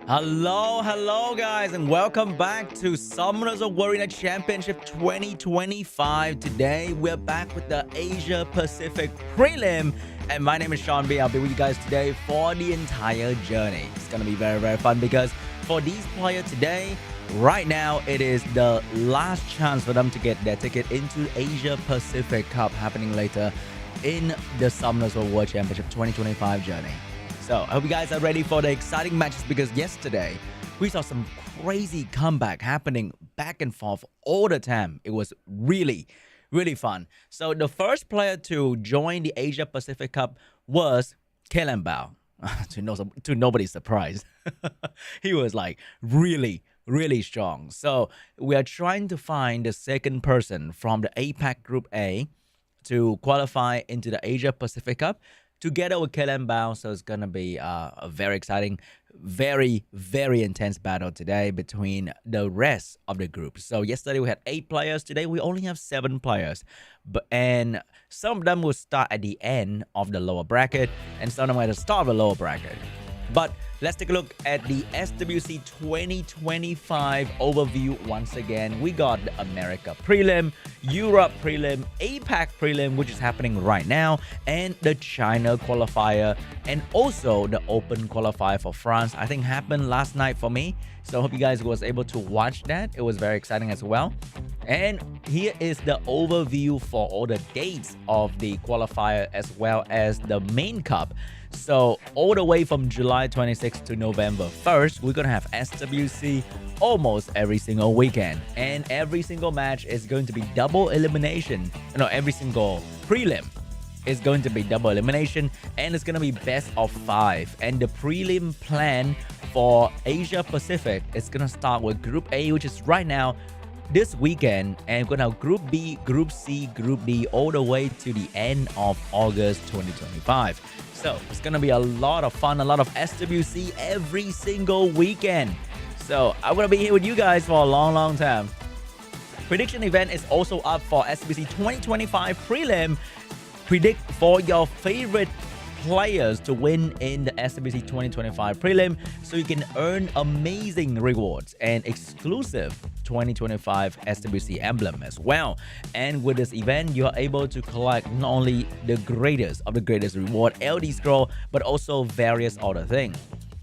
Hello guys, and welcome back to Summoners of Warrior Championship 2025. Today we're back with the Asia Pacific Prelim, and my name is Sean B. I'll be with you guys today for the entire journey. It's gonna be very fun because for these players today, right now it is the last chance for them to get their ticket into Asia Pacific Cup happening later in the Summoners of War Championship 2025 journey. So I hope you guys are ready for the exciting matches because yesterday we saw some crazy comeback happening back and forth all the time. It was really fun. So the first player to join the Asia Pacific Cup was Collab to nobody's surprise. He was like really strong. So we are trying to find the second person from the APAC Group A to qualify into the Asia Pacific Cup together with Collab. So it's gonna be a very exciting, very intense battle today between the rest of the group. So yesterday we had 8 players. Today we only have 7 players, and some of them will start at the end of the lower bracket, and some of them at the start of the lower bracket. But let's take a look at the SWC 2025 overview once again. We got the America Prelim, Europe Prelim, APAC Prelim, which is happening right now, and the China qualifier, and also the Open qualifier for France. I think happened last night for me. So I hope you guys was able to watch that. It was very exciting as well. And here is the overview for all the dates of the qualifier as well as the main cup. So all the way from July 26th to November 1st, we're gonna have SWC almost every single weekend, and every single match is going to be double elimination. Every single prelim is going to be double elimination, and it's gonna be best of 5. And the prelim plan for Asia Pacific is gonna start with Group A, which is right now this weekend, and we're gonna have Group B, Group C, Group D all the way to the end of August 2025. So it's gonna be a lot of fun, a lot of SWC every single weekend. So I'm gonna be here with you guys for a long time. Prediction event is also up for SWC 2025 Prelim. Predict for your favorite players to win in the SWC 2025 Prelim, so you can earn amazing rewards and exclusive 2025 SWC emblem as well. And with this event, you are able to collect not only the greatest of the greatest reward, LD scroll, but also various other things.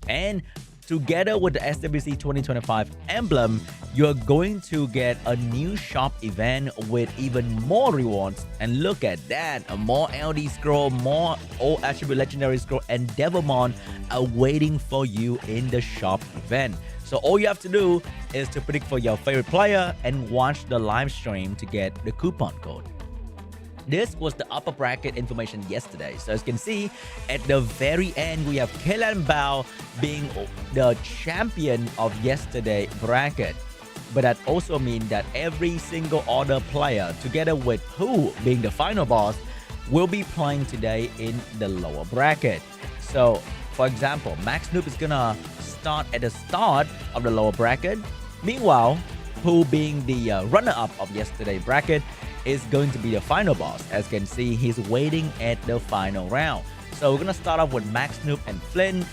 And together with the SWC 2025 emblem, you're going to get a new shop event with even more rewards. And look at that, more LD scroll, more all attribute legendary scroll, and Devilmon are waiting for you in the shop event. So all you have to do is to predict for your favorite player and watch the live stream to get the coupon code. This was the upper bracket information yesterday. So as you can see, at the very end, we have Collab being the champion of yesterday bracket. But that also means that every single other player, together with Who being the final boss, will be playing today in the lower bracket. So, for example, MAXNOOB is gonna start at the start of the lower bracket. Meanwhile, Who being the runner-up of yesterday bracket is going to be the final boss. As you can see, he's waiting at the final round. So we're gonna start off with MAXNOOB and FLYN.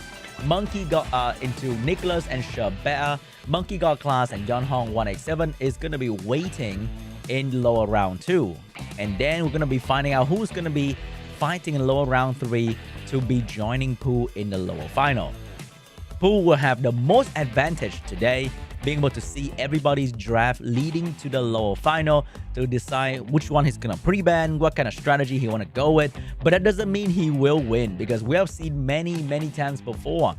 Monkey got into NICKCLAS and SHERBETA. MONKEYGXCLAS and Yonhong 187 is gonna be waiting in lower round 2. And then we're gonna be finding out who's gonna be fighting in lower round 3 to be joining Pooh in the lower final. Pooh will have the most advantage today, being able to see everybody's draft leading to the lower final to decide which one he's gonna pre-ban, what kind of strategy he wanna go with. But that doesn't mean he will win, because we have seen many times before,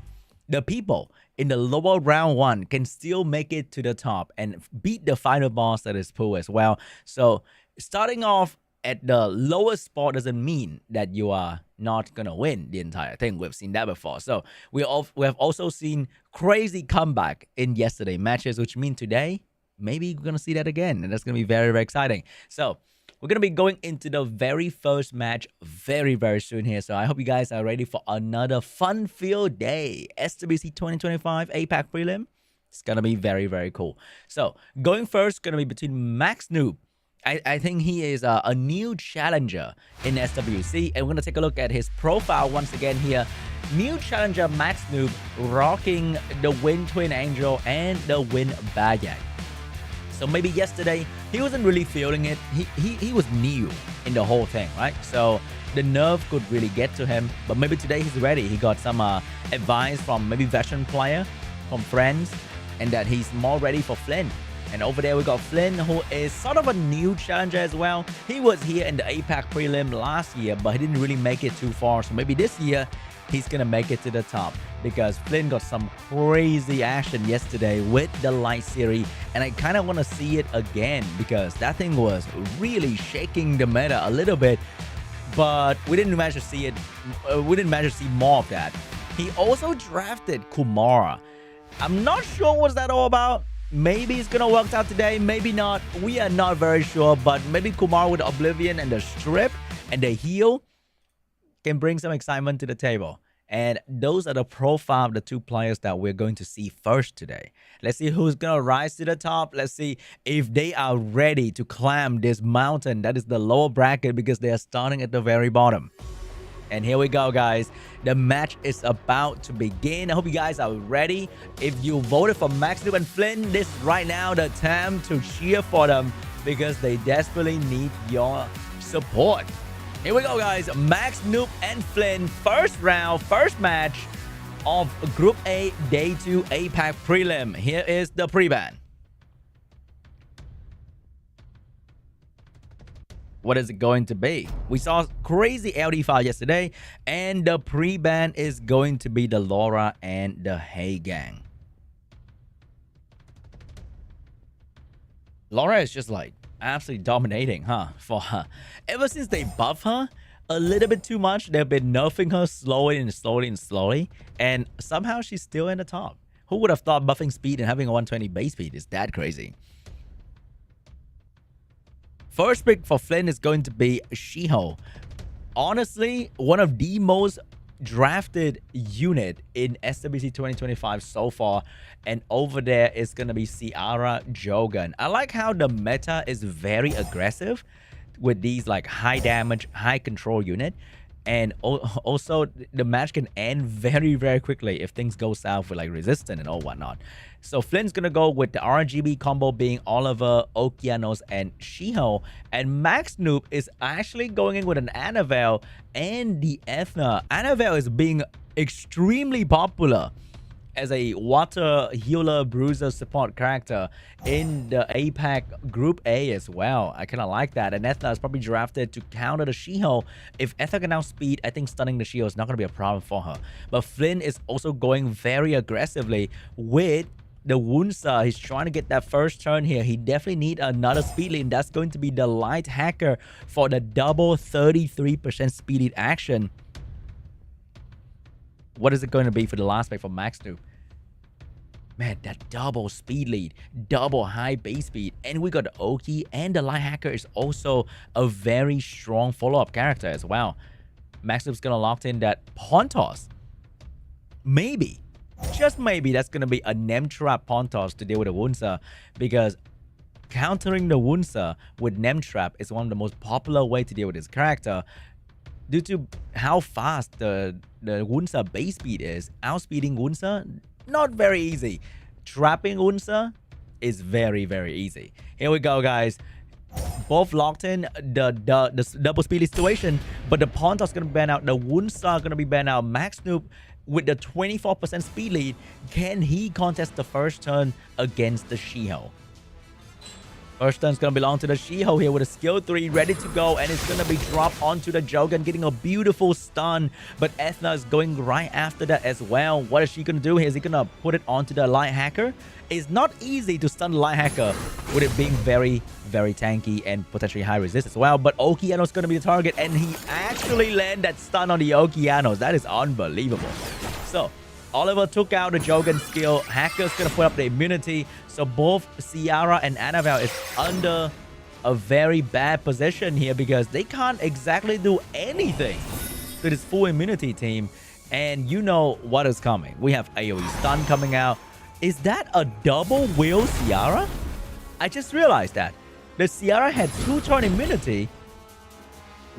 the people in the lower round 1 can still make it to the top and beat the final boss, that is Pooh as well. So starting off at the lowest spot doesn't mean that you are not gonna win the entire thing. We've seen that before. So we have also seen crazy comeback in yesterday matches, which mean today maybe we're gonna see that again, and that's gonna be very exciting. So we're gonna be going into the very first match very soon here. So I hope you guys are ready for another fun-filled day. SWC 2025 APAC Prelim. It's gonna be very cool. So going first, gonna be between MAXNOOB I think he is a new challenger in SWC, and we're gonna take a look at his profile once again here. New challenger MAXNOOB rocking the Win Twin Angel and the Win Bagyak. So maybe yesterday he wasn't really feeling it. He was new in the whole thing, right? So the nerve could really get to him, but maybe today he's ready. He got some advice from maybe veteran player, from friends, and that he's more ready for FLYN. And over there we got FLYN, who is sort of a new challenger as well. He was here in the APAC prelim last year, but he didn't really make it too far. So maybe this year he's gonna make it to the top, because FLYN got some crazy action yesterday with the Light Series, and I kind of want to see it again because that thing was really shaking the meta a little bit. But we didn't manage to see it. We didn't manage to see more of that. He also drafted Kumara. I'm not sure what's that all about. Maybe it's gonna work out today, maybe not. We are not very sure, but maybe Kumar with Oblivion and the Strip and the Heal can bring some excitement to the table. And those are the profile of the two players that we're going to see first today. Let's see who's gonna rise to the top. Let's see if they are ready to climb this mountain that is the lower bracket, because they are starting at the very bottom. And here we go, guys. The match is about to begin. I hope you guys are ready. If you voted for MAXNOOB and FLYN, this is right now the time to cheer for them, because they desperately need your support. Here we go, guys. MAXNOOB and FLYN, first round, first match of Group A, Day 2 APAC Prelim. Here is the pre-ban. What is it going to be? We saw crazy LD file yesterday, and the pre-ban is going to be the Laura and the Hey Gang. Laura is just like absolutely dominating, huh? For her. Ever since they buff her a little bit too much, they've been nerfing her slowly and slowly and slowly, and somehow she's still in the top. Who would have thought buffing speed and having a 120 base speed is that crazy? First pick for FLYN is going to be Shiho. Honestly, one of the most drafted unit in SWC 2025 so far. And over there is going to be Ciara Jogan. I like how the meta is very aggressive with these like high damage, high control unit. And also the match can end very, very quickly if things go south with like resistant and all whatnot. So FLYN's gonna go with the RGB combo being Oliver, Okeanos, and Shiho. And MAXNOOB is actually going in with an Annabelle and the Ethna. Annabelle is being extremely popular as a water healer bruiser support character in the APAC Group A as well. I kind of like that. And Ethna is probably drafted to counter the Shiho. If Ethna can outspeed, I think stunning the Shiho is not going to be a problem for her. But FLYN is also going very aggressively with the Wunsa. He's trying to get that first turn here. He definitely need another speed lead. That's going to be the Light Hacker for the double 33% speed lead action. What is it going to be for the last pick for MAXNOOB? Man, that double speed lead, double high base speed, and we got Oki, and the Light Hacker is also a very strong follow-up character as well. MAXNOOB's gonna lock in that Pontos. Maybe, just maybe, that's gonna be a Nem Trap Pontos to deal with the Wunsa, because countering the Wunsa with Nem Trap is one of the most popular way to deal with this character. Due to how fast the Wunsa base speed is, outspeeding Wunsa, not very easy. Trapping Wunsa is very, very easy. Here we go, guys. Both locked in the double speed situation, but the Pontos is going to ban out. The Wunsa are going to be banned out. MAXNOOB with the 24% speed lead. Can he contest the first turn against the Shiho? First turn's going to belong to the Shiho here with a skill 3 ready to go, and it's going to be dropped onto the Jogan, getting a beautiful stun. But Ethna is going right after that as well. What is she going to do here? Is he going to put it onto the Light Hacker? It's not easy to stun the Light Hacker with it being very, very tanky and potentially high resist as well. But Okeanos is going to be the target, and he actually landed that stun on the Okeanos. That is unbelievable. So Oliver took out the Jogan skill. Hacker's gonna put up the immunity. So both Ciara and Annabelle is under a very bad position here, because they can't exactly do anything to this full immunity team. And you know what is coming. We have AoE stun coming out. Is that a double wheel Ciara? I just realized that. The Ciara had 2-turn immunity.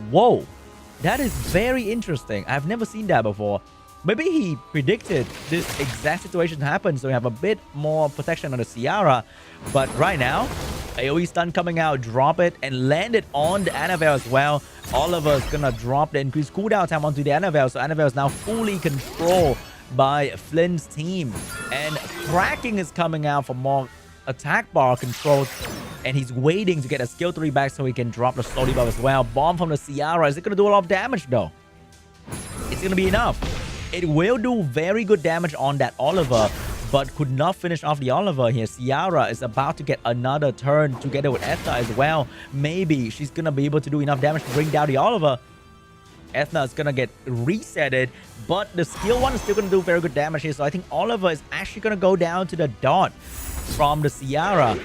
Whoa, that is very interesting. I've never seen that before. Maybe he predicted this exact situation to happen, so we have a bit more protection on the Ciara. But right now, AoE stun coming out, drop it, and land it on the Annabelle as well. Oliver's gonna drop the increased cooldown time onto the Annabelle, so Annabelle is now fully controlled by FLYN's team. And Cracking is coming out for more attack bar control, and he's waiting to get a skill 3 back so he can drop the slow debuff as well. Bomb from the Ciara. Is it gonna do a lot of damage though? It's gonna be enough. It will do very good damage on that Oliver, but could not finish off the Oliver here. Ciara is about to get another turn together with Ethna as well. Maybe she's gonna be able to do enough damage to bring down the Oliver. Ethna is gonna get resetted, but the skill 1 is still gonna do very good damage here. So I think Oliver is actually gonna go down to the dot from the Ciara.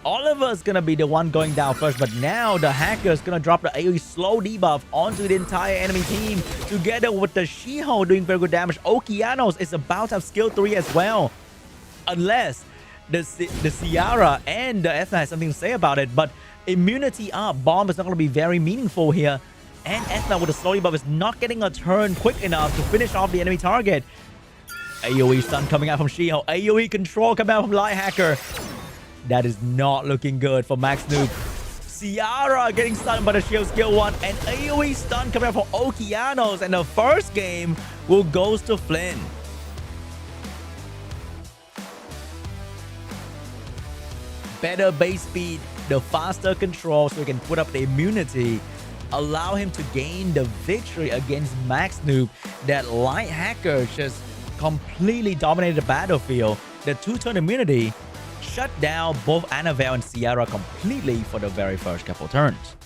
Oliver is gonna be the one going down first, but now the hacker is gonna drop the AoE slow debuff onto the entire enemy team together with the She-Hulk doing very good damage. Okeanos is about to have skill 3 as well, unless the Ciara and the Ethna has something to say about it. But immunity up, bomb is not gonna be very meaningful here, and Ethna with the slow debuff is not getting a turn quick enough to finish off the enemy target. AoE stun coming out from She-Hulk, AoE control coming out from Light Hacker. That is not looking good for MAXNOOB. Ciara getting stunned by the shield skill 1, and AoE stun coming out from Okeanos, and the first game will goes to FLYN. Better base speed, the faster control so he can put up the immunity, allow him to gain the victory against MAXNOOB. That Light Hacker just completely dominated the battlefield. The 2-turn immunity shut down both Annabelle and Ciara completely for the very first couple turns.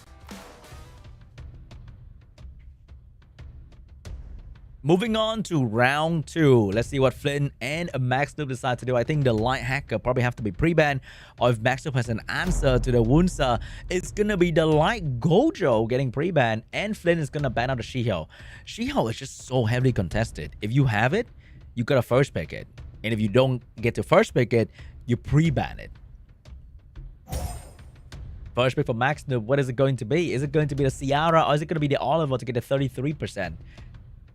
Moving on to round 2. Let's see what FLYN and MAXNOOB decide to do. I think the Light Hacker probably have to be pre-banned, or if MAXNOOB has an answer to the Wunsa, it's gonna be the Light Gojo getting pre-banned, and FLYN is gonna ban out the She-Hulk. She-Hulk is just so heavily contested. If you have it, you gotta first pick it. And if you don't get to first pick it, you pre-ban it. First pick for MAXNOOB, what is it going to be? Is it going to be the Ciara, or is it going to be the Oliver to get the 33%?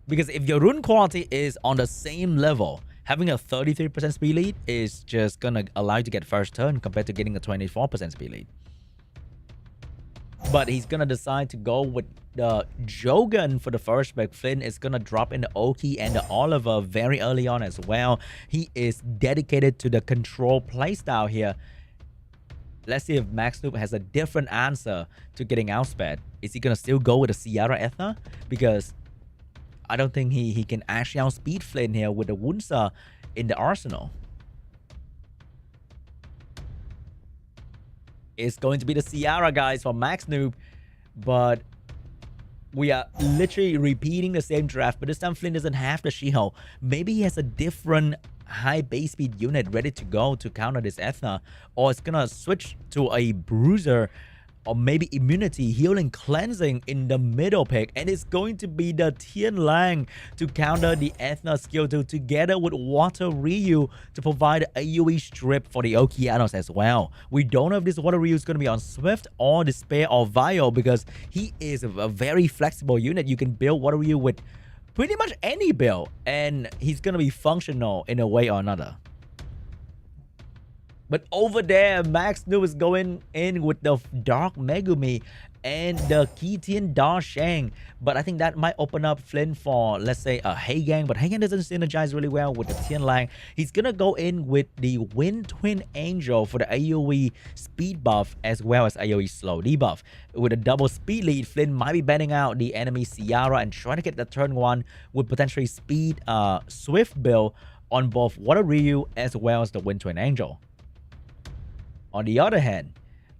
Because if your rune quality is on the same level, having a 33% speed lead is just going to allow you to get first turn compared to getting a 24% speed lead. But he's going to decide to go with the Jogan for the first pick. FLYN is going to drop in the Oki and the Oliver very early on as well. He is dedicated to the control playstyle here. Let's see if MAXNOOB has a different answer to getting outsped. Is he going to still go with the Ciara Ethna? Because I don't think he can actually outspeed FLYN here with the Wunsa in the arsenal. It's going to be the Ciara, guys, for MAXNOOB, but we are literally repeating the same draft, but this time FLYN doesn't have the She-Hulk. Maybe he has a different high base speed unit ready to go to counter this Ethna, or it's gonna switch to a Bruiser, or maybe immunity, healing, cleansing in the middle pick, and it's going to be the Tian Lang to counter the Ethna skill 2 together with Water Ryu to provide AoE strip for the Okeanos as well. We don't know if this Water Ryu is going to be on Swift or Despair or Vio, because he is a very flexible unit. You can build Water Ryu with pretty much any build, and he's going to be functional in a way or another. But over there, MAXNOOB is going in with the Dark Megumi and the Kitian Da Shang. But I think that might open up FLYN for, let's say, a Heigang. But Heigang doesn't synergize really well with the Tian Lang. He's going to go in with the Wind Twin Angel for the AoE speed buff as well as AoE slow debuff. With a double speed lead, FLYN might be banning out the enemy Ciara and trying to get the turn 1 with potentially speed Swift build on both Water Ryu as well as the Wind Twin Angel. On the other hand,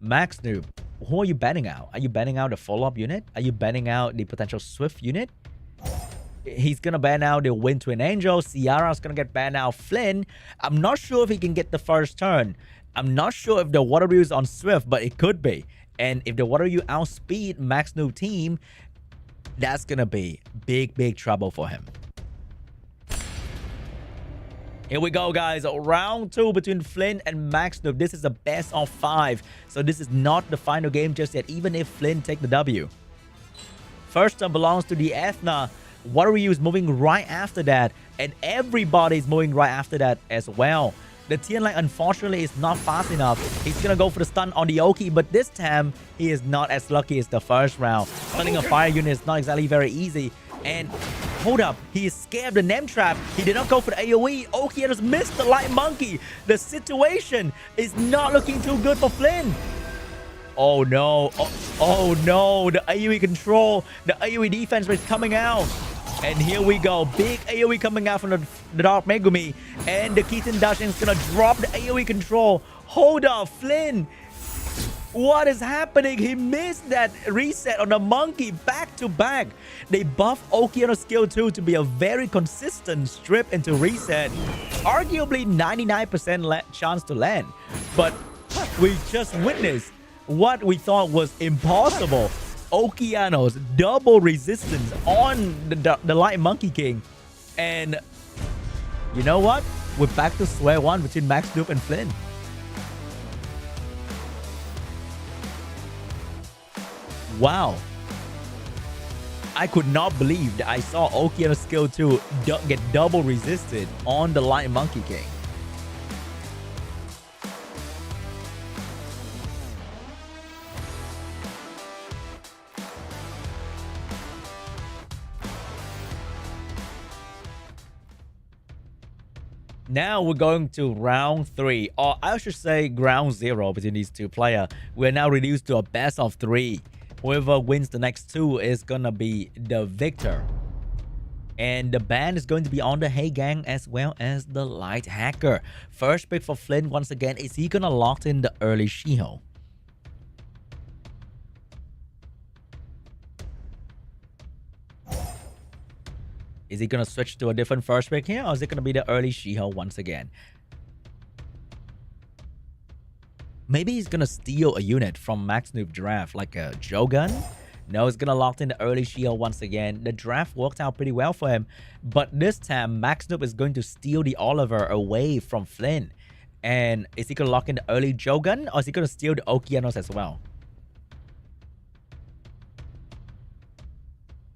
MAXNOOB, who are you banning out? Are you banning out the follow-up unit? Are you banning out the potential Swift unit? He's going to ban out the Wind Twin Angel. Ciara's going to get banned out. FLYN, I'm not sure if he can get the first turn. I'm not sure if the Water Ryu is on Swift, but it could be. And if the Water Ryu outspeed MAXNOOB team, that's going to be big trouble for him. Here we go, guys. Round 2 between FLYN and MAXNOOB. This is a best of 5. So this is not the final game just yet, even if FLYN take the W. First turn belongs to the Ethna. Warrior is moving right after that. And everybody's moving right after that as well. The Tian Line, unfortunately, is not fast enough. He's going to go for the stun on the Oki, but this time, he is not as lucky as the first round. Stunning a fire unit is not exactly very easy. And hold up, he escaped the name trap. He did not go for the AoE. Oki just missed the light monkey. The situation is not looking too good for FLYN. Oh no, oh no, the AoE control, the AoE defense is coming out. And here we go, big AoE coming out from the Dark Megumi. And the Keaton Dashin is gonna drop the AoE control. Hold up, FLYN. What is happening? He missed that reset on the monkey back to back. They buff Oki on a skill 2 to be a very consistent strip into reset. Arguably 99% chance to land. But we just witnessed what we thought was impossible. Okeanos double resistance on the Light Monkey King. And you know what? We're back to square one between MAXNOOB and FLYN. Wow. I could not believe that I saw Okeanos skill 2 get double resisted on the Light Monkey King. Now we're going to round 3, or I should say ground 0 between these two players. We're now reduced to a best of 3. Whoever wins the next 2 is gonna be the victor. And the ban is going to be on the Hey Gang as well as the Light Hacker. First pick for FLYN once again. Is he gonna lock in the early Shiho? Is he going to switch to a different first pick here? Or is it going to be the early Shiho once again? Maybe he's going to steal a unit from MAXNOOB draft, like a Jogun. No, he's going to lock in the early Shiho once again. The draft worked out pretty well for him. But this time, MAXNOOB is going to steal the Oliver away from FLYN. And is he going to lock in the early Jogun? Or is he going to steal the Okeanos as well?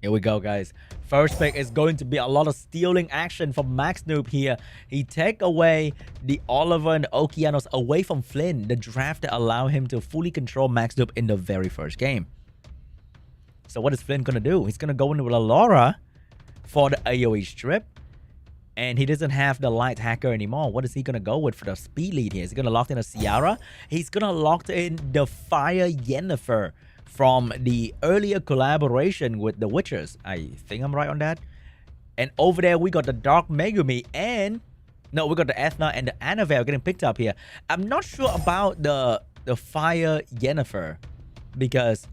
Here we go, guys. First pick is going to be a lot of stealing action from MAXNOOB here. He take away the Oliver and the Okeanos away from FLYN, the draft that allow him to fully control MAXNOOB in the very first game. So what is FLYN going to do? He's going to go in with a Laura for the AoE strip. And he doesn't have the Light Hacker anymore. What is he going to go with for the speed lead here? Is he going to lock in a Ciara? He's going to lock in the Fire Yennefer from the earlier collaboration with the Witchers. I think I'm right on that. And over there, we got the Dark Megumi and... No, we got the Ethna and the Annabelle getting picked up here. I'm not sure about the Fire Yennefer because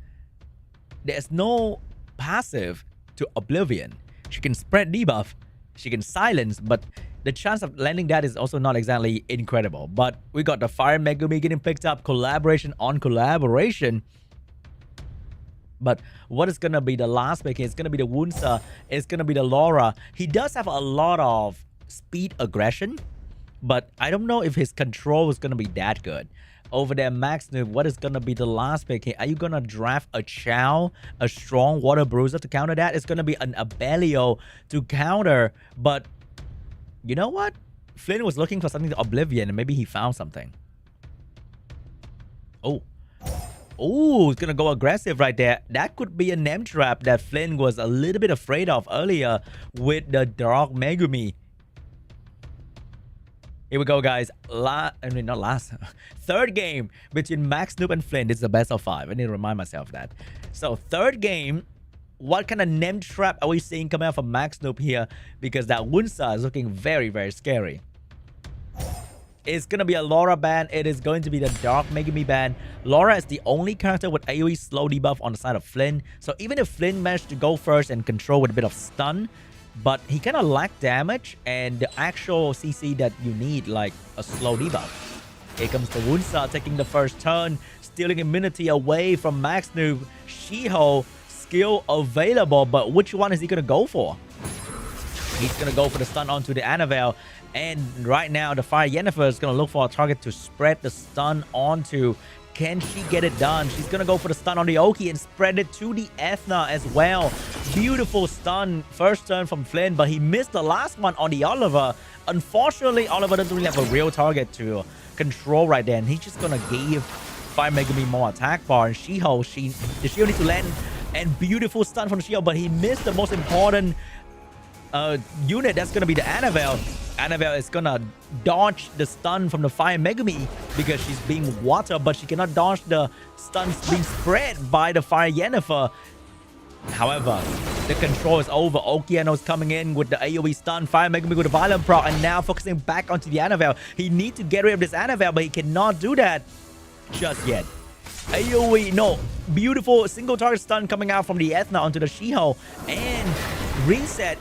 there's no passive to Oblivion. She can spread debuff, she can silence, but the chance of landing that is also not exactly incredible. But we got the Fire Megumi getting picked up, collaboration on collaboration. But what is going to be the last pick? It's going to be the Wunsa. It's going to be the Laura. He does have a lot of speed aggression, but I don't know if his control is going to be that good. Over there, MAXNOOB, what is going to be the last pick here? Are you going to draft a Chow, a strong Water Bruiser to counter that? It's going to be an Abelio to counter, but you know what? FLYN was looking for something to Oblivion, and maybe he found something. Oh, he's going to go aggressive right there. That could be a name trap that FLYN was a little bit afraid of earlier with the Dark Megumi. Here we go, guys. Third game between MAXNOOB and FLYN. This is the best of 5. I need to remind myself of that. So, third game. What kind of name trap are we seeing coming out from MAXNOOB here? Because that Wunsa is looking very, very scary. It's going to be a Laura ban. It is going to be the Dark Megumi ban. Laura is the only character with AoE slow debuff on the side of FLYN. So even if FLYN managed to go first and control with a bit of stun, but he kind of lacked damage and the actual CC that you need, like a slow debuff. Here comes the Wunsa taking the first turn, stealing immunity away from MAXNOOB. Shiho skill available, but which one is he going to go for? He's gonna go for the stun onto the Annabelle. And right now, the Fire Yennefer is gonna look for a target to spread the stun onto. Can she get it done? She's gonna go for the stun on the Oki and spread it to the Ethna as well. Beautiful stun first turn from FLYN, but he missed the last one on the Oliver. Unfortunately, Oliver doesn't really have a real target to control right there, and he's just gonna give Fire Megami more attack bar. And Shiho, the Shiho needs to land, and beautiful stun from Shiho, but he missed the most important unit. That's gonna be the Annabelle. Annabelle is gonna dodge the stun from the Fire Megami because she's being water, but she cannot dodge the stuns being spread by the Fire Yennefer. However, the control is over. Okeano's coming in with the AoE stun, Fire Megami with the Violent Proc, and now focusing back onto the Annabelle. He needs to get rid of this Annabelle, but he cannot do that just yet. AoE, no. Beautiful single target stun coming out from the Ethna onto the Shiho, and reset.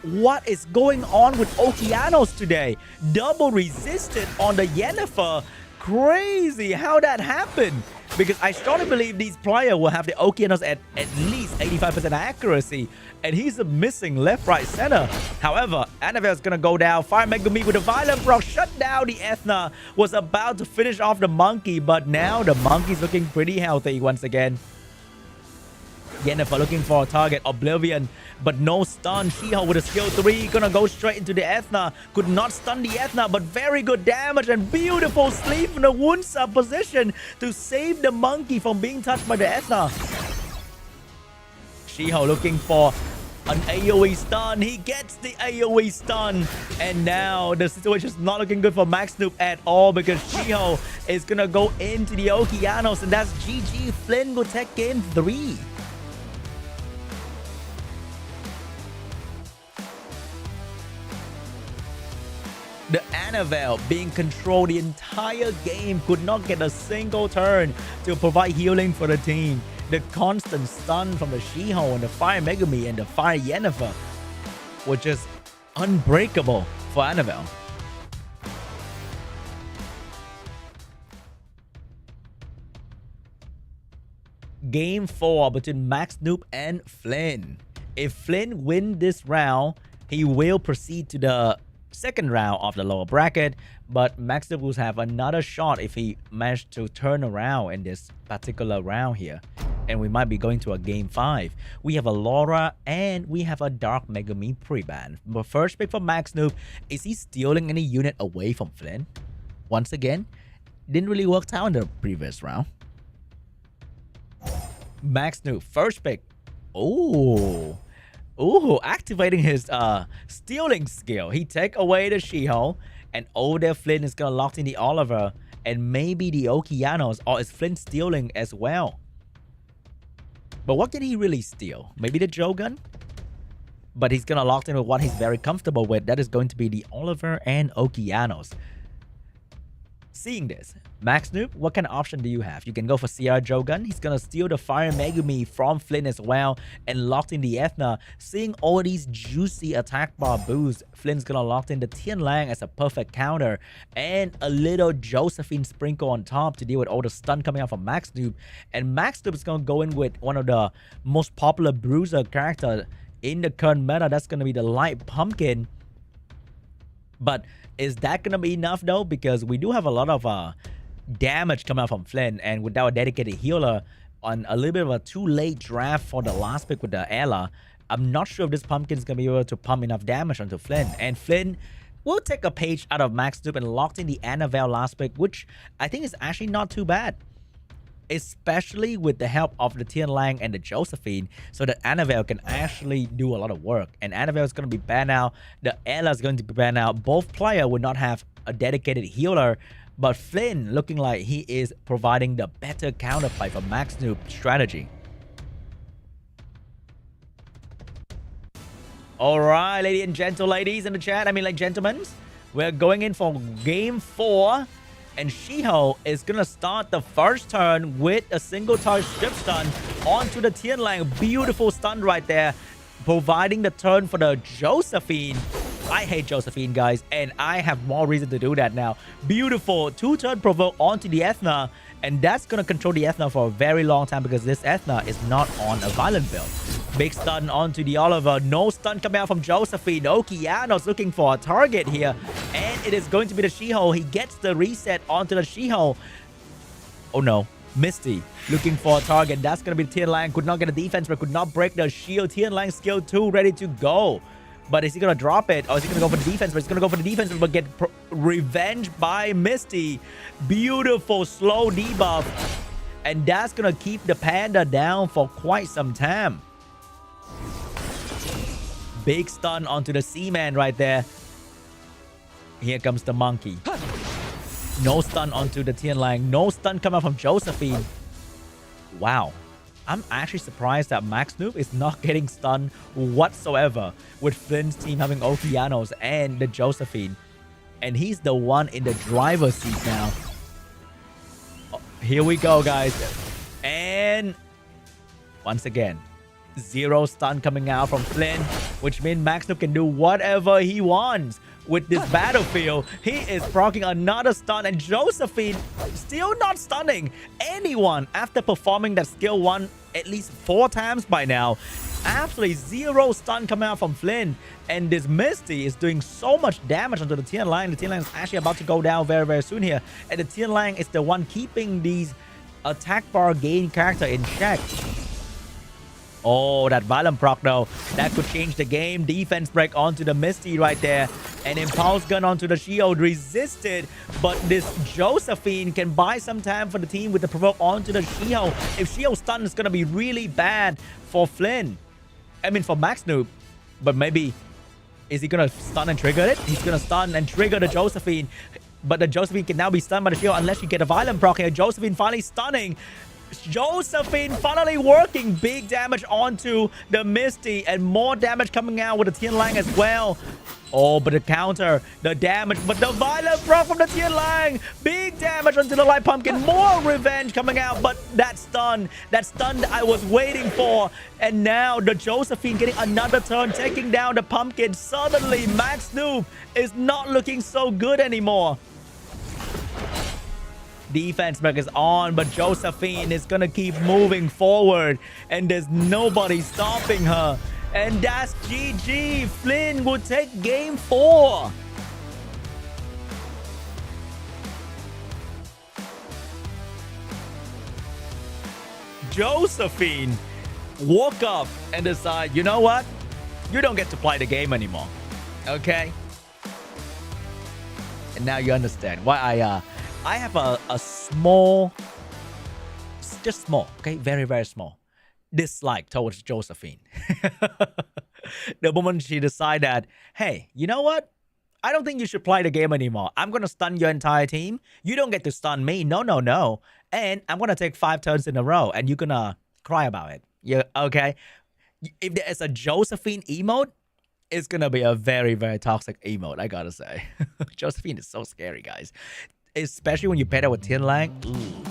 What is going on with Okeanos today? Double resisted on the Yennefer. Crazy how that happened. Because I strongly believe these players will have the Okeanos at least 85% accuracy. And he's missing left, right, center. However, Annabelle is going to go down. Fire Megami with a Violent Proc shut down the Ethna. Was about to finish off the Monkey. But now the Monkey's looking pretty healthy once again. Yennefer looking for a target. Oblivion, but no stun. Shiho with a skill 3 gonna go straight into the Ethna. Could not stun the Ethna, but very good damage and beautiful sleep from the wound sub position to save the Monkey from being touched by the Ethna. Shiho looking for an AoE stun. He gets the AoE stun, and now the situation is not looking good for MAXNOOB at all because Shiho is gonna go into the Okeanos, and that's GG. FLYN will take game 3. The Annabelle being controlled the entire game, could not get a single turn to provide healing for the team. The constant stun from the Shiho and the Fire Megami and the Fire Yennefer were just unbreakable for Annabelle. Game 4 between MAXNOOB and FLYN. If FLYN wins this round, he will proceed to the second round of the lower bracket, but MAXNOOB will have another shot if he managed to turn around in this particular round here, and we might be going to a game 5. We have a Laura and we have a Dark Megami pre-ban. But first pick for MAXNOOB, is he stealing any unit away from FLYN? Once again, didn't really work out in the previous round. MAXNOOB first pick. Activating his stealing skill. He take away the Shiho, and over there FLYN is gonna lock in the Oliver and maybe the Okeanos, or is FLYN stealing as well? But what can he really steal? Maybe the Jogun? But he's gonna lock in with what he's very comfortable with. That is going to be the Oliver and Okeanos. Seeing this, MAXNOOB, what kind of option do you have? You can go for CR Jogun. He's gonna steal the Fire Megami from FLYN as well and locked in the Ethna. Seeing all these juicy attack bar boosts, FLYN's gonna lock in the Tian Lang as a perfect counter and a little Josephine sprinkle on top to deal with all the stun coming out from MAXNOOB. And MAXNOOB is gonna go in with one of the most popular bruiser character in the current meta. That's gonna be the Light Pumpkin. But is that gonna be enough though? Because we do have a lot of damage coming out from FLYN, and without a dedicated healer on a little bit of a too late draft for the last pick with the Ella, I'm not sure if this pumpkin is gonna be able to pump enough damage onto FLYN. And FLYN will take a page out of MAXNOOB and locked in the Annabelle last pick, which I think is actually not too bad, especially with the help of the Tian Lang and the Josephine, so that Annabelle can actually do a lot of work. And Annabelle is going to be banned out. The Ella is going to be banned out. Both players will not have a dedicated healer, but FLYN looking like he is providing the better counterplay for MAXNOOB strategy. Alright, ladies and ladies in the chat, gentlemen, we're going in for game 4. And Shiho is gonna start the first turn with a single target strip stun onto the Tian Lang. Beautiful stun right there, providing the turn for the Josephine. I hate Josephine, guys, and I have more reason to do that now. Beautiful 2-turn provoke onto the Ethna, and that's gonna control the Ethna for a very long time because this Ethna is not on a violent build. Big stun onto the Oliver. No stun coming out from Josephine. Okeanos looking for a target here. And it is going to be the She-Hulk. He gets the reset onto the She-Hulk. Oh no. Misty looking for a target. That's going to be Tian Lang. Could not get a defense, but could not break the shield. Tian Lang skill 2 ready to go. But is he going to drop it? Or is he going to go for the defense? But he's going to go for the defense, but get revenge by Misty. Beautiful slow debuff. And that's going to keep the Panda down for quite some time. Big stun onto the Seaman right there. Here comes the Monkey. No stun onto the Tian Lang. No stun coming from Josephine. Wow. I'm actually surprised that MAXNOOB is not getting stunned whatsoever with FLYN's team having Okeanos and the Josephine. And he's the one in the driver's seat now. Oh, here we go, guys. And once again, 0 stun coming out from FLYN, which means MAXNOOB can do whatever he wants with this battlefield. He is proccing another stun, and Josephine still not stunning anyone after performing that skill 1 at least 4 times by now. Absolutely 0 stun coming out from FLYN, and this Misty is doing so much damage onto the Tian Lang. The Tian Lang is actually about to go down very, very soon here, and the Tian Lang is the one keeping these attack bar gain character in check. Oh, that Violent proc though, that could change the game. Defense break onto the Misty right there. And Impulse gun onto the Shield, resisted. But this Josephine can buy some time for the team with the provoke onto the Shield. If Shield stun is going to be really bad for FLYN. I mean for MAXNOOB. But maybe, is he going to stun and trigger it? He's going to stun and trigger the Josephine. But the Josephine can now be stunned by the Shield unless you get a Violent proc here. Josephine finally stunning. Josephine finally working big damage onto the Misty, and more damage coming out with the Tian Lang as well. Oh, but the counter, the damage, but the Violent proc from the Tian Lang. Big damage onto the Light Pumpkin. More revenge coming out, but that stun that I was waiting for. And now the Josephine getting another turn, taking down the Pumpkin. Suddenly, MAXNOOB is not looking so good anymore. Defense break is on, but Josephine is gonna keep moving forward, and there's nobody stopping her. And that's GG. FLYN will take game 4. Josephine woke up and decided, you know what? You don't get to play the game anymore. Okay? And now you understand why I have a small, just small, okay? Very, very small dislike towards Josephine. The moment she decided that, hey, you know what? I don't think you should play the game anymore. I'm going to stun your entire team. You don't get to stun me. No, no, no. And I'm going to take 5 turns in a row, and you're going to cry about it. Yeah, okay? If there is a Josephine emote, it's going to be a very, very toxic emote, I got to say. Josephine is so scary, guys. Especially when you pair that with Tian Lang. Ooh,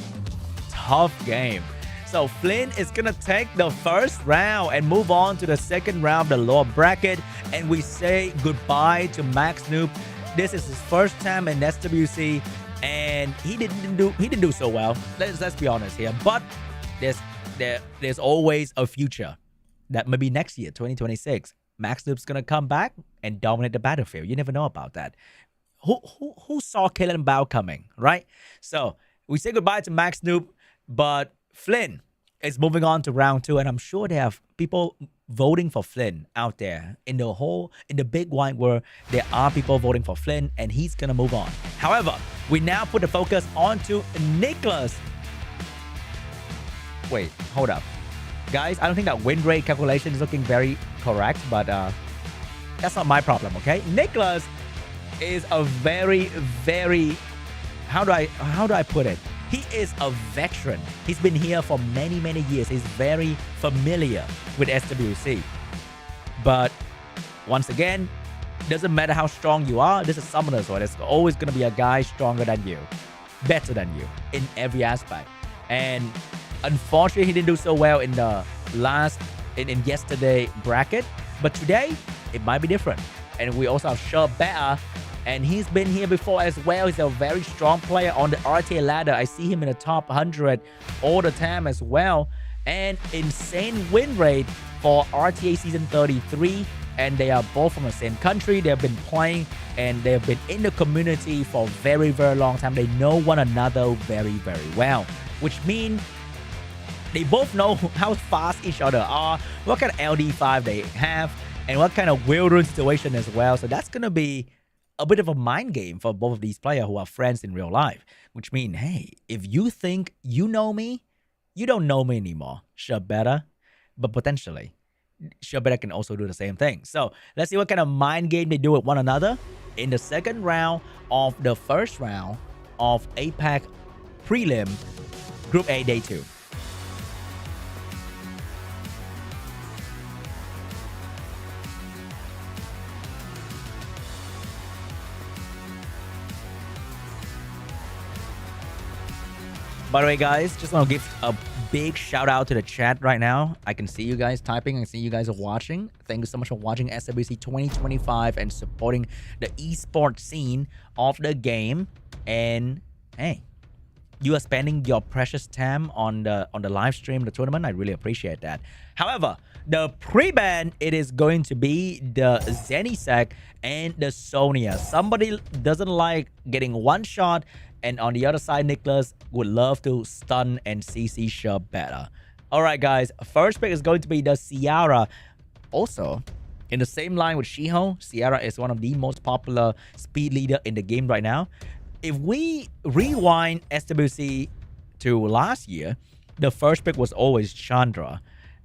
tough game. So FLYN is going to take the first round and move on to the second round of the lower bracket. And we say goodbye to MAXNOOB. This is his first time in SWC, and he didn't do so well. Let's be honest here. But there's always a future. That maybe next year, 2026, MAXNOOB's going to come back and dominate the battlefield. You never know about that. Who saw Kalen Bao coming, right? So we say goodbye to MAXNOOB, but FLYN is moving on to round 2, and I'm sure they have people voting for FLYN out there in the big wide world. There are people voting for FLYN, and he's gonna move on. However, we now put the focus onto NICKCLAS. Wait, hold up, guys. I don't think that win rate calculation is looking very correct, but that's not my problem. Okay, NICKCLAS is a very, very, how do I put it? He is a veteran. He's been here for many, many years. He's very familiar with SWC. But once again, doesn't matter how strong you are. This is Summoners, so there's always going to be a guy stronger than you, better than you in every aspect. And unfortunately, he didn't do so well in the in yesterday bracket. But today, it might be different. And we also have SHERBETA, and he's been here before as well. He's a very strong player on the RTA ladder. I see him in the top 100 all the time as well. And insane win rate for RTA Season 33, and they are both from the same country. They've been playing, and they've been in the community for a very, very long time. They know one another very, very well, which means they both know how fast each other are, what kind of LD5 they have, and what kind of wheel run situation as well. So that's going to be a bit of a mind game for both of these players who are friends in real life, which means, hey, if you think you know me, you don't know me anymore. SHERBETA, but potentially SHERBETA can also do the same thing. So let's see what kind of mind game they do with one another in the second round of the first round of APAC Prelim Group A Day 2. By the way, guys, just want to give a big shout out to the chat right now. I can see you guys typing. I can see you guys are watching. Thank you so much for watching SWC 2025 and supporting the esports scene of the game. And hey, you are spending your precious time on the live stream, the tournament. I really appreciate that. However, the pre-ban, it is going to be the Zenisec and the Sonia. Somebody doesn't like getting one shot. And on the other side, NICKCLAS would love to stun and CC SHERBETA. All right, guys. First pick is going to be the Ciara. Also, in the same line with Shiho, Ciara is one of the most popular speed leader in the game right now. If we rewind SWC to last year, the first pick was always Chandra.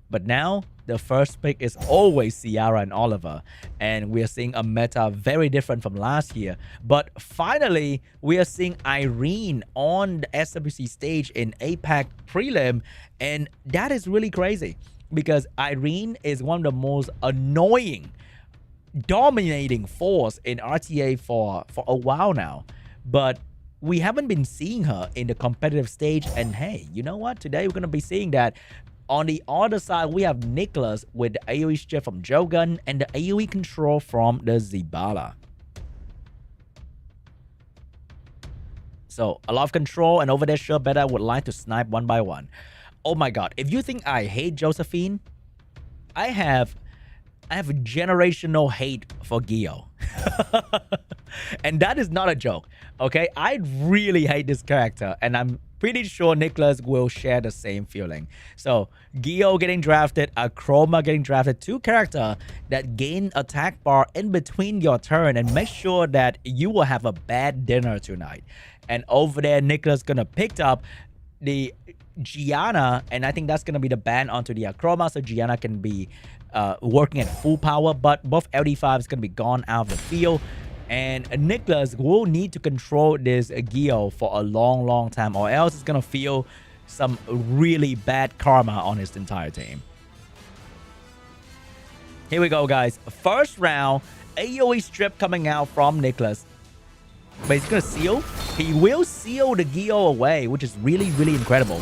But now, the first pick is always Ciara and Oliver. And we are seeing a meta very different from last year. But finally, we are seeing Irene on the SWC stage in APAC Prelim. And that is really crazy. Because Irene is one of the most annoying, dominating force in RTA for a while now. But we haven't been seeing her in the competitive stage. And hey, you know what? Today, we're going to be seeing that. On the other side, we have NICKCLAS with the AoE shift from Jogun and the AoE control from the Zibala. So, a lot of control, and over there, SHERBETA would like to snipe one by one. Oh my god, if you think I hate Josephine, I have a generational hate for Gio. And that is not a joke, okay? I really hate this character, and I'm pretty sure NICKCLAS will share the same feeling. So, Gio getting drafted, Chroma getting drafted, two characters that gain attack bar in between your turn and make sure that you will have a bad dinner tonight. And over there, NICKCLAS gonna pick up the Gianna, and I think that's gonna be the ban onto the Chroma, so Gianna can be working at full power, but both LD5 is gonna be gone out of the field. And NICKCLAS will need to control this Gio for a long, long time, or else it's going to feel some really bad karma on his entire team. Here we go, guys. First round, AoE strip coming out from NICKCLAS. But he's going to seal. He will seal the Gio away, which is really, really incredible.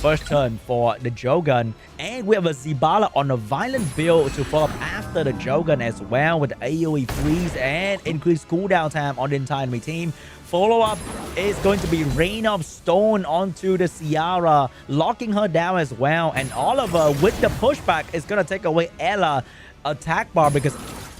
First turn for the Jogun, and we have a Zibala on a violent build to follow up after the Jogun as well with the AoE freeze and increased cooldown time on the entire enemy team. Follow up is going to be Rain of Stone onto the Ciara, locking her down as well. And Oliver with the pushback is going to take away Ella attack bar, because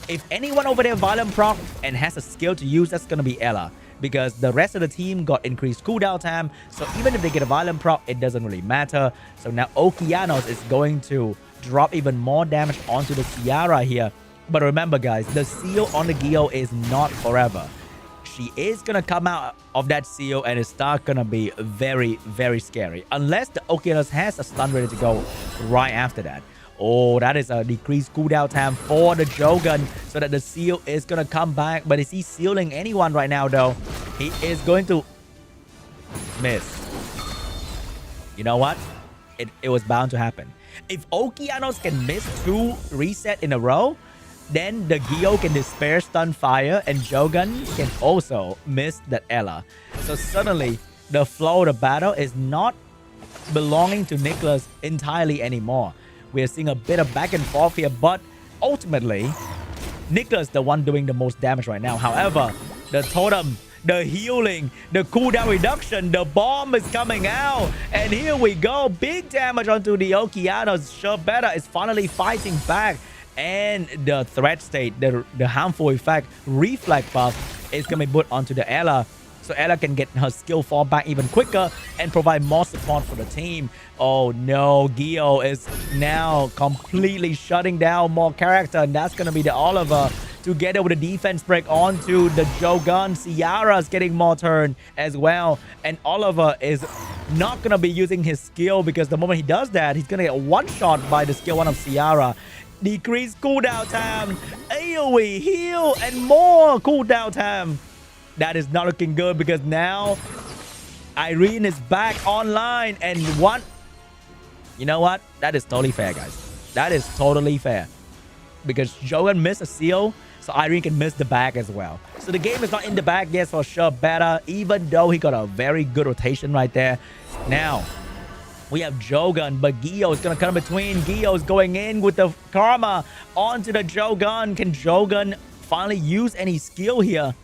if anyone over there violent proc and has a skill to use, that's going to be Ella. Because the rest of the team got increased cooldown time. So even if they get a violent proc, it doesn't really matter. So now Okeanos is going to drop even more damage onto the Ciara here. But remember, guys, the seal on the Gio is not forever. She is going to come out of that seal and it's not going to be very, very scary. Unless the Okeanos has a stun ready to go right after that. Oh, that is a decreased cooldown time for the Jogun, so that the seal is going to come back. But is he sealing anyone right now, though? He is going to miss. You know what? It was bound to happen. If Okeanos can miss 2 resets in a row, then the Gio can despair stun fire, and Jogun can also miss that Ella. So suddenly, the flow of the battle is not belonging to NICKCLAS entirely anymore. We're seeing a bit of back and forth here, but ultimately, NICKCLAS the one doing the most damage right now. However, the totem the healing, the cooldown reduction, the bomb is coming out. And here we go. Big damage onto the Okeanos. SHERBETA is finally fighting back. And the threat state, the harmful effect, reflect buff is going to be put onto the Ella. So Ella can get her skill fall back even quicker and provide more support for the team. Oh no, Gio is now completely shutting down more character. And that's going to be the Oliver. Together with the defense break onto the Jogun. Ciara's getting more turn as well. And Oliver is not going to be using his skill because the moment he does that, he's going to get one shot by the skill 1 of Ciara. Decreased cooldown time, AoE, heal, and more cooldown time. That is not looking good because now Irene is back online and one. You know what? That is totally fair, guys. That is totally fair. Because Jogan missed a seal, so Irene can miss the bag as well. So the game is not in the bag yet for SHERBETA, even though he got a very good rotation right there. Now, we have Jogun, but Gio is going to come between. Gio is going in with the Karma onto the Jogun. Can Jogun finally use any skill here?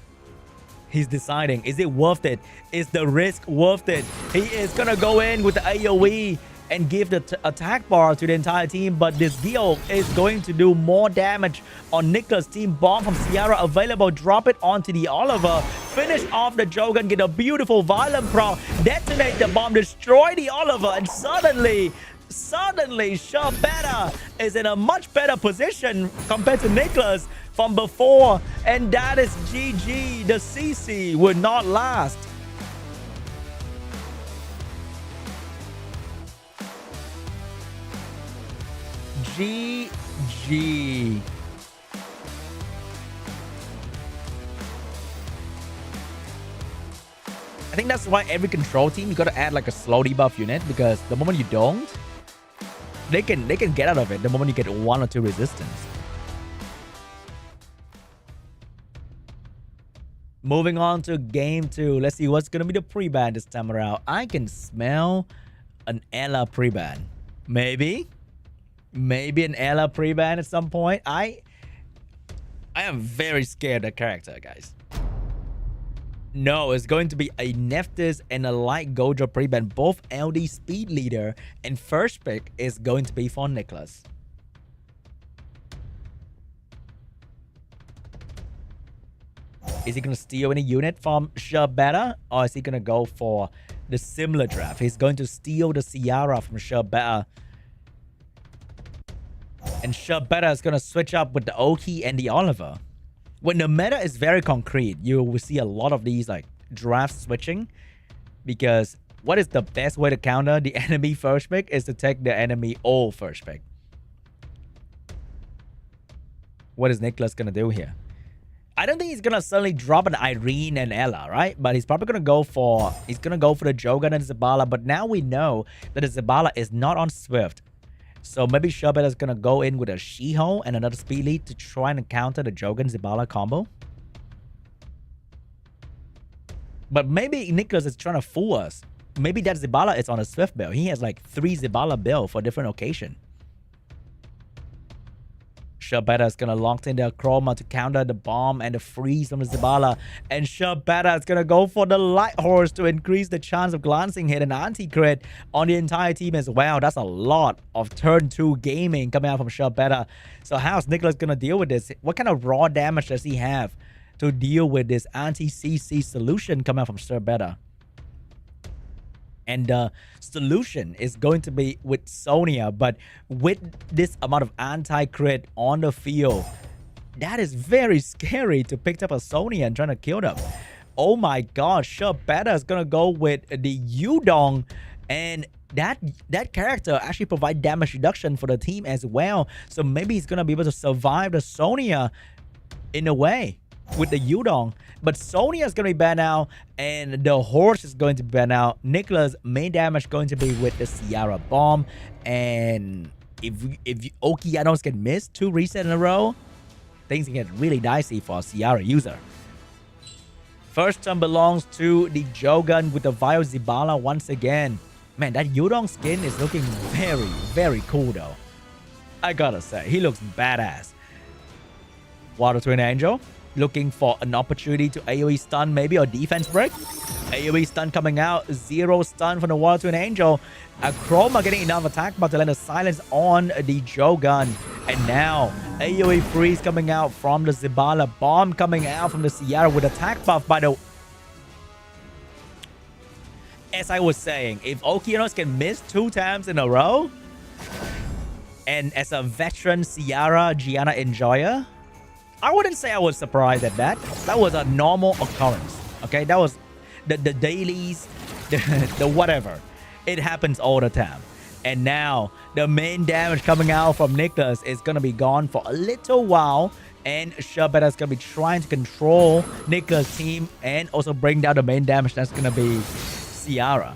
He's deciding, is it worth it? Is the risk worth it? He is going to go in with the AoE and give the attack bar to the entire team. But this Gio is going to do more damage on NICKCLAS team. Bomb from Ciara available. Drop it onto the Oliver. Finish off the Jogun. Get a beautiful violent proc. Detonate the bomb. Destroy the Oliver. And suddenly SHERBETA is in a much better position compared to NICKCLAS from before. And that is GG. The CC will not last. GG. I think that's why every control team you gotta add like a slow debuff unit, because the moment you don't, they can get out of it the moment you get 1 or 2 resistance. Moving on to game 2. Let's see what's gonna be the pre-ban this time around. I can smell an Ella pre-ban. Maybe an Ella pre-ban at some point. I am very scared of the character, guys. No, it's going to be a Nephthys and a Light Gojo pre-ban. Both LD speed leader, and first pick is going to be for NICKCLAS. Is he going to steal any unit from SHERBETA, or is he going to go for the similar draft? He's going to steal the Ciara from SHERBETA. And SHERBETA is going to switch up with the Oki and the Oliver. When the meta is very concrete, you will see a lot of these like draft switching. Because what is the best way to counter the enemy first pick is to take the enemy all first pick. What is NICKCLAS going to do here? I don't think he's going to suddenly drop an Irene and Ella, right? But he's probably going to go for... He's going to go for the Jogan and Zabala. But now we know that the Zabala is not on Swift. So maybe SHERBETA is going to go in with a Shiho and another speed lead to try and counter the Jogan Zabala combo. But maybe NICKCLAS is trying to fool us. Maybe that Zabala is on a Swift build. He has like 3 Zabala build for different occasion. SHERBETA is going to lock in their Chroma to counter the bomb and the freeze from the Zabala. And SHERBETA is going to go for the Light Horse to increase the chance of glancing hit and anti-crit on the entire team as well. That's a lot of turn 2 gaming coming out from SHERBETA. So how's NICKCLAS going to deal with this? What kind of raw damage does he have to deal with this anti-CC solution coming out from SHERBETA? And the solution is going to be with Sonya. But with this amount of anti-crit on the field, that is very scary to pick up a Sonya and trying to kill them. Oh my god, SHERBETA is going to go with the Yudong. And that character actually provide damage reduction for the team as well. So maybe he's going to be able to survive the Sonya in a way with the Yudong. But Sonya is going to be banned out, and the Horse is going to be banned out. NICKCLAS main damage going to be with the Ciara bomb. And if Okeanos can miss 2 resets in a row, things can get really dicey for a Ciara user. First turn belongs to the Jogun with the Vile Zabala once again. Man, that Yudong skin is looking very, very cool though. I gotta say, he looks badass. Water Twin Angel. looking for an opportunity to AoE stun maybe or defense break. AoE stun coming out, 0 stun from the War Twin Angel. Chroma getting enough attack but to land a silence on the Jogun. And now AoE freeze coming out from the Zibala. Bomb coming out from the Sierra with attack buff by the... As I was saying, if Okeanos can miss 2 times in a row, and as a veteran Sierra Gianna enjoyer, I wouldn't say I was surprised at that. That was a normal occurrence. Okay, that was the dailies, the whatever. It happens all the time. And now the main damage coming out from NICKCLAS is going to be gone for a little while. And SHERBETA is going to be trying to control NICKCLAS team and also bring down the main damage. That's going to be Sierra.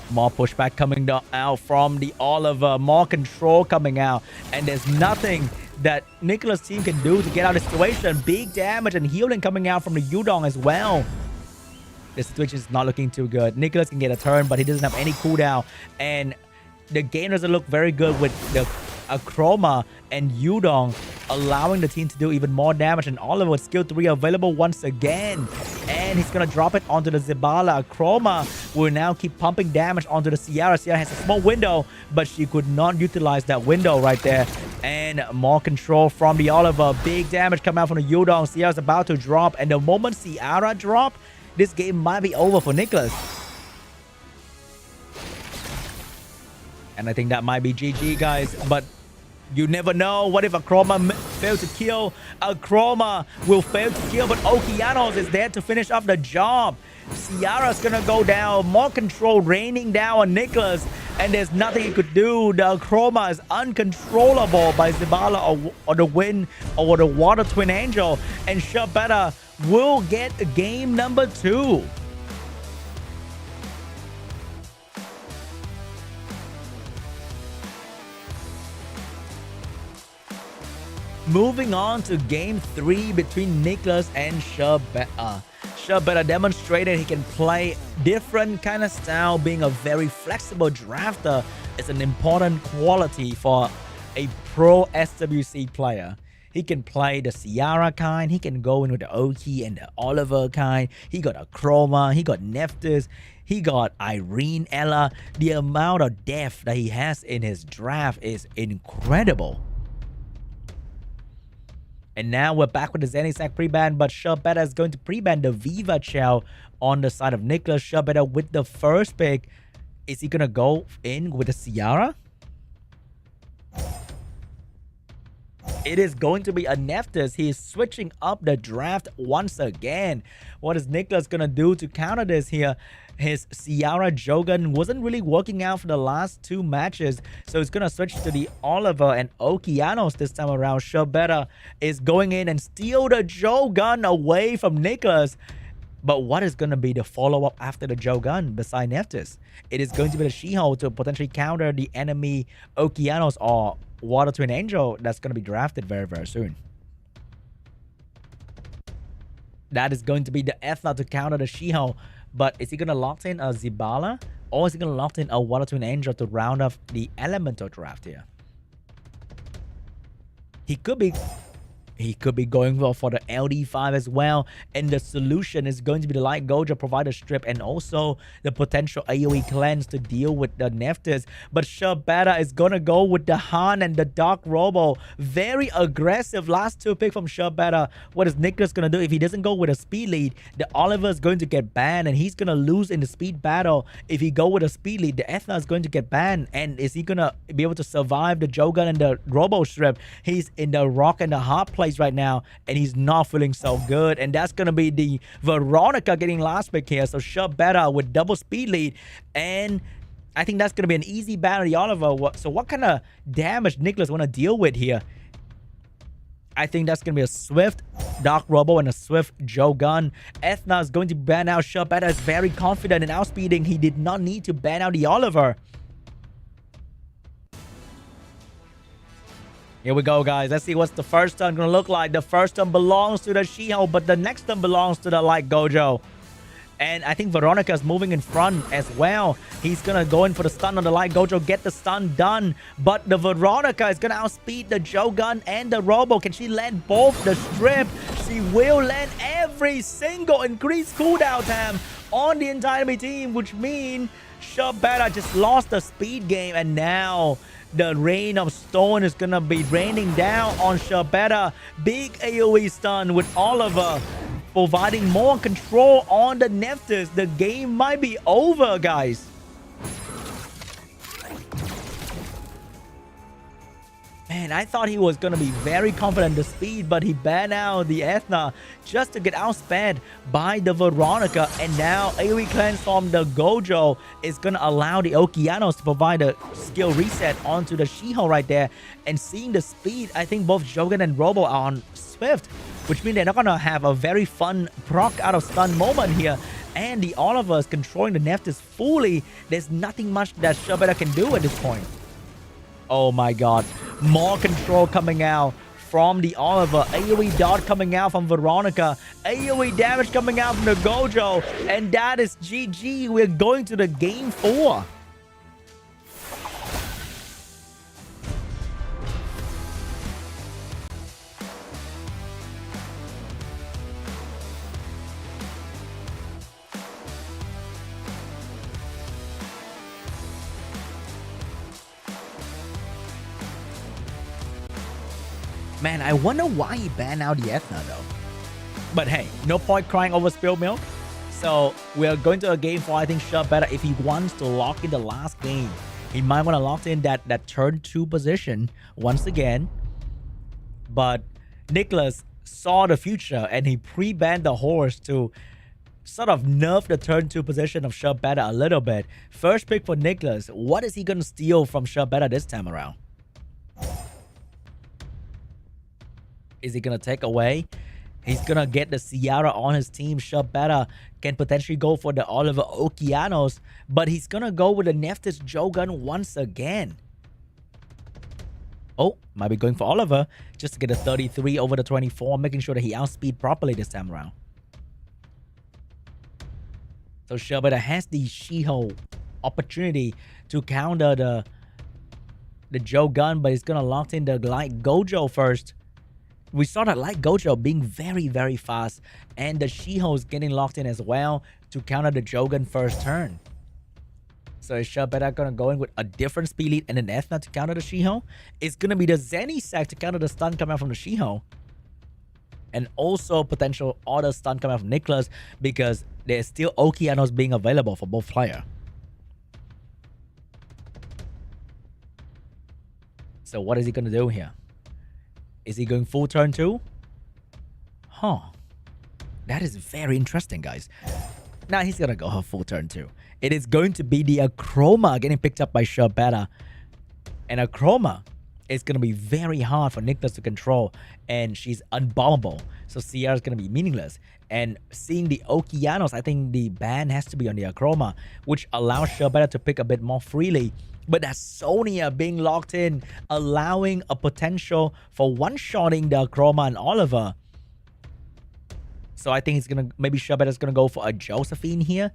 More pushback coming out from the Oliver. More control coming out. And there's nothing that NICKCLAS team can do to get out of the situation. Big damage and healing coming out from the Yudong as well. The situation is not looking too good. NICKCLAS can get a turn, but he doesn't have any cooldown. And the game doesn't look very good with the Chroma and Yudong allowing the team to do even more damage. And Oliver with skill 3 available once again. And he's going to drop it onto the Zibala. Chroma will now keep pumping damage onto the Sierra. Sierra has a small window, but she could not utilize that window right there. And more control from the Oliver. Big damage coming out from the Yudong. Sierra's about to drop. And the moment Sierra drop, this game might be over for NICKCLAS. And I think that might be GG, guys. But you never know. What if a Chroma fails to kill? A Chroma will fail to kill, but Okeanos is there to finish off the job. Sierra's gonna go down. More control raining down on NICKCLAS. And there's nothing he could do. The Chroma is uncontrollable by Zibala or the Wind or the Water Twin Angel. And SHERBETA will get game number 2. Moving on to game 3 between NICKCLAS and SHERBETA. SHERBETA demonstrated he can play different kind of style. Being a very flexible drafter is an important quality for a pro SWC player. He can play the Sierra kind. He can go in with the Oki and the Oliver kind. He got a Chroma. He got Nephthys. He got Irene Ella. The amount of depth that he has in his draft is incredible. And now we're back with the Zenisac pre-ban, but SHERBETA is going to pre-ban the Viva Shell on the side of NICKCLAS. SHERBETA with the first pick. Is he going to go in with the Sierra? It is going to be a Nephthys. He is switching up the draft once again. What is NICKCLAS going to do to counter this here? His Sierra Jogun wasn't really working out for the last 2 matches. So he's going to switch to the Oliver and Okeanos this time around. SHERBETA is going in and steal the Jogun away from NICKCLAS. But what is going to be the follow-up after the Jogun beside Nephthys? It is going to be the She-Hulk to potentially counter the enemy Okeanos or Water Twin Angel that's going to be drafted very, very soon. That is going to be the Ethna to counter the She-Hulk. But is he going to lock in a Zibala? Or is he going to lock in a Water Twin Angel to round off the Elemental draft here? He could be going for the LD5 as well. And the solution is going to be the Light Goja Provider Strip and also the potential AoE cleanse to deal with the Nephthys. But SHERBETA is going to go with the Han and the Dark Robo. Very aggressive last 2 pick from SHERBETA. What is NICKCLAS going to do? If he doesn't go with a speed lead, the Oliver is going to get banned and he's going to lose in the speed battle. If he go with a speed lead, the Ethna is going to get banned. And is he going to be able to survive the Jogun and the Robo Strip? He's in the rock and the hard place right now and he's not feeling so good. And that's going to be the Veronica getting last pick here. So SHERBETA with double speed lead, and I think that's going to be an easy ban of the Oliver. So what kind of damage NICKCLAS want to deal with here? I think that's going to be a Swift Dark Robo and a Swift Jogun. Ethna is going to ban out. SHERBETA is very confident in outspeeding. He did not need to ban out the Oliver. Here we go, guys. Let's see what's the first turn going to look like. The first turn belongs to the She-Hulk, but the next turn belongs to the Light Gojo. And I think Veronica is moving in front as well. He's gonna go in for the stun on the light. Gojo get the stun done. But the Veronica is gonna outspeed the Jogun and the Robo. Can she land both the strip? She will land every single increased cooldown time on the entire team, which means SHERBETA just lost the speed game, and now the Rain of Stone is gonna be raining down on SHERBETA. Big AoE stun with Oliver providing more control on the Nephthys. The game might be over, guys. Man, I thought he was going to be very confident in the speed, but he banned out the Ethna just to get outsped by the Veronica. And now AoE cleanse from the Gojo is going to allow the Okeanos to provide a skill reset onto the Shiho right there. And seeing the speed, I think both Jogan and Robo are on Swift, which means they're not going to have a very fun proc out of stun moment here. And the Oliver is controlling the Nephthys fully. There's nothing much that SHERBETA can do at this point. Oh my god. More control coming out from the Oliver. AoE dot coming out from Veronica. AoE damage coming out from the Gojo. And that is GG. We're going to the game 4. Man, I wonder why he banned out the Ethna though. But hey, no point crying over spilled milk. So we're going to a game 4. I think SHERBETA, if he wants to lock in the last game, he might want to lock in that turn 2 position once again. But NICKCLAS saw the future and he pre-banned the horse to sort of nerf the turn 2 position of SHERBETA a little bit. First pick for NICKCLAS. What is he going to steal from SHERBETA this time around? Is he going to take away? He's going to get the Ciara on his team. SHERBETA can potentially go for the Oliver Okeanos, but he's going to go with the Nephthys Jogun once again. Oh, might be going for Oliver just to get a 33 over the 24, making sure that he outspeed properly this time around. So SHERBETA has the Shiho opportunity to counter the Jogun, but he's going to lock in the Light Gojo first. We saw that Light Gojo being very, very fast, and the Shiho is getting locked in as well to counter the Jogun first turn. So is SHERBETA going to go in with a different speed lead and an Ethna to counter the Shiho? It's going to be the Zenny sack to counter the stun coming out from the Shiho. And also potential auto stun coming out from NICKCLAS, because there's still Okeanos being available for both players. So what is he going to do here? Is he going full turn 2? Huh. That is very interesting, guys. Now he's going to go full turn 2. It is going to be the Akroma getting picked up by SHERBETA. And Akroma is going to be very hard for NICKCLAS to control. And she's unbombable. So Ciara is going to be meaningless. And seeing the Okeanos, I think the ban has to be on the Akroma, which allows SHERBETA to pick a bit more freely. But that's Sonya being locked in, allowing a potential for one-shotting the Akroma and Oliver. So I think he's going to, maybe SHERBETA's going to go for a Josephine here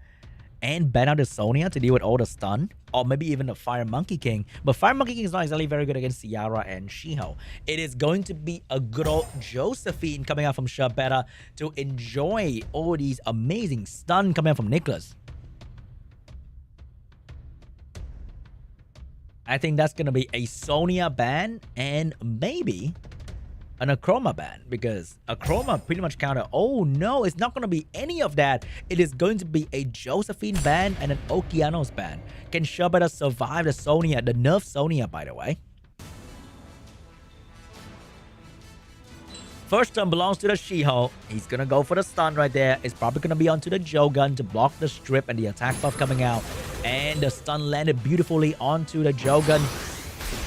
and ban out the Sonya to deal with all the stun. Or maybe even the Fire Monkey King. But Fire Monkey King is not exactly very good against Ciara and Shiho. It is going to be a good old Josephine coming out from SHERBETA to enjoy all these amazing stun coming out from NICKCLAS. I think that's going to be a Sonya ban and maybe an Akroma ban, because Akroma pretty much counter. Oh no, it's not going to be any of that. It is going to be a Josephine ban and an Okeanos ban. Can SHERBETA survive the Sonya, the nerf Sonya, by the way? First turn belongs to the Shiho. He's going to go for the stun right there. It's probably going to be onto the Jogun to block the strip and the attack buff coming out. And the stun landed beautifully onto the Jogun.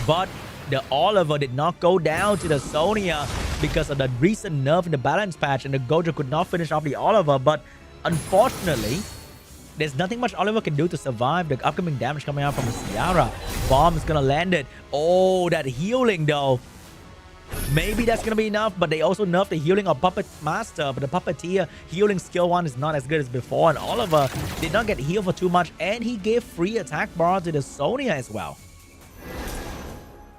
But the Oliver did not go down to the Sonya because of the recent nerf in the balance patch. And the Gojo could not finish off the Oliver. But unfortunately, there's nothing much Oliver can do to survive the upcoming damage coming out from the Ciara. Bomb is going to land it. Oh, that healing though. Maybe that's gonna be enough, but they also nerfed the healing of Puppet Master, but the Puppeteer healing skill 1 is not as good as before, and Oliver did not get healed for too much, and he gave free attack bar to the Sonya as well.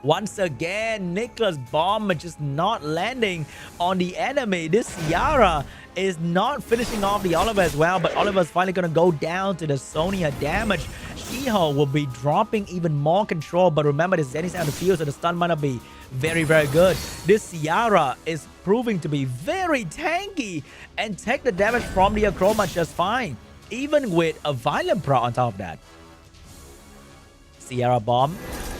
Once again, NICKCLAS bomb just not landing on the enemy. This Ciara is not finishing off the Oliver as well, but Oliver's finally gonna go down to the Sonya damage. Shiho will be dropping even more control, but remember, this Zenny's out of the field, so the stun might not be very, very good. This Ciara is proving to be very tanky and take the damage from the Acroma just fine, even with a Violent Pro on top of that. Ciara bomb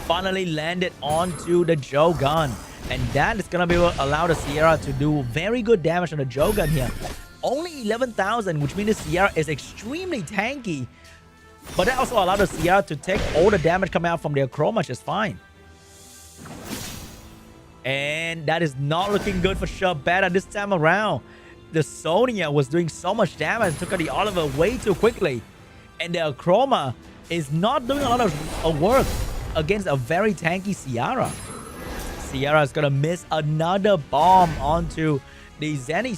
finally landed onto the Jogun, and that is gonna be what allow the Ciara to do very good damage on the Jogun here. Only 11,000, which means the Ciara is extremely tanky, but that also allowed the Ciara to take all the damage coming out from their Chroma just fine. And that is not looking good for SHERBETA this time around. The Sonya was doing so much damage, took out the Oliver way too quickly, and the Chroma is not doing a lot of work against a very tanky Ciara. Ciara is gonna miss another bomb onto the Zenny,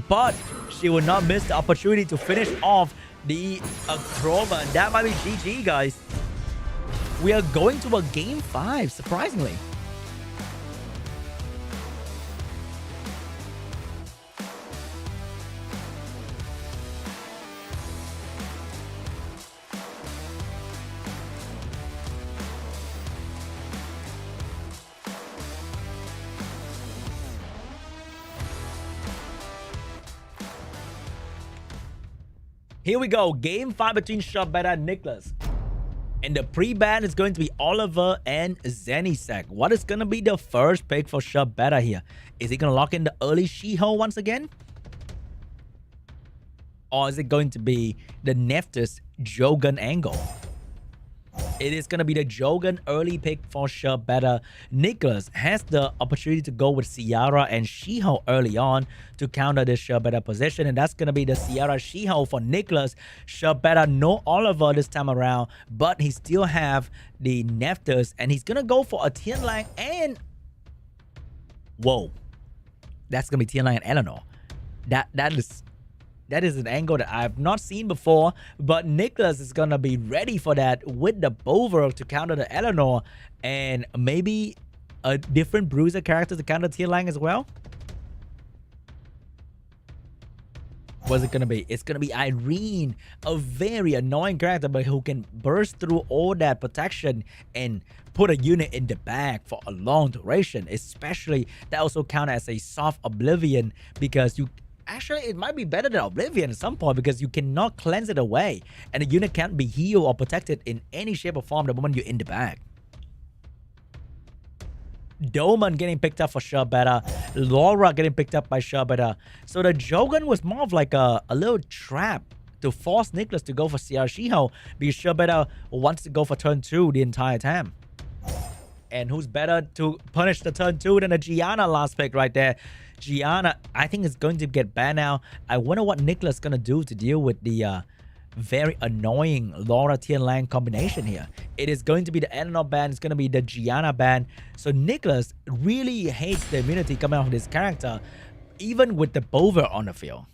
but she will not miss the opportunity to finish off the Acroma. That might be GG, guys. We are going to a game 5, surprisingly. Here we go. Game 5 between SHERBETA and NICKCLAS. And the pre-ban is going to be Oliver and Zenny. What is going to be the first pick for SHERBETA here? Is he going to lock in the early Shiho once again? Or is it going to be the Nephthys Jogun angle? It is going to be the Jogun early pick for SHERBETA. NICKCLAS has the opportunity to go with Ciara and Shiho early on to counter this SHERBETA position. And that's going to be the Ciara Shiho for NICKCLAS. SHERBETA, no Oliver this time around, but he still have the Nephthys. And he's going to go for a Tianlang and... Whoa. That's going to be Tianlang and Eleanor. That is an angle that I've not seen before, but NICKCLAS is going to be ready for that with the Bover to counter the Eleanor, and maybe a different Bruiser character to counter Tianlang as well. What's it going to be? It's going to be Irene, a very annoying character, but who can burst through all that protection and put a unit in the back for a long duration, especially that also count as a soft Oblivion, because you... Actually, it might be better than Oblivion at some point because you cannot cleanse it away. And the unit can't be healed or protected in any shape or form the moment you're in the back. Doman getting picked up for SHERBETA. Laura getting picked up by SHERBETA. So the Jogun was more of like a little trap to force NICKCLAS to go for Ciara Shiho because SHERBETA wants to go for turn 2 the entire time. And who's better to punish the turn 2 than a Gianna last pick right there? Gianna, I think, is going to get banned now. I wonder what NICKCLAS is going to do to deal with the very annoying Laura Tianlang combination here. It is going to be the Eleanor ban. It's going to be the Gianna ban. So NICKCLAS really hates the immunity coming off of this character, even with the Bover on the field.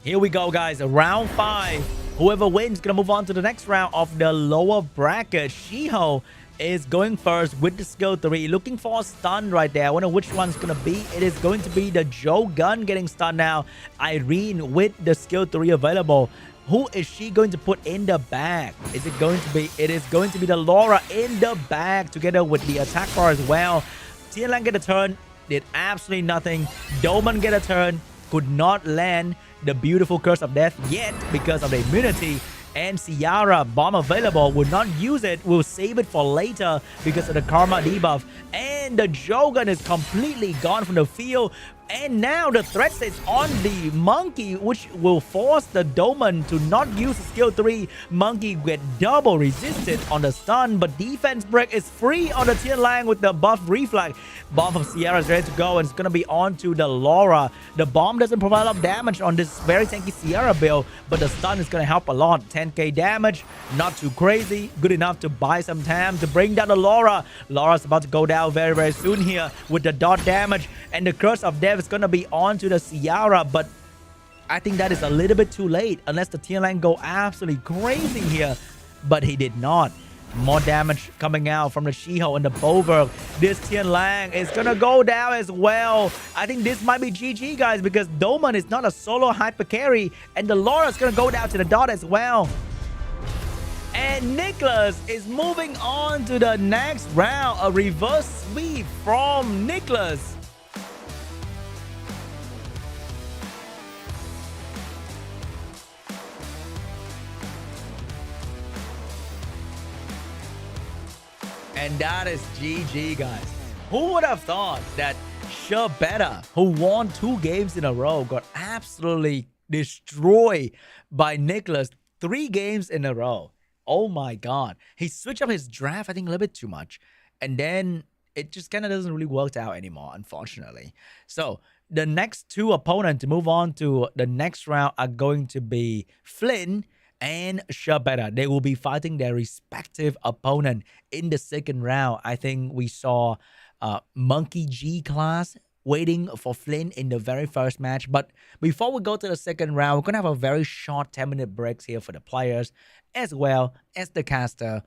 Here we go, guys. Round 5. Whoever wins is going to move on to the next round of the lower bracket. Shiho is going first with the skill 3, looking for a stun right there. I wonder which one's gonna be. It is going to be the Jogun getting stunned now. Irene with the skill 3 available. Who is she going to put in the bag? Is it going to be? It is going to be the Laura in the bag together with the attack bar as well. Tianlang get a turn, did absolutely nothing. Doman get a turn, could not land the beautiful Curse of Death yet because of the immunity. And Ciara, bomb available, will not use it, will save it for later because of the Karma debuff. And and the Jogan is completely gone from the field. And now the threat is on the Monkey, which will force the Doman to not use skill 3. Monkey get double resisted on the stun, but defense break is free on the Tian Lang with the buff reflect. Bomb from Sierra is ready to go, and it's going to be on to the Laura. The bomb doesn't provide a lot of damage on this very tanky Sierra build, but the stun is going to help a lot. 10k damage, not too crazy, good enough to buy some time to bring down the Laura. Laura's about to go down very, very soon here with the dot damage, and the Curse of Death is going to be on to the Sierra, but I think that is a little bit too late unless the Tian Lang go absolutely crazy here, but he did not. More damage coming out from the She-Hulk and the Bover. This Tian Lang is gonna go down as well. I think this might be GG, guys, because Doman is not a solo hyper carry, and the Laura is gonna go down to the dot as well. And NICKCLAS is moving on to the next round. A reverse sweep from NICKCLAS. And that is GG, guys. Who would have thought that SHERBETA, who won 2 games in a row, got absolutely destroyed by NICKCLAS 3 games in a row? Oh my god. He switched up his draft, I think, a little bit too much. And then it just kind of doesn't really work out anymore, unfortunately. So the next 2 opponents to move on to the next round are going to be FLYN and SHERBETA. They will be fighting their respective opponent in the second round. I think we saw MONKEYGXCLAS waiting for FLYN in the very first match. But before we go to the second round, we're going to have a very short 10-minute breaks here for the players as well as the caster.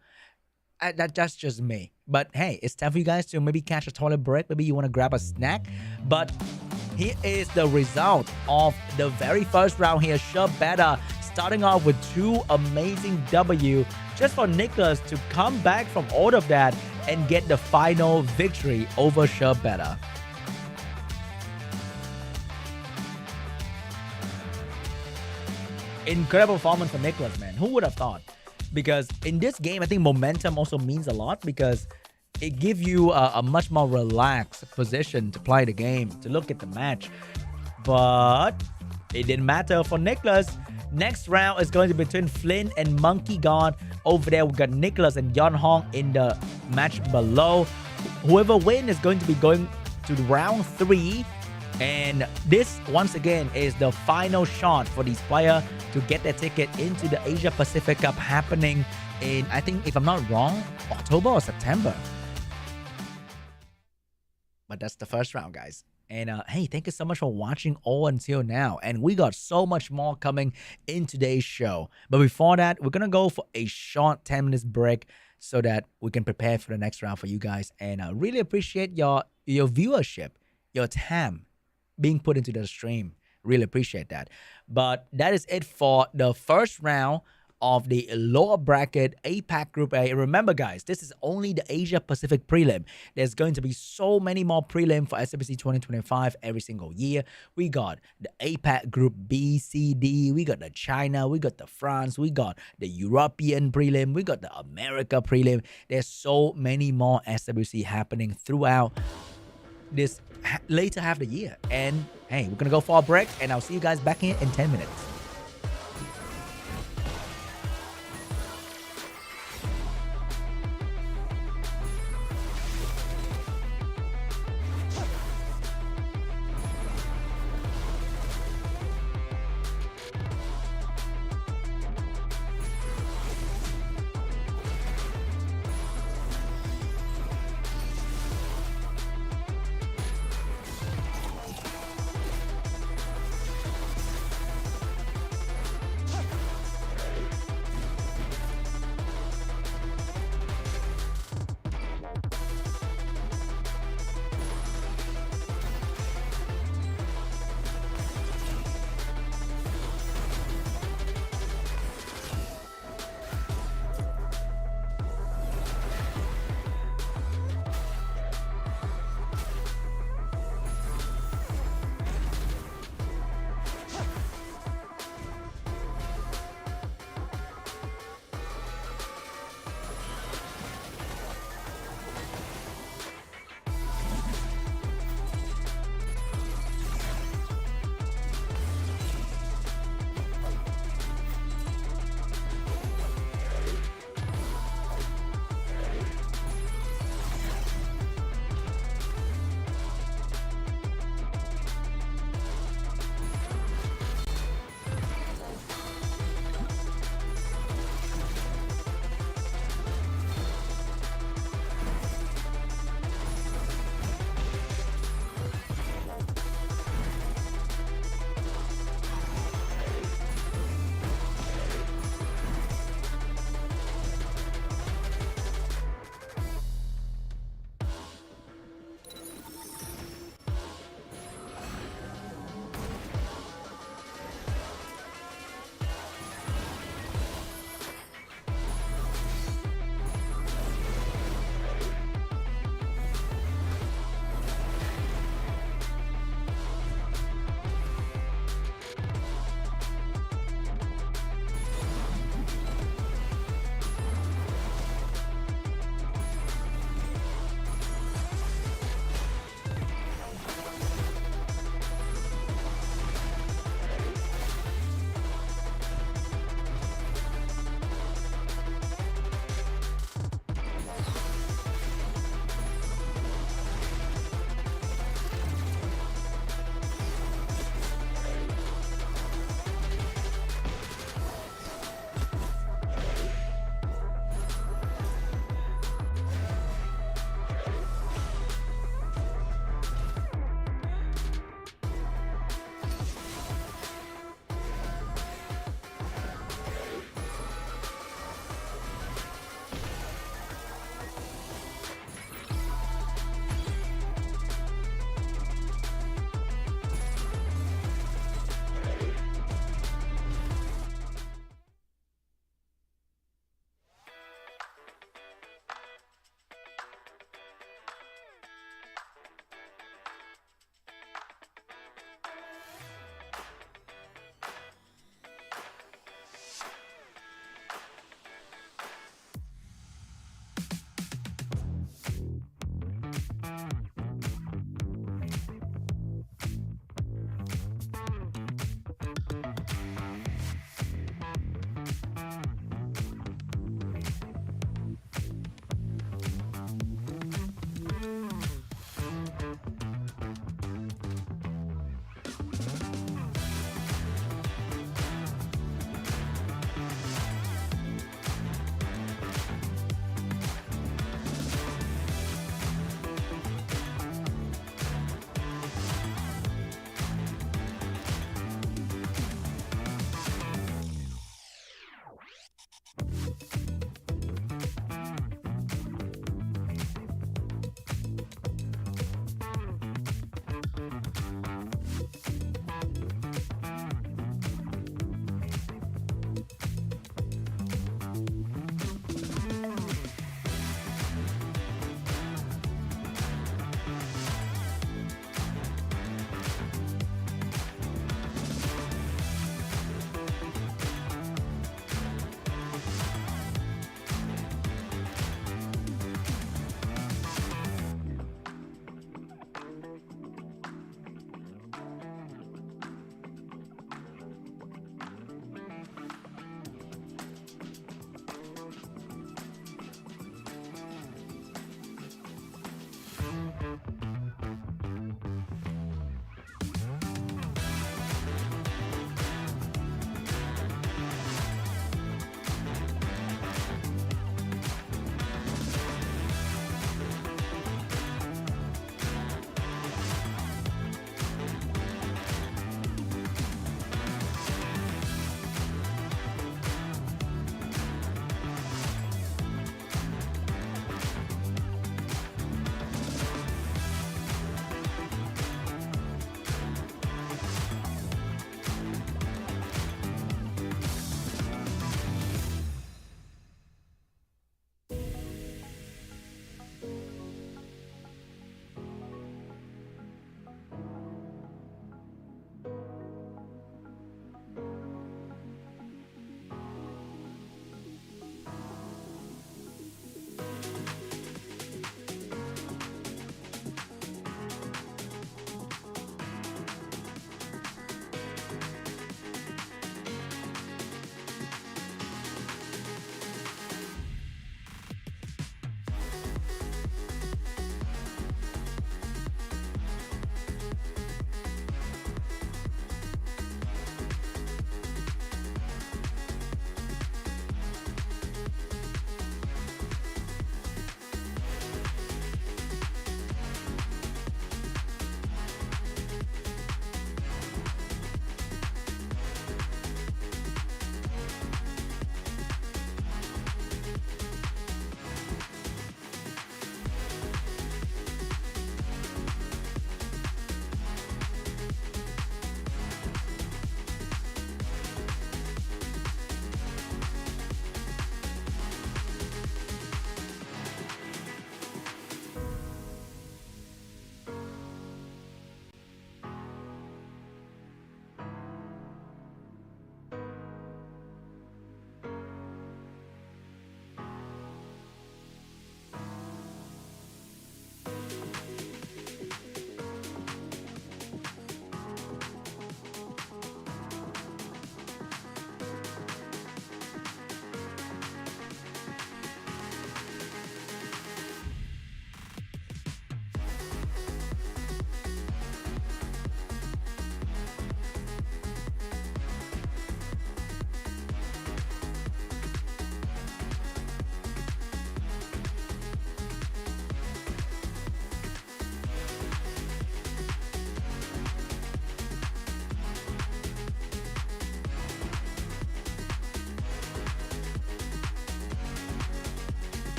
That's just me. But hey, it's time for you guys to maybe catch a toilet break. Maybe you want to grab a snack. But here is the result of the very first round here. SHERBETA starting off with 2 amazing W, just for NICKCLAS to come back from all of that and get the final victory over SHERBETA. Incredible performance for NICKCLAS, man. Who would have thought? Because in this game, I think momentum also means a lot, because it gives you a much more relaxed position to play the game, to look at the match. But it didn't matter for NICKCLAS. Next round is going to be between FLYN and MONKEYGXCLAS. Over there, we got NICKCLAS and Yeon Hong in the match below. Whoever wins is going to be going to round 3. And this, once again, is the final shot for these players to get their ticket into the Asia Pacific Cup happening in, I think, if I'm not wrong, October or September. But that's the first round, guys. And hey, thank you so much for watching all until now. And we got so much more coming in today's show. But before that, we're going to go for a short 10 minutes break so that we can prepare for the next round for you guys. And I really appreciate your viewership, your time being put into the stream. Really appreciate that. But that is it for the first round of the lower bracket APAC Group A. Remember, guys, this is only the Asia Pacific prelim. There's going to be so many more prelim for SWC 2025 every single year. We got the APAC Group B, C, D. We got the China. We got the France. We got the European prelim. We got the America prelim. There's so many more SWC happening throughout this later half of the year. And hey, we're going to go for a break, and I'll see you guys back here in 10 minutes.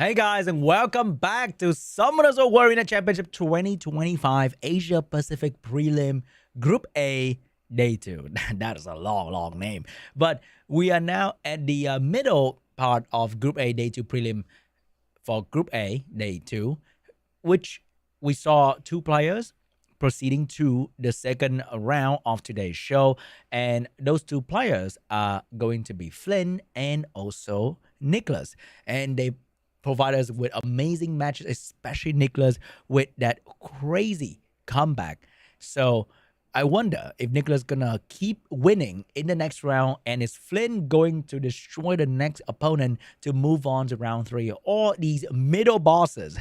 Hey guys, and welcome back to Summoners of Warrior Championship 2025 Asia Pacific Prelim Group A Day 2. That is a long name. But we are now at the middle part of Group A Day 2 Prelim for Group A Day 2, which we saw two players proceeding to the second round of today's show. And those two players are going to be FLYN and also NICKCLAS. And they provide us with amazing matches, especially NICKCLAS with that crazy comeback. So I wonder if NICKCLAS gonna keep winning in the next round, and is FLYN going to destroy the next opponent to move on to round 3, or these middle bosses,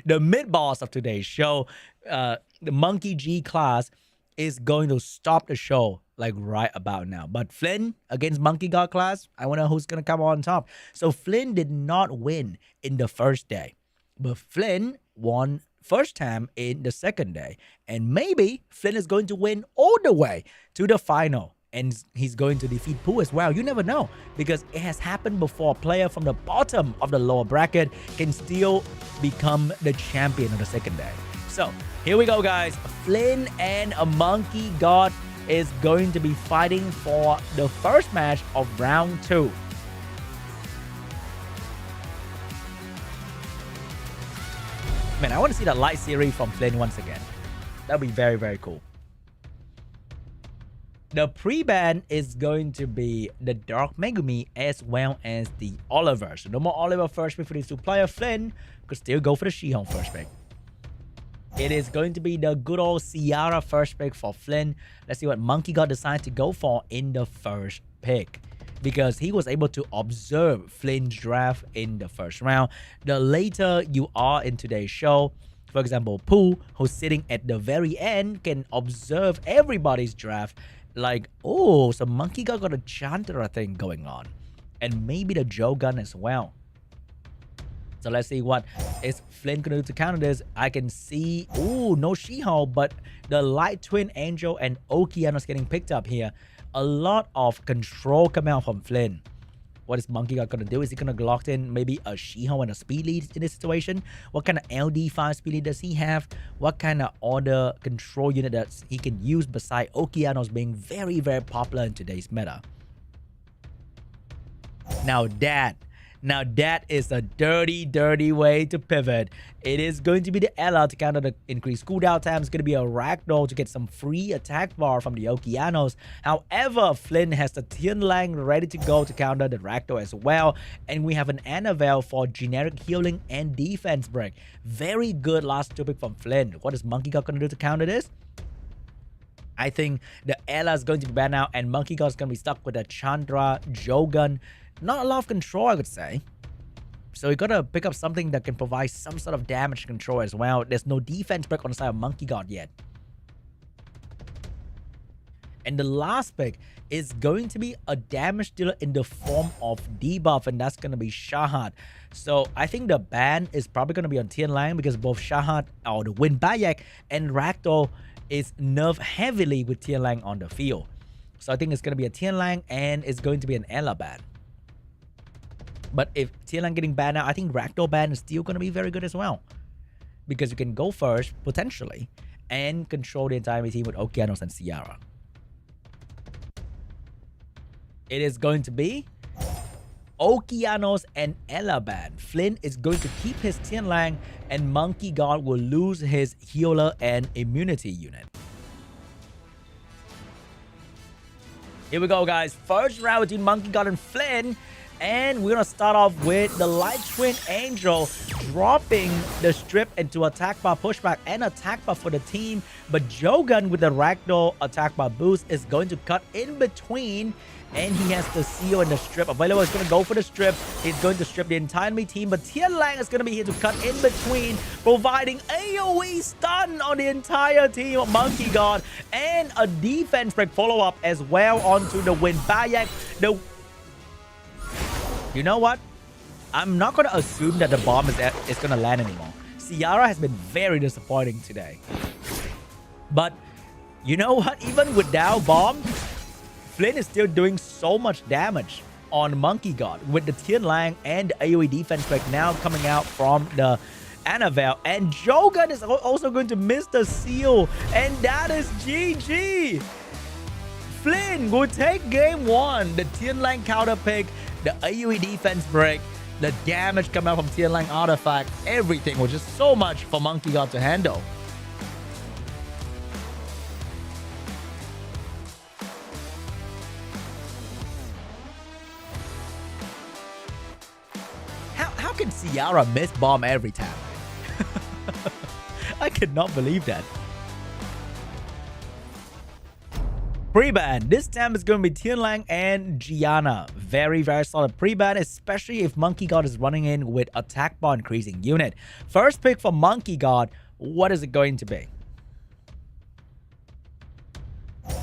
the mid boss of today's show, the MONKEYGXCLAS, is going to stop the show like right about now. But FLYN against MONKEYGXCLAS, I wonder who's going to come on top. So FLYN did not win in the first day, but FLYN won first time in the second day. And maybe FLYN is going to win all the way to the final, and he's going to defeat Pooh as well. You never know, because it has happened before. A player from the bottom of the lower bracket can still become the champion of the second day. So here we go, guys. FLYN and a MONKEYGXCLAS is going to be fighting for the first match of round 2. Man, I want to see the light series from FLYN once again. That'll be very cool. The pre-ban is going to be the Dark Megumi as well as the Oliver. So no more Oliver first pick for these two players. FLYN could still go for the She-Hulk first pick. It is going to be the good old Ciara first pick for FLYN. Let's see what MONKEYGXCLAS decides to go for in the first pick, because he was able to observe FLYN's draft in the first round. The later you are in today's show, for example, Pooh, who's sitting at the very end, can observe everybody's draft. Like, oh, so MONKEYGXCLAS got a Chandra thing going on, and maybe the Jogun as well. So let's see what is FLYN gonna do to counter this. I can see, ooh, no She-Hulk, but the Light Twin Angel and Okeanos getting picked up here. A lot of control coming out from FLYN. What is MONKEYGXCLAS gonna do? Is he gonna lock in maybe a She-Hulk and a speed lead in this situation? What kind of LD5 speed lead does he have? What kind of other control unit that he can use beside Okeanos being very popular in today's meta? Now that is a dirty way to pivot. It is going to be the Ella to counter the increased cooldown time. It's going to be a Ragdoll to get some free attack bar from the Okeanos. However, FLYN has the Tien Lang ready to go to counter the Ragdoll as well. And we have an Annabelle for generic healing and defense break. Very good last two pick from FLYN. What is MONKEYGXCLAS going to do to counter this? I think the Ella is going to be banned out, and MONKEYGXCLAS is going to be stuck with a Chandra, Jogun. Not a lot of control, I would say. So you gotta pick up something that can provide some sort of damage control as well. There's no defense break on the side of MONKEYGXCLAS yet. And the last pick is going to be a damage dealer in the form of debuff, and that's gonna be Shahat. So I think the ban is probably gonna be on Tien Lang, because both Shahat, or the Wind Bayak, and Ragdoll is nerfed heavily with Tien Lang on the field. So I think it's gonna be a Tien Lang, and it's going to be an Ella ban. But if Tien Lang getting banned out, I think Ragdoll ban is still going to be very good as well, because you can go first, potentially, and control the entire team with Okeanos and Ciara. It is going to be Okeanos and Ella ban. FLYN is going to keep his Tien Lang, and MONKEYGXCLAS will lose his healer and immunity unit. Here we go, guys. First round between MONKEYGXCLAS and FLYN. And we're going to start off with the Light Twin Angel dropping the strip into attack bar pushback and attack bar for the team. But Jogun with the Ragdoll attack bar boost is going to cut in between. And he has the seal and the strip available. He's going to go for the strip. He's going to strip the entire enemy team. But Tien Lang is going to be here to cut in between, providing AoE stun on the entire team of MONKEYGXCLAS. And a defense break follow-up as well onto the Wind Bayak. You know what? I'm not going to assume that the bomb is going to land anymore. Ciara has been very disappointing today. But you know what? Even without bomb, FLYN is still doing so much damage. on Monkey God with the Tian Lang and AoE defense break now coming out from the Annabelle. And Jogan is also going to miss the seal. And that is GG. FLYN will take game 1. The Tian Lang counter pick, the AoE defense break, the damage coming out from Tian Lang artifact, everything was just so much for Monkey God to handle. How can Ciara miss bomb every time? I cannot believe that. Pre-ban. This time it's going to be Tian Lang and Gianna. Very, very solid pre-ban, especially if Monkey God is running in with attack bar increasing unit. First pick for Monkey God. What is it going to be?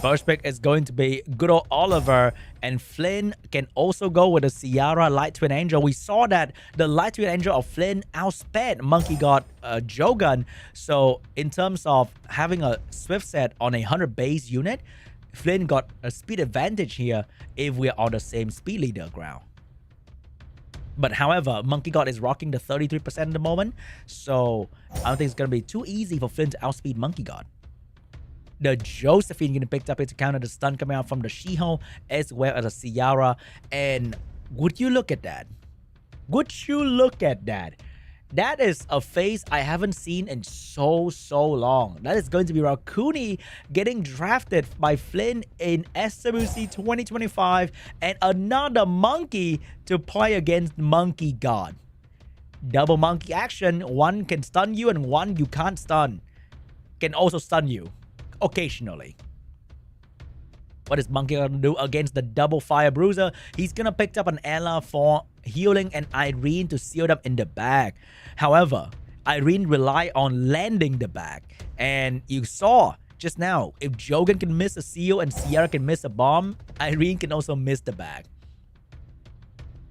First pick is going to be good old Oliver, and FLYN can also go with a Ciara Light Twin Angel. We saw that the Light Twin Angel of FLYN outsped Monkey God Jogan. So in terms of having a Swift set on a 100 base unit, FLYN got a speed advantage here if we're on the same speed leader ground. But however, Monkey God is rocking the 33% at the moment, so I don't think it's going to be too easy for FLYN to outspeed Monkey God. The Josephine getting picked up here to counter the stun coming out from the She-Hulk as well as a Ciara. And would you look at that? Would you look at that? That is a face I haven't seen in so long. That is going to be Raccoony getting drafted by FLYN in SWC2025 and another monkey to play against Monkey God. Double monkey action. One can stun you and one you can't stun. Can also stun you occasionally. What is Monkey gonna do against the double fire bruiser? He's gonna pick up an Ella for healing and Irene to seal them in the back. However, Irene rely on landing the back, and you saw just now, if Jogan can miss a seal and Ciara can miss a bomb, Irene can also miss the back.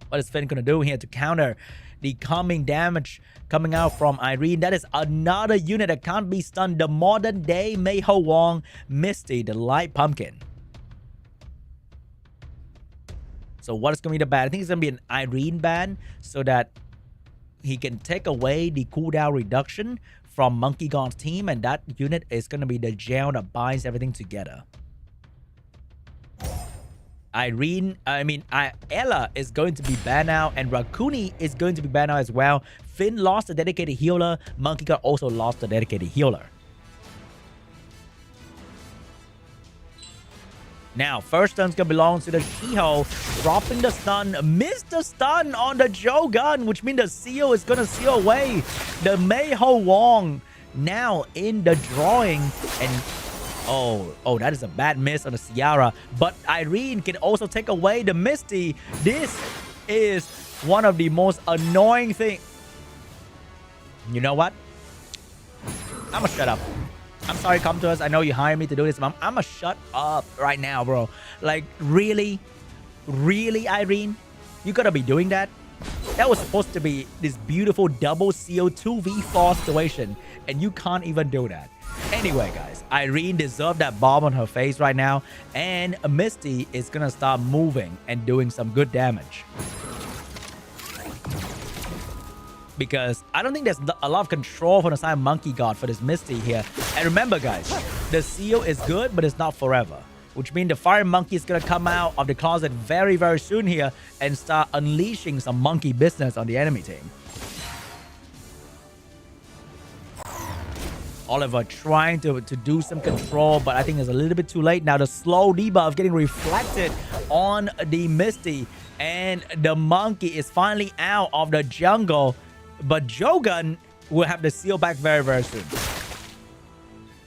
What is FLYN gonna do here to counter the calming damage coming out from Irene? That is another unit that can't be stunned. The modern day Mei Ho Wong Misty, the light pumpkin. So what is going to be the ban? I think it's going to be an Irene ban so that he can take away the cooldown reduction from Monkey God's team, and that unit is going to be the gel that binds everything together. Ella is going to be banned out, and Raccoony is going to be banned out as well. FLYN lost a dedicated healer. Monkey God also lost a dedicated healer. Now, first stun's gonna belong to the She-Hulk, dropping the stun, missed the stun on the Jogan, which means the seal is gonna seal away the Mei Ho Wong. Now in the drawing, and oh, that is a bad miss on the Ciara, but Irene can also take away the Misty. This is one of the most annoying things. You know what? I'm gonna shut up. I'm sorry, come to us. I know you hired me to do this, but I'm gonna shut up right now, bro. Like, really? Really, Irene? You gotta be doing that? That was supposed to be this beautiful double seal 2v4 situation, and you can't even do that. Anyway, guys, Irene deserved that bomb on her face right now, and Misty is gonna start moving and doing some good damage. Because I don't think there's a lot of control from the side of Monkey God for this Misty here. And remember, guys, the seal is good, but it's not forever. Which means the Fire Monkey is going to come out of the closet very, very soon here and start unleashing some monkey business on the enemy team. Oliver trying to do some control, but I think it's a little bit too late. Now the slow debuff getting reflected on the Misty. And the monkey is finally out of the jungle. But Jogan will have the seal back very, very soon.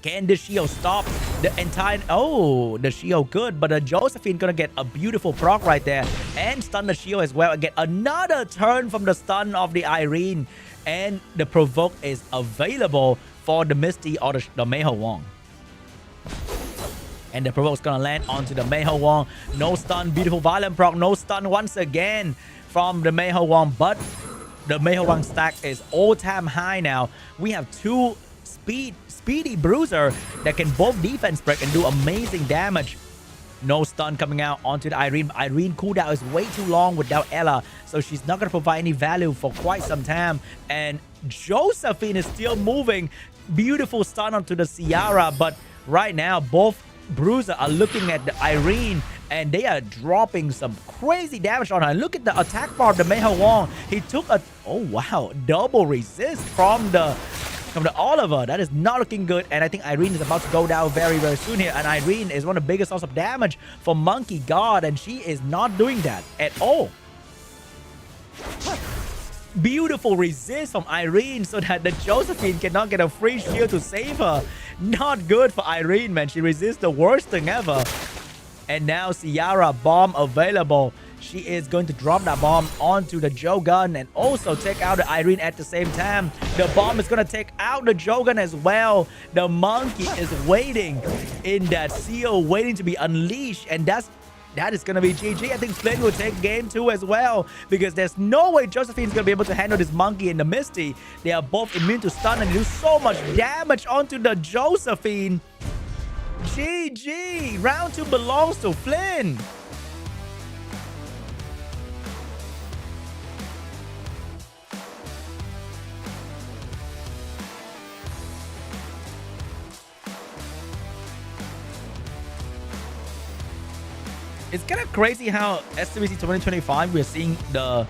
Can the shield stop the entire... Oh, the shield good. But the Josephine gonna get a beautiful proc right there. And stun the shield as well. And get another turn from the stun of the Irene. And the provoke is available for the Misty or the Mei Ho Wong. And the provoke's gonna land onto the Mei Ho Wong. No stun. Beautiful violent proc. No stun once again from the Mei Ho Wong. But... the Mei Ho Wong stack is all-time high now. We have two speedy bruiser that can both defense break and do amazing damage. No stun coming out onto the Irene. Irene cooldown is way too long without Ella, so she's not going to provide any value for quite some time. And Josephine is still moving. Beautiful stun onto the Ciara, but right now, both Bruiser are looking at the Irene, and they are dropping some crazy damage on her. Look at the attack bar of the Mei Wong. He took a, oh wow, double resist from the Oliver. That is not looking good, and I think Irene is about to go down very, very soon here. And Irene is one of the biggest source of damage for Monkey God, and she is not doing that at all. Beautiful resist from Irene so that the Josephine cannot get a free shield to save her. Not good for Irene, man. She resists the worst thing ever. And now Ciara, bomb available. She is going to drop that bomb onto the Jogun and also take out the Irene at the same time. The bomb is going to take out the Jogun as well. The monkey is waiting in that seal, waiting to be unleashed. And that is going to be GG. I think FLYN will take game 2 as well, because there's no way Josephine's going to be able to handle this monkey and the Misty. They are both immune to stun and do so much damage onto the Josephine. GG. Round 2 belongs to FLYN. It's kind of crazy how SWC2025 we're seeing the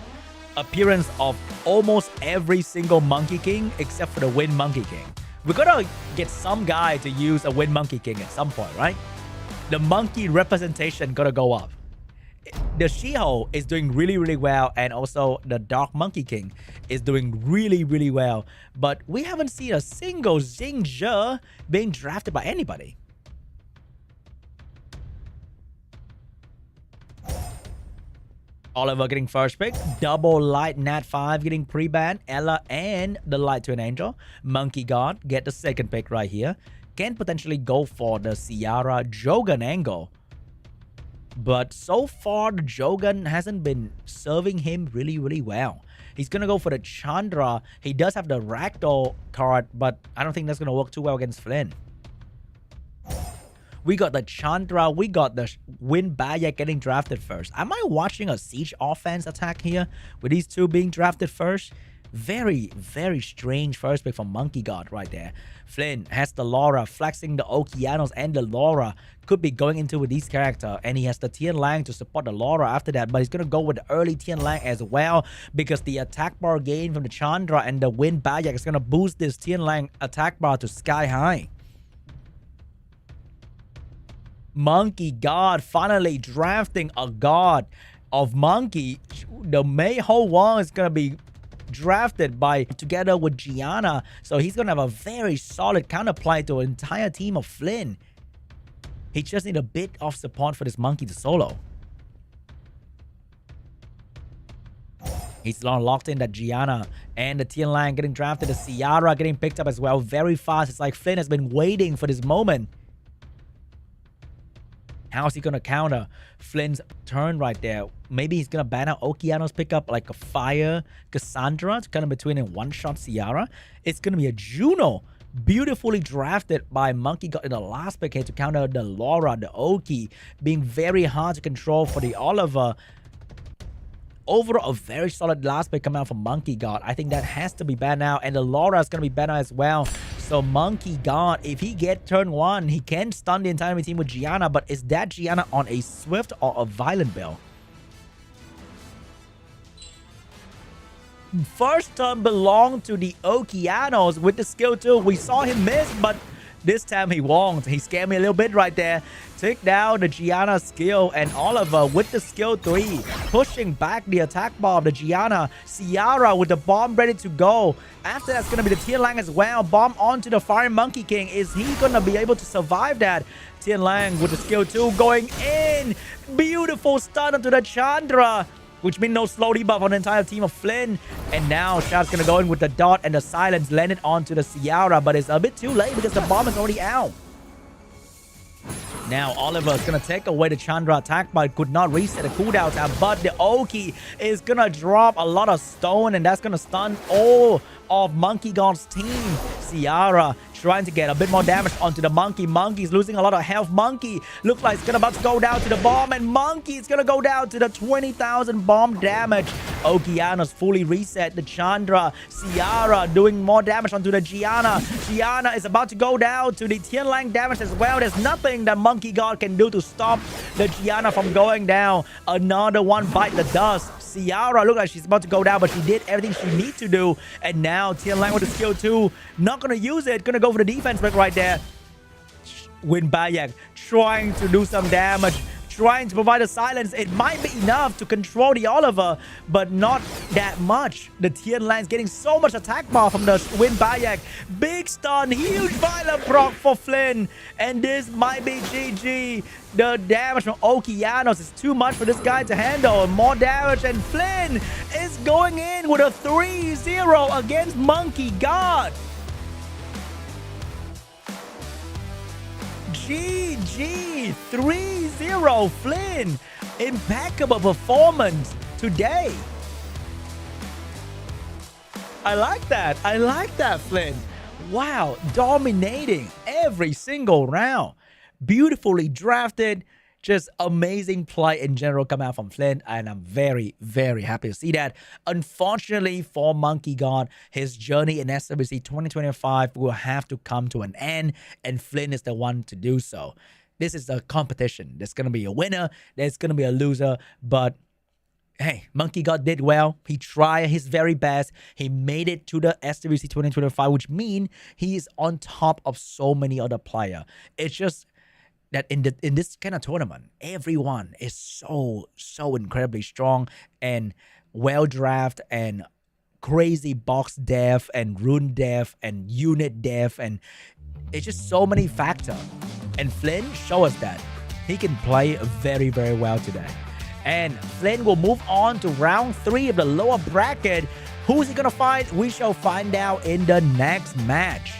appearance of almost every single Monkey King except for the Wind Monkey King. We're gonna get some guy to use a Wind Monkey King at some point, right? The monkey representation gonna go up. The She-Ho is doing really, really well, and also the Dark Monkey King is doing really, really well. But we haven't seen a single Xingzhe being drafted by anybody. Oliver getting first pick. Double Light Nat 5 getting pre-ban. Ella and the Light Twin Angel. Monkey God get the second pick right here. Can potentially go for the Ciara Jogun angle. But so far, the Jogun hasn't been serving him really, really well. He's going to go for the Chandra. He does have the Ragdoll card, but I don't think that's going to work too well against FLYN. We got the Chandra. We got the Wind Bayek getting drafted first. Am I watching a Siege offense attack here with these two being drafted first? Very, very strange first pick from Monkey God right there. FLYN has the Laura, flexing the Okeanos and the Laura. Could be going into with these character, and he has the Tian Lang to support the Laura after that, but he's going to go with the early Tian Lang as well, because the attack bar gain from the Chandra and the Wind Bayek is going to boost this Tian Lang attack bar to sky high. Monkey God finally drafting a god of monkey. The Mei Wong is going to be drafted by together with Gianna, so he's going to have a very solid counterplay to an entire team of FLYN. He just need a bit of support for this monkey to solo. He's locked in that Gianna and the Tian Lang getting drafted. The Ciara getting picked up as well very fast. It's like FLYN has been waiting for this moment. How's he going to counter FLYN's turn right there? Maybe he's going to ban out Okeanos, pick up like a Fire Cassandra to kind of between a one-shot Ciara. It's going to be a Juno, beautifully drafted by Monkey God in the last pick here to counter the Laura, the Oki, being very hard to control for the Oliver. Overall, a very solid last pick coming out from Monkey God. I think that has to be banned out, and the Laura is going to be banned out as well. So Monkey God, if he gets turn 1, he can stun the entire team with Gianna, but is that Gianna on a Swift or a Violent build? First turn belonged to the Okeanos with the skill 2. We saw him miss, but this time he won't. He scared me a little bit right there. Take down the Gianna skill, and Oliver with the skill 3. Pushing back the attack bar of the Gianna. Ciara with the bomb ready to go. After that's going to be the Tian Lang as well. Bomb onto the Fire Monkey King. Is he going to be able to survive that? Tian Lang with the skill 2 going in. Beautiful stun onto the Chandra, which means no slow debuff on the entire team of FLYN. And now Shad's going to go in with the dot, and the silence landed onto the Ciara, but it's a bit too late because the bomb is already out. Now Oliver is gonna take away the Chandra attack, but could not reset the cooldown tab. But the Oki is gonna drop a lot of stone, and that's gonna stun all of Monkey God's team. Ciara trying to get a bit more damage onto the Monkey. Monkey's losing a lot of health. Monkey looks like it's gonna about to go down to the bomb, and Monkey is gonna go down to the 20,000 bomb damage. Okeanos fully reset the Chandra. Ciara doing more damage onto the Gianna. Gianna is about to go down to the Tianlang damage as well. There's nothing that Monkey God can do to stop the Gianna from going down. Another one bite the dust. Ciara looks like she's about to go down, but she did everything she needs to do. And now Tianlang with the skill 2. Not gonna use it. Gonna go for the defense break right there. Winbayak trying to do some damage, trying to provide a silence. It might be enough to control the Oliver, but not that much. The Tianlang's getting so much attack bar from the Winbayak. Big stun, huge violent proc for FLYN, and this might be GG. The damage from Okeanos is too much for this guy to handle. More damage, and FLYN is going in with a 3-0 against Monkey God. GG, 3-0 FLYN. Impeccable performance today. I like that. I like that, FLYN. Wow, dominating every single round. Beautifully drafted. Just amazing play in general come out from FLYN, and I'm very, very happy to see that. Unfortunately for Monkey God, his journey in SWC 2025 will have to come to an end, and FLYN is the one to do so. This is a competition. There's going to be a winner, there's going to be a loser, but hey, Monkey God did well. He tried his very best. He made it to the SWC 2025, which means he is on top of so many other players. It's just that in this kind of tournament, everyone is so incredibly strong and well drafted and crazy box depth and rune depth and unit depth, and it's just so many factors. And FLYN show us that he can play very, very well today. And FLYN will move on to round 3 of the lower bracket. Who's he gonna fight? We shall find out in the next match.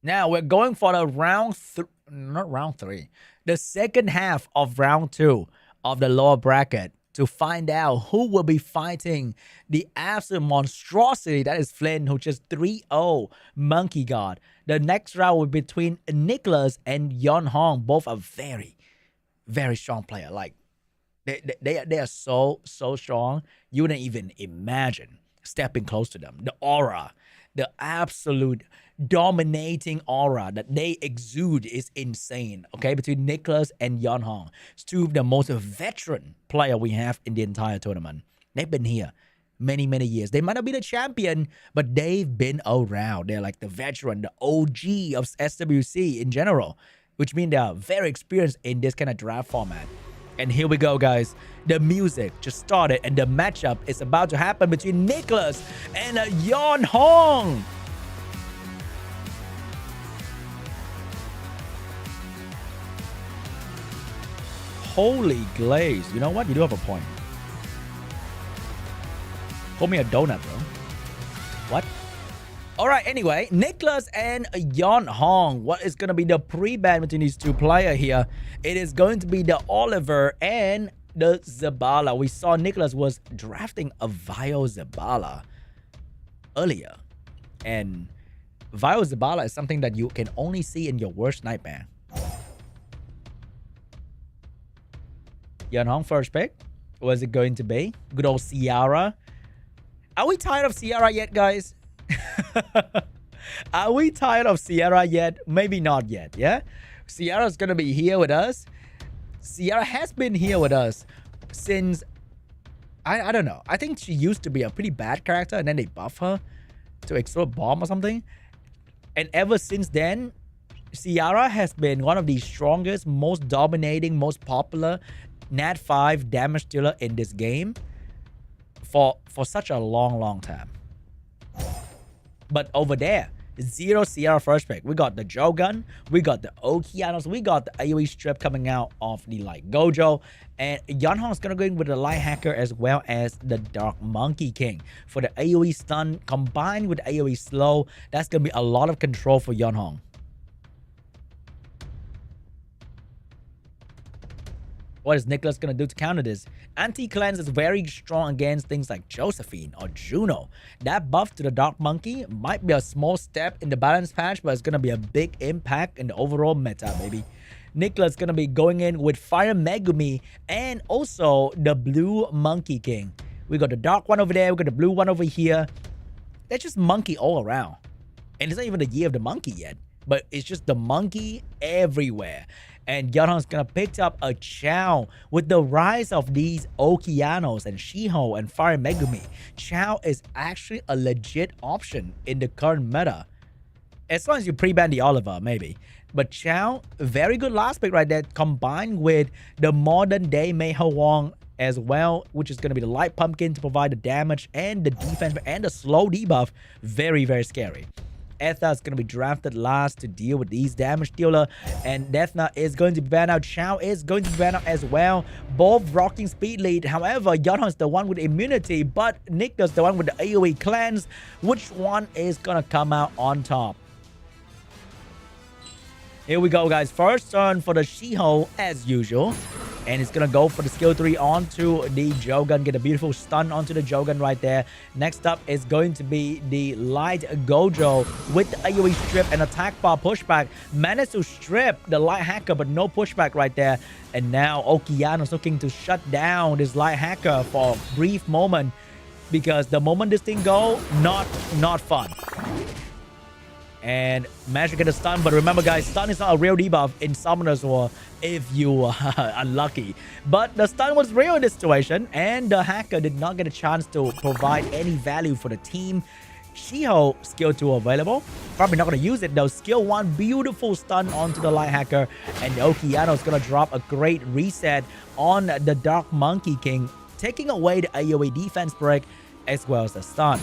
Now we're going for the the second half of round 2 of the lower bracket to find out who will be fighting the absolute monstrosity that is FLYN, who just 3-0 Monkey God. The next round will be between NICKCLAS and Yon Hong. Both are very, very strong player. Like they are so strong. You wouldn't even imagine stepping close to them. The aura, the absolute dominating aura that they exude is insane. Okay, between NICKCLAS and Yon Hong, it's two of the most veteran player we have in the entire tournament. They've been here many years. They might not be the champion, but they've been around. They're like the veteran, the OG of SWC in general, which means they are very experienced in this kind of draft format. And here we go, guys. The music just started, and the matchup is about to happen between NICKCLAS and Yon Hong. Holy glaze. You know what? You do have a point. Call me a donut, bro. What? Alright, anyway. NICKCLAS and Yon Hong. What is going to be the pre-ban between these two players here? It is going to be the Oliver and the Zabala. We saw NICKCLAS was drafting a Vio Zabala earlier. And Vio Zabala is something that you can only see in your worst nightmare. Yon Hong first pick. Was it going to be? Good old Ciara. Are we tired of Ciara yet, guys? Are we tired of Ciara yet? Maybe not yet, yeah? Ciara's gonna be here with us. Ciara has been here with us since... I don't know. I think she used to be a pretty bad character, and then they buff her to explode bomb or something. And ever since then, Ciara has been one of the strongest, most dominating, most popular Nat 5 damage dealer in this game for such a long time. But over there, 0 CR first pick. We got the Jogun, we got the Okeanos, we got the AoE strip coming out of the Light Gojo, and Yeonhong's gonna go in with the Light Hacker as well as the Dark Monkey King. For the AoE stun combined with AoE slow, that's gonna be a lot of control for Yeonhong. What is NICKCLAS going to do to counter this? Anti-cleanse is very strong against things like Josephine or Juno. That buff to the Dark Monkey might be a small step in the balance patch, but it's going to be a big impact in the overall meta, baby. NICKCLAS is going to be going in with Fire Megumi and also the Blue Monkey King. We got the dark one over there, we got the blue one over here. That's just monkey all around. And it's not even the year of the monkey yet, but it's just the monkey everywhere. And Yeonhong's gonna pick up a Chao. With the rise of these Okeanos and Shiho and Fire Megumi, Chao is actually a legit option in the current meta. As long as you pre-ban the Oliver, maybe. But Chao, very good last pick right there, combined with the modern day Mei Hwang as well, which is going to be the Light Pumpkin to provide the damage and the defense and the slow debuff. Very, very scary. Etha is going to be drafted last to deal with these damage dealer, and Deathna is going to be banned out. Chao is going to be banned out as well. Both rocking speed lead. However, Yeonhong is the one with immunity, but NICKCLAS is the one with the AoE cleanse. Which one is going to come out on top? Here we go, guys. First turn for the Shiho as usual. And it's going to go for the skill 3 onto the Jogun. Get a beautiful stun onto the Jogun right there. Next up is going to be the Light Gojo with the AoE strip and attack bar pushback. Managed to strip the Light Hacker, but no pushback right there. And now Okeanos looking to shut down this Light Hacker for a brief moment. Because the moment this thing go, not fun. And managed to get a stun, but remember guys, stun is not a real debuff in Summoner's War if you are unlucky. But the stun was real in this situation, and the hacker did not get a chance to provide any value for the team. Shiho, skill 2 available. Probably not going to use it though. Skill 1, beautiful stun onto the Light Hacker, and the Okeano is going to drop a great reset on the Dark Monkey King, taking away the AoE defense break as well as the stun.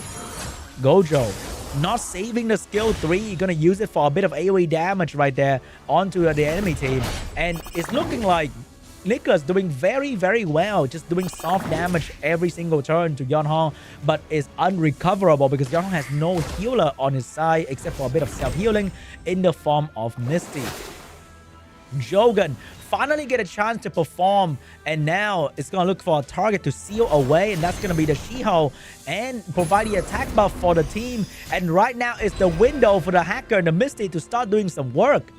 Gojo not saving the skill 3. You're gonna use it for a bit of AoE damage right there onto the enemy team, and it's looking like NICKCLAS doing very, very well, just doing soft damage every single turn to Yeonhong, but is unrecoverable because Yeonhong has no healer on his side except for a bit of self-healing in the form of Misty. Jogun finally get a chance to perform, and now it's gonna look for a target to seal away, and that's gonna be the Shiho, and provide the attack buff for the team. And right now is the window for the hacker and the Misty to start doing some work.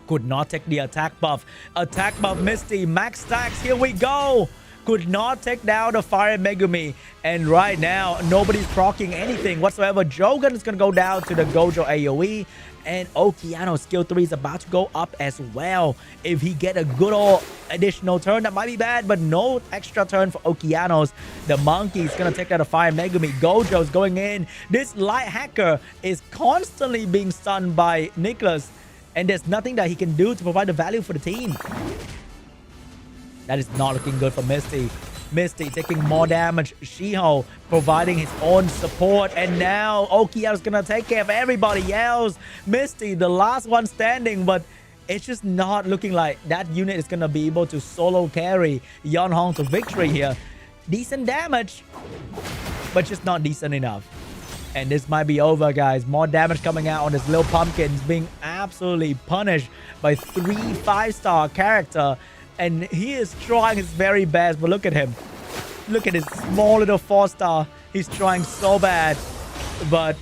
Could not take the attack buff. Attack buff Misty, max stacks, here we go. Could not take down the Fire Megumi, and right now nobody's proccing anything whatsoever. Jogun is gonna go down to the Gojo AoE, and Okeano skill 3 is about to go up as well. If he get a good old additional turn, that might be bad, but no extra turn for Okeanos. The monkey is gonna take down the Fire Megumi. Gojo's going in. This Light Hacker is constantly being stunned by NICKCLAS, and there's nothing that he can do to provide the value for the team. That is not looking good for Misty. Misty taking more damage. Shiho providing his own support. And now Okeano's gonna take care of everybody else. Misty, the last one standing, but it's just not looking like that unit is gonna be able to solo carry Yeonhong to victory here. Decent damage, but just not decent enough. And this might be over, guys. More damage coming out on this little pumpkin, being absolutely punished by 3 5-star character. And he is trying his very best, but look at him. Look at his small little 4-star. He's trying so bad, but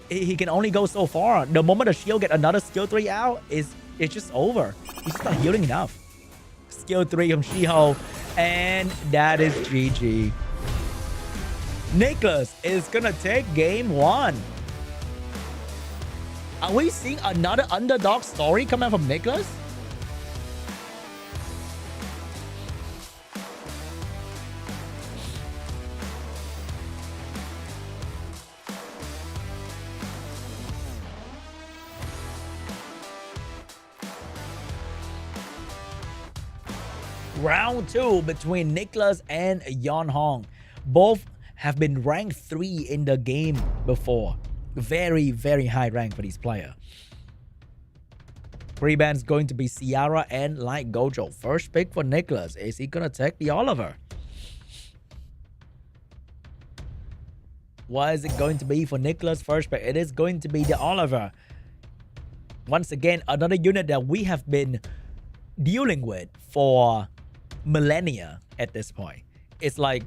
he can only go so far. The moment the shield get another skill 3 out, it's just over. He's just not healing enough. Skill 3 from Shiho, and that is GG. NICKCLAS is gonna take game 1. Are we seeing another underdog story coming from NICKCLAS? Round 2 between NICKCLAS and Yeonhong. Both have been ranked 3 in the game before. Very, very high rank for these players. Pre-ban is going to be Ciara and Light Gojo. First pick for NICKCLAS. Is he going to take the Oliver? What is it going to be for NICKCLAS first pick? It is going to be the Oliver. Once again, another unit that we have been dealing with for millennia at this point. It's like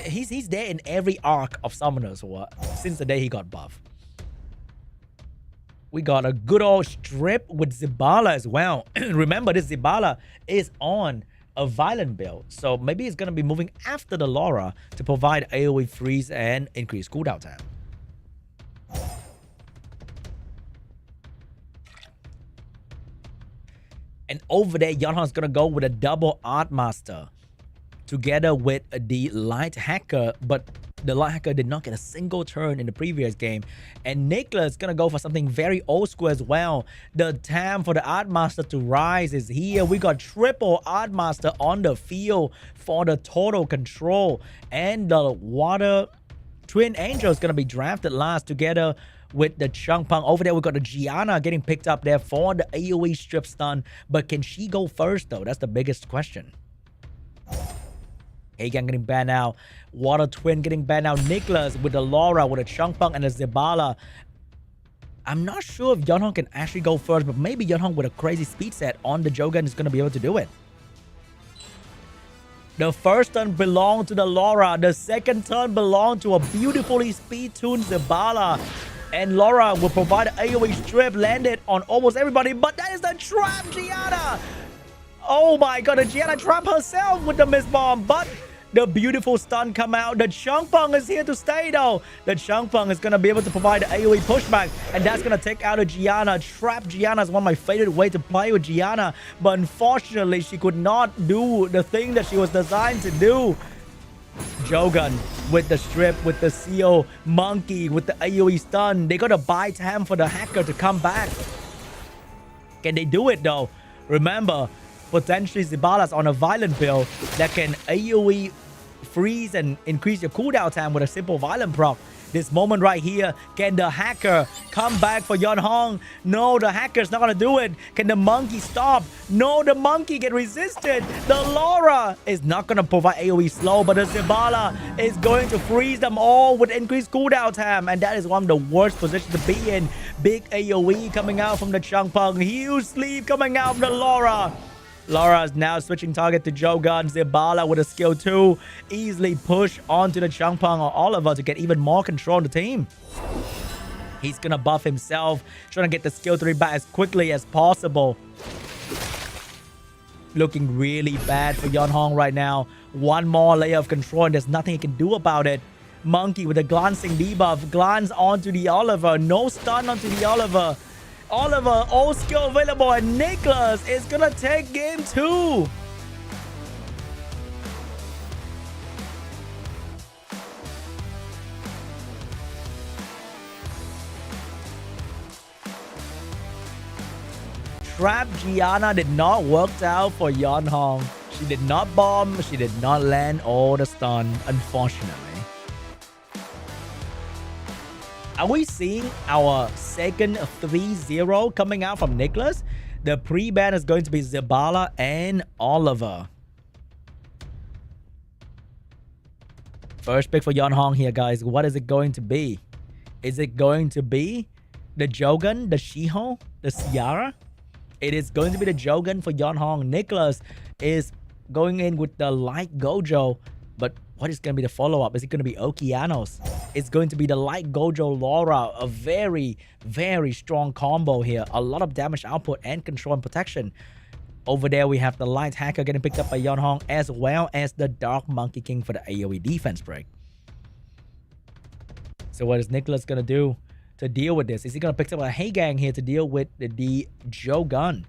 he's there in every arc of Summoners War since the day he got buffed. We got a good old strip with Zibala as well. Remember, this Zibala is on a violent build, so maybe it's going to be moving after the Laura to provide AoE freeze and increase cooldown time. And over there, Yeonhong's going to go with a double Art Master together with the Light Hacker, but the Light Hacker did not get a single turn in the previous game. And NICKCLAS is going to go for something very old school as well. The time for the Art Master to rise is here. We got triple Art Master on the field for the total control. And the Water Twin Angel is going to be drafted last together with the Changpeng. Over there, we got the Gianna getting picked up there for the AoE strip stun. But can she go first, though? That's the biggest question. Hagang getting banned out. Water Twin getting banned out. NICKCLAS with the Laura, with a Changpeng and a Zibala. I'm not sure if Yeonhong can actually go first, but maybe Yeonhong with a crazy speed set on the Jogan is going to be able to do it. The first turn belonged to the Laura. The second turn belonged to a beautifully speed-tuned Zibala. And Laura will provide an AoE strip, landed on almost everybody, but that is the trap Gianna! Oh my god, the Gianna trap herself with the Mist Bomb, but the beautiful stun come out. The Changpeng is here to stay though. The Changpeng is going to be able to provide the AoE pushback, and that's going to take out a Gianna. Trap Gianna is one of my favorite ways to play with Gianna, but unfortunately she could not do the thing that she was designed to do. Jogan with the strip, with the CO, Monkey with the AoE stun. They got to buy time for the hacker to come back. Can they do it though? Remember, potentially Zibala's on a violent build that can AoE freeze and increase your cooldown time with a simple violent proc. This moment right here, can the hacker come back for Yeonhong? No, the hacker's not going to do it. Can the monkey stop? No, the monkey get resisted. The Laura is not going to provide AoE slow, but the Zibala is going to freeze them all with increased cooldown time. And that is one of the worst positions to be in. Big AoE coming out from the Changpeng. Huge sleeve coming out from the Laura. Laura is now switching target to Jogan. Zibala with a skill 2. Easily push onto the Changpeng or Oliver to get even more control on the team. He's going to buff himself. Trying to get the skill 3 back as quickly as possible. Looking really bad for Yeonhong right now. One more layer of control and there's nothing he can do about it. Monkey with a glancing debuff. Glance onto the Oliver. No stun onto the Oliver. Oliver, all skill available, and NICKCLAS is gonna take game 2. Trap Gianna did not work out for Yeonhong. She did not bomb, she did not land all the stun, unfortunately. Are we seeing our second 3-0 coming out from NICKCLAS? The pre-ban is going to be Zibala and Oliver. First pick for Yeonhong here, guys. What is it going to be? Is it going to be the Jogan, the Shiho, the Ciara? It is going to be the Jogan for Yeonhong. NICKCLAS is going in with the Light Gojo, but what is going to be the follow-up? Is it going to be Okeanos? It's going to be the Light Gojo Laura. A very, very strong combo here. A lot of damage output and control and protection. Over there, we have the Light Hacker getting picked up by Yeonhong, as well as the Dark Monkey King for the AoE defense break. So what is NICKCLAS going to do to deal with this? Is he going to pick up a Hagang here to deal with the Jogan?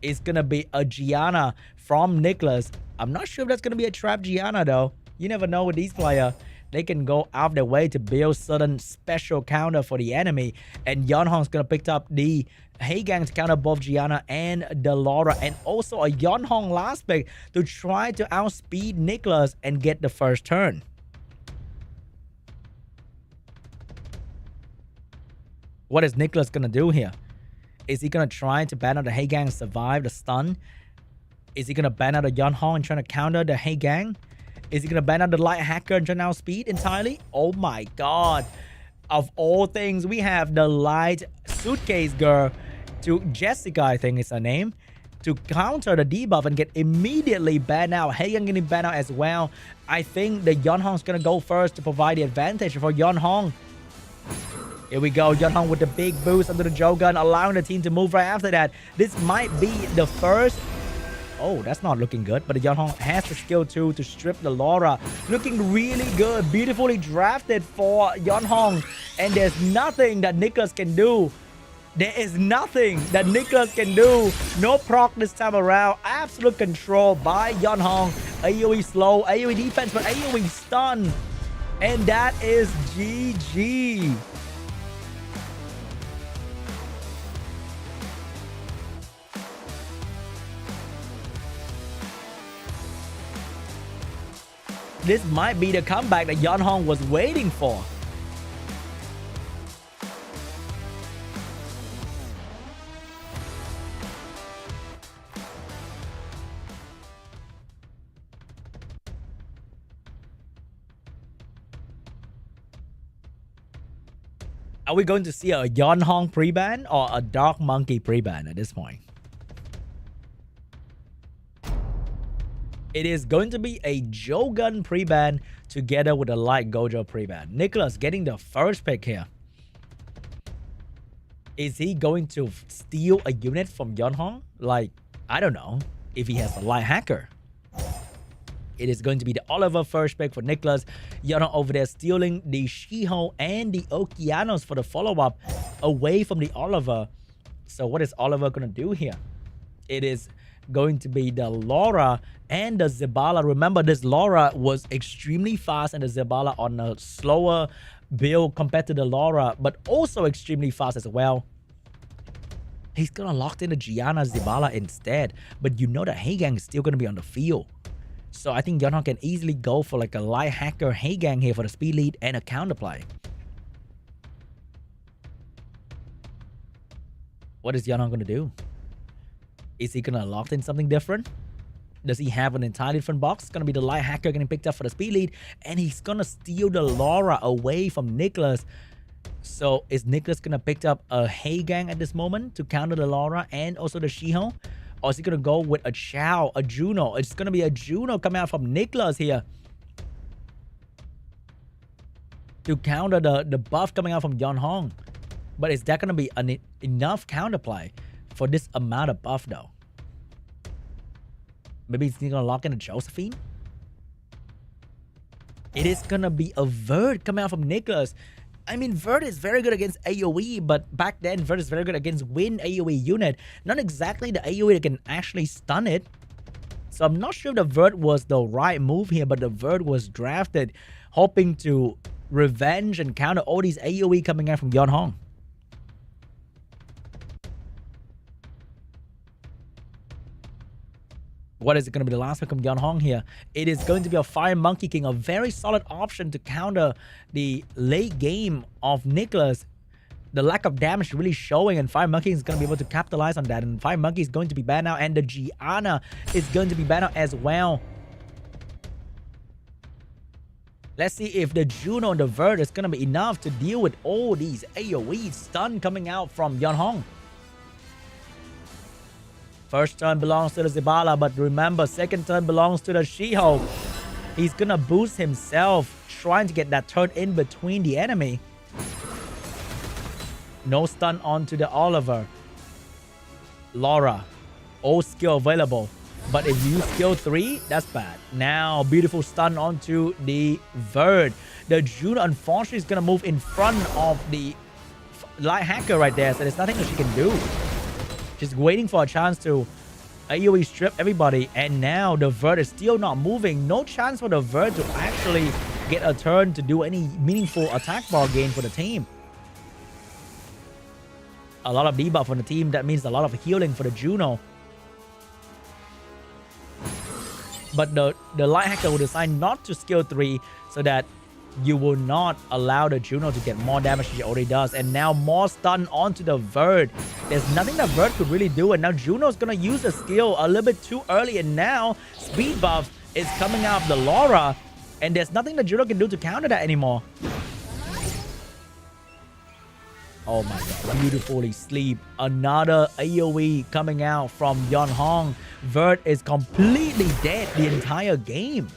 It's going to be a Gianna from NICKCLAS. I'm not sure if that's going to be a trap Gianna, though. You never know with these players. they can go out of their way to build certain special counter for the enemy. And Yeonhong's gonna pick up the Haegang to counter both Gianna and the Laura, and also a Yeonhong last pick to try to outspeed NICKCLAS and get the first turn. What is NICKCLAS gonna do here? Is he gonna try to ban out the Haegang and survive the stun? Is he gonna ban out the Yeonhong and trying to counter the Haegang? Is he gonna ban out the light hacker and try to outspeed entirely? Oh my god. Of all things, we have the light suitcase girl to Jessica, I think is her name, to counter the debuff and get immediately banned out. Haegang getting banned out as well. I think the Yeonhong's gonna go first to provide the advantage for Yeonhong. Here we go, Yeonhong with the big boost under the Jogun, allowing the team to move right after that. This might be the first... Oh, that's not looking good, but the Yeonhong has the skill too to strip the Laura. Looking really good, beautifully drafted for Yeonhong. And there's nothing that NICKCLAS can do. There is nothing that NICKCLAS can do. No proc this time around. Absolute control by Yeonhong. AoE slow, AoE defense, but AoE stun. And that is GG. This might be the comeback that Yeonhong was waiting for. Are we going to see a Yeonhong pre-ban or a Dark Monkey pre-ban at this point? It is going to be a Jogun pre-ban together with a Light Gojo pre-ban. NICKCLAS getting the first pick here. Is he going to steal a unit from Yeonhong? Like, I don't know. If he has a Light Hacker. It is going to be the Oliver first pick for NICKCLAS. Yeonhong over there stealing the Shiho and the Okeanos for the follow-up away from the Oliver. So what is Oliver going to do here? It is going to be the Laura and the Zibala. Remember, this Laura was extremely fast and the Zibala on a slower build compared to the Laura, but also extremely fast as well. He's gonna lock in the Gianna Zibala instead, but you know that Haegang is still gonna be on the field. So I think Yeonhong can easily go for like a light hacker Haegang here for the speed lead and a counterplay. What is Yeonhong gonna do? Is he gonna lock in something different? Does he have an entirely different box? It's gonna be the light hacker getting picked up for the speed lead, and he's gonna steal the Laura away from NICKCLAS. So is NICKCLAS gonna pick up a Haegang at this moment to counter the Laura and also the Shiho? Or is he gonna go with a Chao, a Juno? It's gonna be a Juno coming out from NICKCLAS here to counter the buff coming out from Yeonhong. But is that gonna be enough counterplay for this amount of buff though? Maybe he's gonna lock in a Josephine? It is gonna be a Vert coming out from NICKCLAS. I mean, Vert is very good against AoE, but back then Vert is very good against Win AoE unit. Not exactly the AoE that can actually stun it. So I'm not sure if the Vert was the right move here, but the Vert was drafted hoping to revenge and counter all these AoE coming out from Yeonhong. What is it going to be the last pick from Yeonhong here? It is going to be a Fire Monkey King, a very solid option to counter the late game of NICKCLAS. The lack of damage really showing, and Fire Monkey is going to be able to capitalize on that. And Fire Monkey is going to be banned out, and the Gianna is going to be banned out as well. Let's see if the Juno and the Vert is going to be enough to deal with all these AoE stun coming out from Yeonhong. First turn belongs to the Zibala, but remember, second turn belongs to the Shiho. He's gonna boost himself, trying to get that turn in between the enemy. No stun onto the Oliver. Laura, all skill available. But if you use skill 3, that's bad. Now, beautiful stun onto the Vert. The Juno, unfortunately, is gonna move in front of the Light Hacker right there, so there's nothing that she can do. Just waiting for a chance to AoE strip everybody, and now the Vert is still not moving. No chance for the Vert to actually get a turn to do any meaningful attack bar gain for the team. A lot of debuff on the team. That means a lot of healing for the Juno. But the Light Hacker will decide not to skill 3 so that you will not allow the Juno to get more damage than she already does. And now more stun onto the Verd. There's nothing that Verd could really do. And now Juno's going to use the skill a little bit too early. And now speed buff is coming out of the Laura. And there's nothing that Juno can do to counter that anymore. Oh my god, beautifully sleep. Another AoE coming out from Yeonhong. Verd is completely dead the entire game.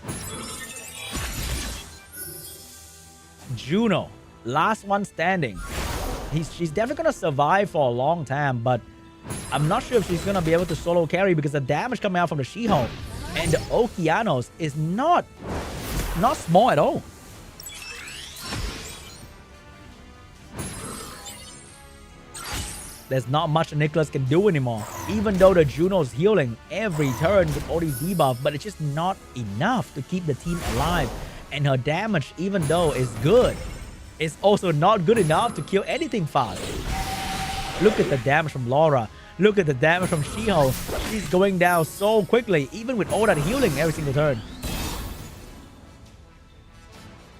Juno, last one standing. She's definitely going to survive for a long time, but I'm not sure if she's going to be able to solo carry because the damage coming out from the Shiho and the Okeanos is not small at all. There's not much NICKCLAS can do anymore. Even though the Juno's healing every turn with all these debuffs, but it's just not enough to keep the team alive. And her damage, even though is good, is also not good enough to kill anything fast. Look at the damage from Laura. Look at the damage from Shiho. She's going down so quickly, even with all that healing every single turn.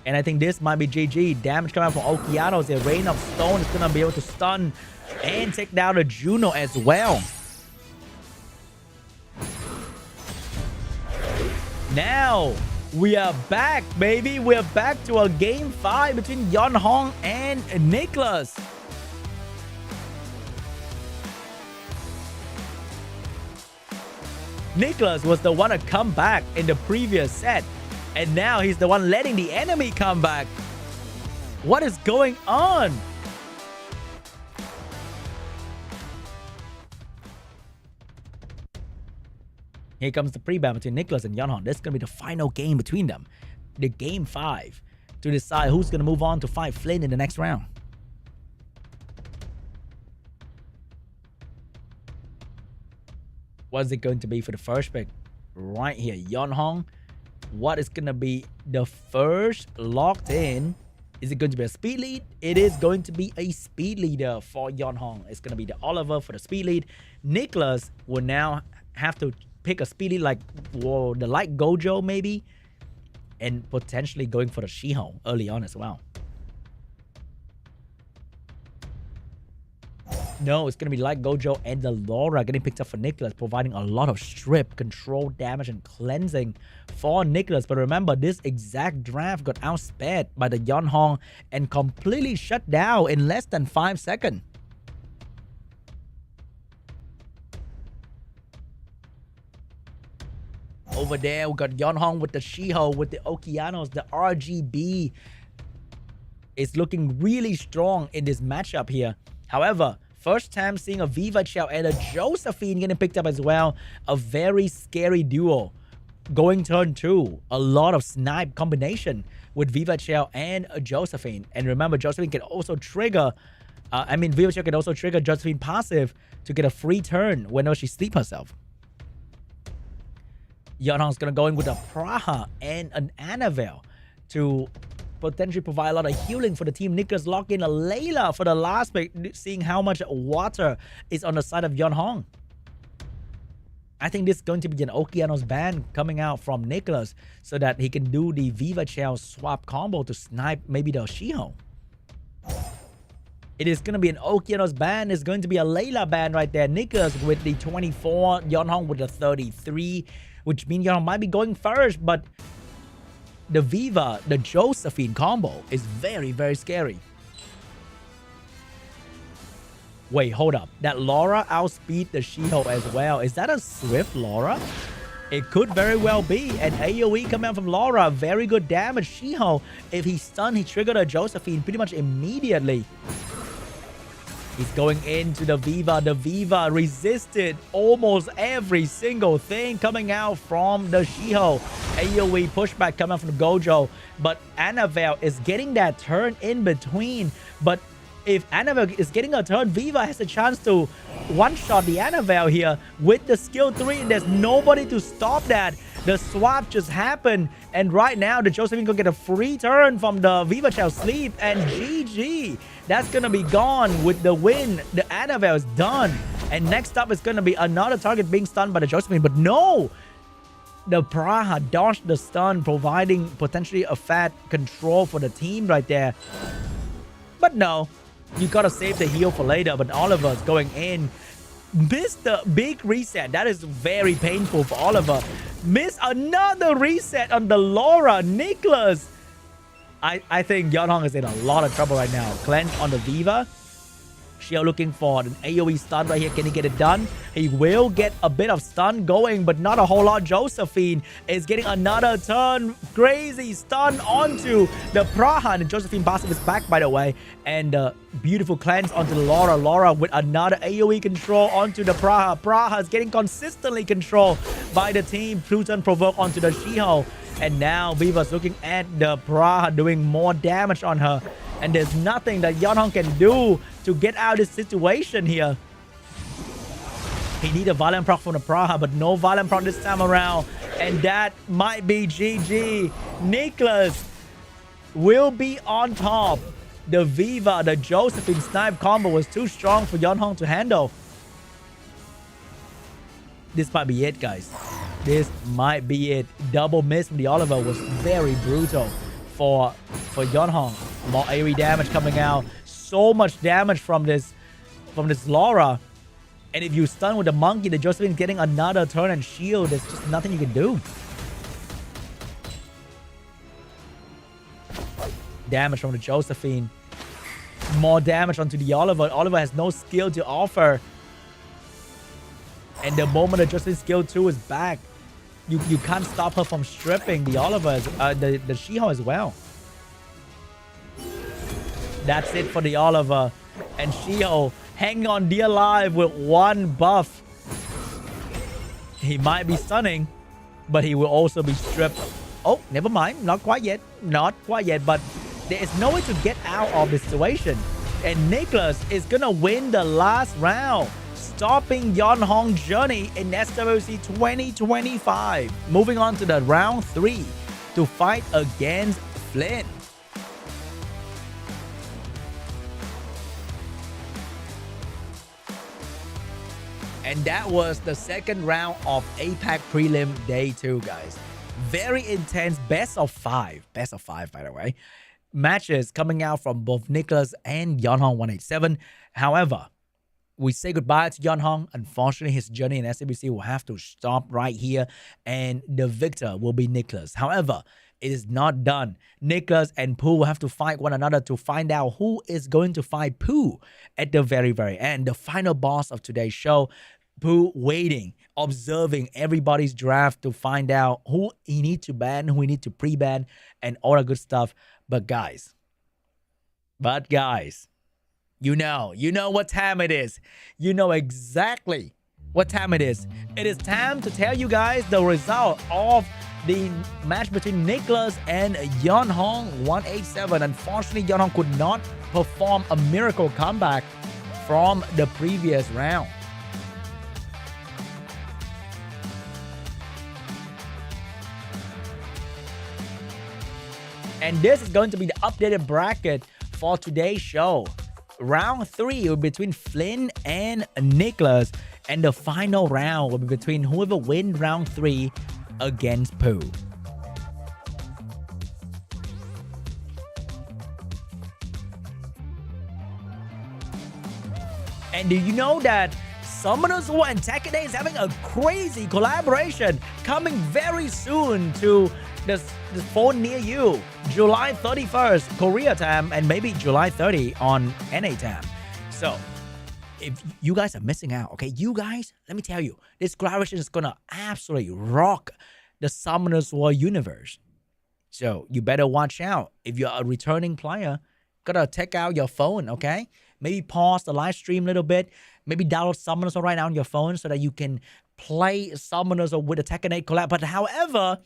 And I think this might be GG. Damage coming out from Okeanos. The Rain of Stone is going to be able to stun and take down the Juno as well. Now, we are back, baby. We're back to a game 5 between Yeonhong and NICKCLAS. NICKCLAS was the one to come back in the previous set. And now he's the one letting the enemy come back. What is going on? Here comes the pre-ban between NICKCLAS and Yeonhong. This is going to be the final game between them. The game 5 to decide who's going to move on to fight FLYN in the next round. What is it going to be for the first pick? Right here, Yeonhong. What is going to be the first locked in? Is it going to be a speed lead? It is going to be a speed leader for Yeonhong. It's going to be the Oliver for the speed lead. NICKCLAS will now have to pick a speed lead like the light Gojo maybe, and potentially going for the Shiho early on as well. No, it's going to be like Gojo and the Laura getting picked up for NICKCLAS, providing a lot of strip, control, damage, and cleansing for NICKCLAS. But remember, this exact draft got outsped by the Yeonhong and completely shut down in less than 5 seconds. Over there, we got Yeonhong with the Shiho, with the Okeanos, the RGB is looking really strong in this matchup here. However, first time seeing a Viva Chow and a Josephine getting picked up as well. A very scary duo. Going turn 2, a lot of snipe combination with Viva Chow and Josephine. And remember, Josephine can also trigger, Viva Chow can also trigger Josephine passive to get a free turn whenever she sleeps herself. Yeonhong's going to go in with a Praha and an Annabelle to potentially provide a lot of healing for the team. NICKCLAS lock in a Layla for the last pick, seeing how much water is on the side of Yeonhong. I think this is going to be an Okeanos ban coming out from NICKCLAS so that he can do the Viva Chow swap combo to snipe maybe the Shiho. It is going to be an Okeanos ban. It's going to be a Layla ban right there. NICKCLAS with the 24, Yeonhong with the 33, which means Yeonhong might be going first, but the Viva, the Josephine combo is very, very scary. Wait, hold up. That Laura outspeed the Shiho as well. Is that a Swift Laura? It could very well be. An AoE coming out from Laura. Very good damage. Shiho, if he's stunned, he triggered a Josephine pretty much immediately. He's going into the Viva. The Viva resisted almost every single thing coming out from the Shiho. AoE pushback coming from Gojo. But Annabelle is getting that turn in between. But if Annabelle is getting a turn, Viva has a chance to one-shot the Annabelle here with the skill 3. And there's nobody to stop that. The swap just happened, and right now the Josephine gonna get a free turn from the Viva Shell Sleep, and GG. That's gonna be gone with the win. The Annabelle is done, and next up is gonna be another target being stunned by the Josephine, but no! The Praha dodged the stun, providing potentially a fat control for the team right there. But no, you gotta save the heal for later, but Oliver's going in. Missed the big reset. That is very painful for Oliver. Missed another reset on the Laura. NICKCLAS. I think Yeonhong is in a lot of trouble right now. Cleanse on the Viva. Xiao looking for an AoE stun right here. Can he get it done? He will get a bit of stun going, but not a whole lot. Josephine is getting another turn. Crazy stun onto the Praha. And Josephine passive is back, by the way. And beautiful cleanse onto the Laura. Laura with another AoE control onto the Praha. Praha is getting consistently controlled by the team. Pluton provoke onto the Shiho. And now Viva's looking at the Praha doing more damage on her. And there's nothing that Yeonhong can do to get out of this situation here. He needs a Violent Proc from the Praha, but no Violent Proc this time around. And that might be GG. NICKCLAS will be on top. The Viva, the Josephine snipe combo was too strong for Yeonhong to handle. This might be it, guys. This might be it. Double miss from the Oliver was very brutal for Yeonhong. More AoE damage coming out. So much damage from this Laura. And if you stun with the monkey, the Josephine getting another turn and shield. There's just nothing you can do. Damage from the Josephine. More damage onto the Oliver. Oliver has no skill to offer. And the moment the Josephine skill 2 is back, you can't stop her from stripping the Oliver, the Shiho as well. That's it for the Oliver. And Shiho hanging on dear life with one buff. He might be stunning, but he will also be stripped. Oh, never mind. Not quite yet. Not quite yet, but there is no way to get out of this situation. And NICKCLAS is gonna win the last round, stopping Yeonhong's journey in SWC 2025. Moving on to the round 3 to fight against FLYN. And that was the second round of APAC Prelim Day 2, guys. Very intense, best of 5. Best of 5, by the way. Matches coming out from both NICKCLAS and Yeonhong 187. However, we say goodbye to Yeonhong. Unfortunately, his journey in SWC will have to stop right here, and the victor will be NICKCLAS. However, it is not done. NICKCLAS and Pooh will have to fight one another to find out who is going to fight Pooh at the very, very end. The final boss of today's show. Pooh waiting, observing everybody's draft to find out who he needs to ban, who he needs to pre-ban, and all that good stuff. But guys, you know what time it is. You know exactly what time it is. It is time to tell you guys the result of the match between NICKCLAS and Yeonhong 187. Unfortunately, Yeonhong could not perform a miracle comeback from the previous round. And this is going to be the updated bracket for today's show. Round 3 will be between FLYN and NICKCLAS. And the final round will be between whoever wins round 3 against Pooh. And do you know that SWC2025 and TEKKEN8 is having a crazy collaboration coming very soon to this phone near you? July 31st Korea time, and maybe July 30 on NA time. So if you guys are missing out, okay, you guys, let me tell you, this collaboration is gonna absolutely rock the SWC2025 universe. So you better watch out. If you're a returning player, gotta take out your phone, okay? Maybe pause the live stream a little bit. Maybe download SWC2025 right now on your phone so that you can play SWC2025 with the TEKKEN8 collab. But however,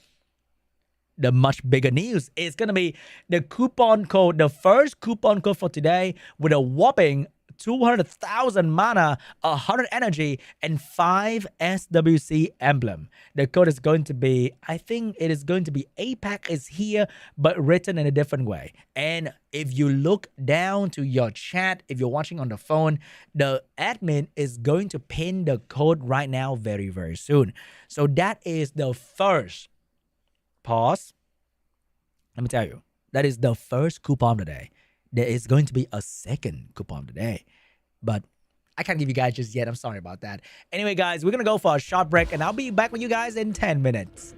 the much bigger news is going to be the coupon code, the first coupon code for today with a whopping 200,000 mana, 100 energy, and 5 SWC emblem. The code is going to be, I think it is going to be APAC is here, but written in a different way. And if you look down to your chat, if you're watching on the phone, the admin is going to pin the code right now very, very soon. So that is the first, pause. Let me tell you, that is the first coupon today. There is going to be a second coupon today, but I can't give you guys just yet. I'm sorry about that. Anyway, guys, we're going to go for a short break, and I'll be back with you guys in 10 minutes.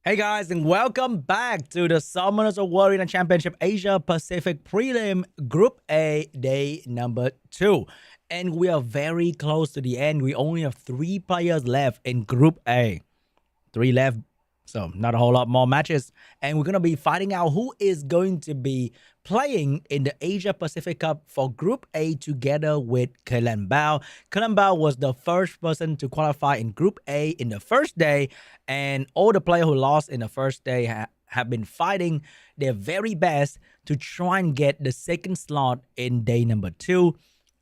Hey guys, and welcome back to the Summoners War Arena Championship Asia Pacific Prelim Group A Day number 2. And we are very close to the end. We only have 3 players left in Group A. 3 left, so not a whole lot more matches. And we're going to be finding out who is going to be playing in the Asia Pacific Cup for Group A together with Collab. Collab was the first person to qualify in Group A in the first day, and all the players who lost in the first day have been fighting their very best to try and get the second slot in day number 2.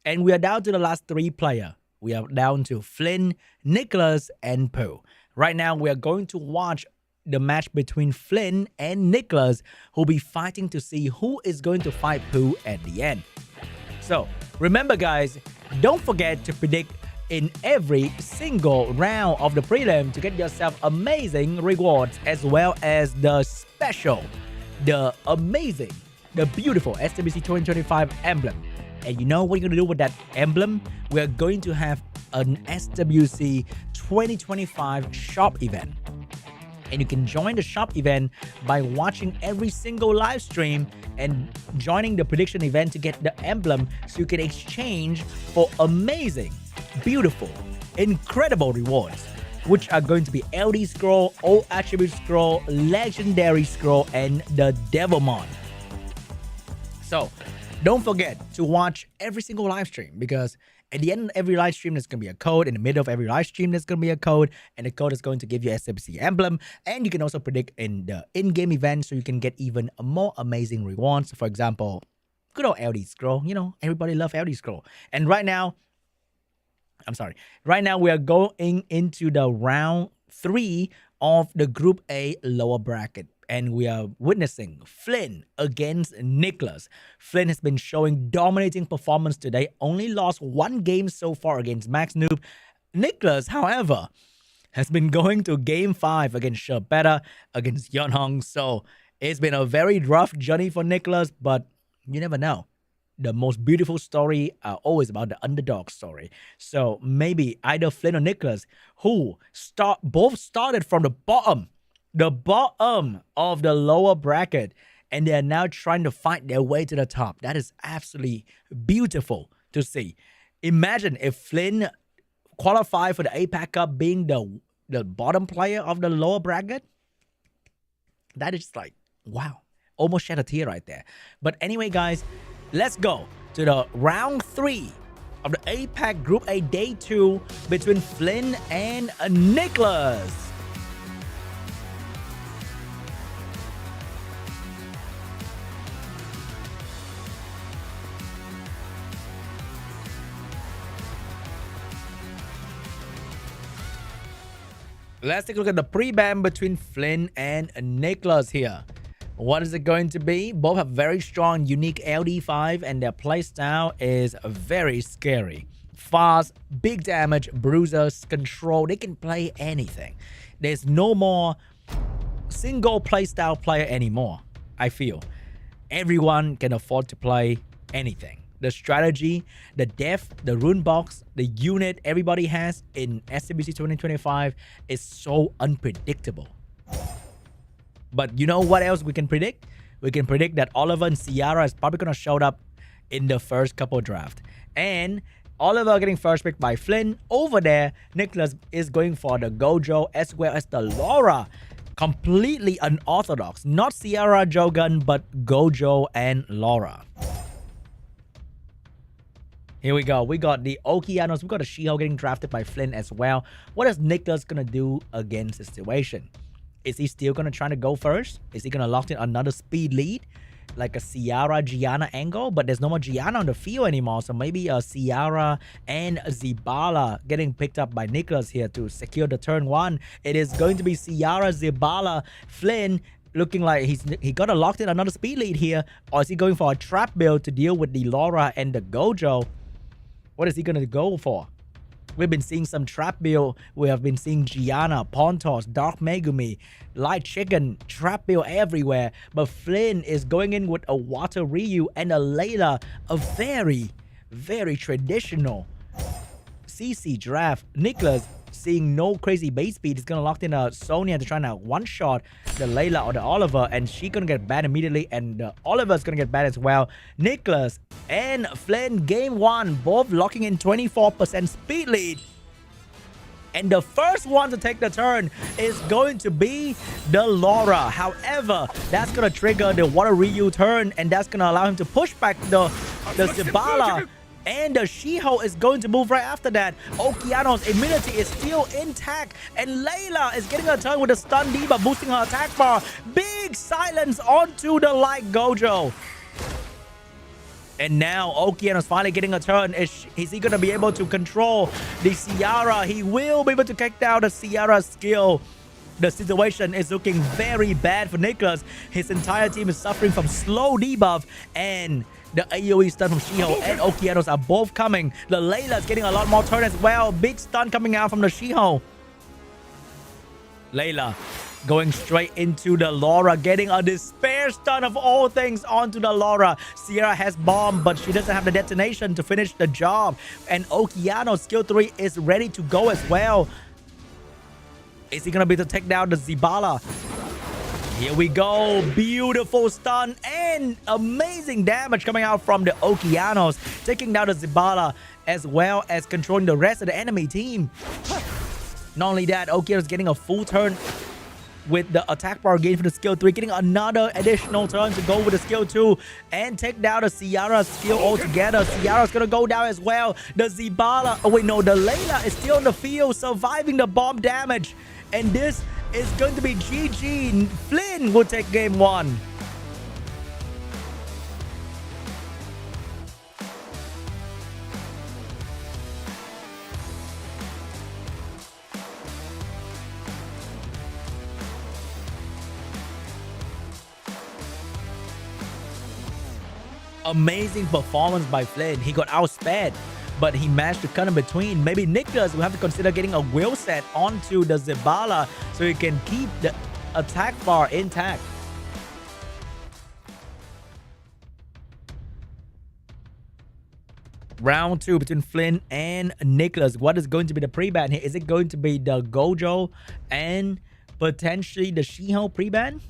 And we are down to the last 3 players. We are down to FLYN, NICKCLAS, and Pooh. Right now, we are going to watch the match between FLYN and NICKCLAS, who'll be fighting to see who is going to fight Pooh at the end. So, remember guys, don't forget to predict in every single round of the prelim to get yourself amazing rewards, as well as the special, the amazing, the beautiful SWC2025 emblem. And you know what you're going to do with that emblem? We're going to have an SWC 2025 shop event. And you can join the shop event by watching every single live stream and joining the prediction event to get the emblem so you can exchange for amazing, beautiful, incredible rewards, which are going to be LD Scroll, Old Attribute Scroll, Legendary Scroll, and the Devilmon. So, don't forget to watch every single live stream, because at the end of every live stream, there's going to be a code. In the middle of every live stream, there's going to be a code. And the code is going to give you SWC emblem. And you can also predict in the in-game event so you can get even more amazing rewards. For example, good old LD Scroll. You know, everybody loves LD Scroll. And right now, we are going into the round 3 of the Group A lower bracket. And we are witnessing FLYN against NICKCLAS. FLYN has been showing dominating performance today. Only lost 1 game so far against MAXNOOB. NICKCLAS, however, has been going to Game 5 against SHERBETA, against Yeonhong. So it's been a very rough journey for NICKCLAS, but you never know. The most beautiful story are always about the underdog story. So maybe either FLYN or NICKCLAS, who both started from the bottom of the lower bracket, and they are now trying to fight their way to the top. That is absolutely beautiful to see. Imagine if FLYN qualified for the APAC Cup being the bottom player of the lower bracket. That is like, wow. Almost shed a tear right there. But anyway, guys, let's go to the round 3 of the APAC Group A Day 2 between FLYN and NICKCLAS. Let's take a look at the pre-ban between FLYN and NICKCLAS here. What is it going to be? Both have very strong, unique LD5, and their playstyle is very scary. Fast, big damage, bruisers, control. They can play anything. There's no more single playstyle player anymore, I feel. Everyone can afford to play anything. The strategy, the depth, the rune box, the unit everybody has in SWC 2025 is so unpredictable. But you know what else we can predict? We can predict that Oliver and Ciara is probably going to show up in the first couple draft. And Oliver getting first pick by FLYN. Over there, NICKCLAS is going for the Gojo as well as the Laura. Completely unorthodox. Not Ciara Jogun, but Gojo and Laura. Here we go. We got the Okeanos. We got a She-Hulk getting drafted by FLYN as well. What is NICKCLAS going to do against the situation? Is he still going to try to go first? Is he going to lock in another speed lead? Like a Ciara Gianna angle? But there's no more Gianna on the field anymore. So maybe a Ciara and Zibala getting picked up by NICKCLAS here to secure the turn 1. It is going to be Ciara, Zibala, FLYN. Looking like he got a locked in another speed lead here. Or is he going for a trap build to deal with the Laura and the Gojo? What is he going to go for? We've been seeing some trap build. We have been seeing Gianna, Pontos, Dark Megumi, Light Chicken, trap build everywhere. But FLYN is going in with a Water Ryu and a Layla. A very, very traditional CC draft. NICKCLAS seeing no crazy base speed. He's gonna lock in a Sonya to try to one-shot the Layla or the Oliver, and she's gonna get banned immediately, and the Oliver's gonna get banned as well. NICKCLAS and FLYN, game 1, both locking in 24% speed lead. And the first one to take the turn is going to be the Laura. However, that's going to trigger the Water Ryu turn, and that's going to allow him to push back the Zibala. And the Shiho is going to move right after that. Okeano's immunity is still intact, and Layla is getting a turn with a stun debuff, boosting her attack bar. Big silence onto the Light Gojo. And now Okeano's finally getting a turn. Is he going to be able to control the Ciara? He will be able to kick down the Ciara skill. The situation is looking very bad for NICKCLAS. His entire team is suffering from slow debuff, and the AoE stun from Shiho and Okeanos are both coming. The Layla's getting a lot more turn as well. Big stun coming out from the Shiho. Layla going straight into the Laura, getting a despair stun of all things onto the Laura. Sierra has bomb, but she doesn't have the detonation to finish the job. And Okeano's skill 3 is ready to go as well. Is he going to be able to take down the Zibala? Here we go. Beautiful stun and amazing damage coming out from the Okeanos, taking down the Zibala as well as controlling the rest of the enemy team. Not only that, Okeano's getting a full turn with the attack bar gain for the skill 3, getting another additional turn to go with the skill 2 and take down the Ciara skill altogether. Ciara's gonna go down as well. The Zibala, oh wait, no, the Layla is still in the field, surviving the bomb damage, and this is going to be GG. FLYN will take game 1. Amazing performance by FLYN. He got outsped, but he managed to cut in between. Maybe NICKCLAS will have to consider getting a will set onto the Zibala so he can keep the attack bar intact. Round 2 between FLYN and NICKCLAS. What is going to be the pre-ban here? Is it going to be the Gojo and potentially the Shiho pre-ban?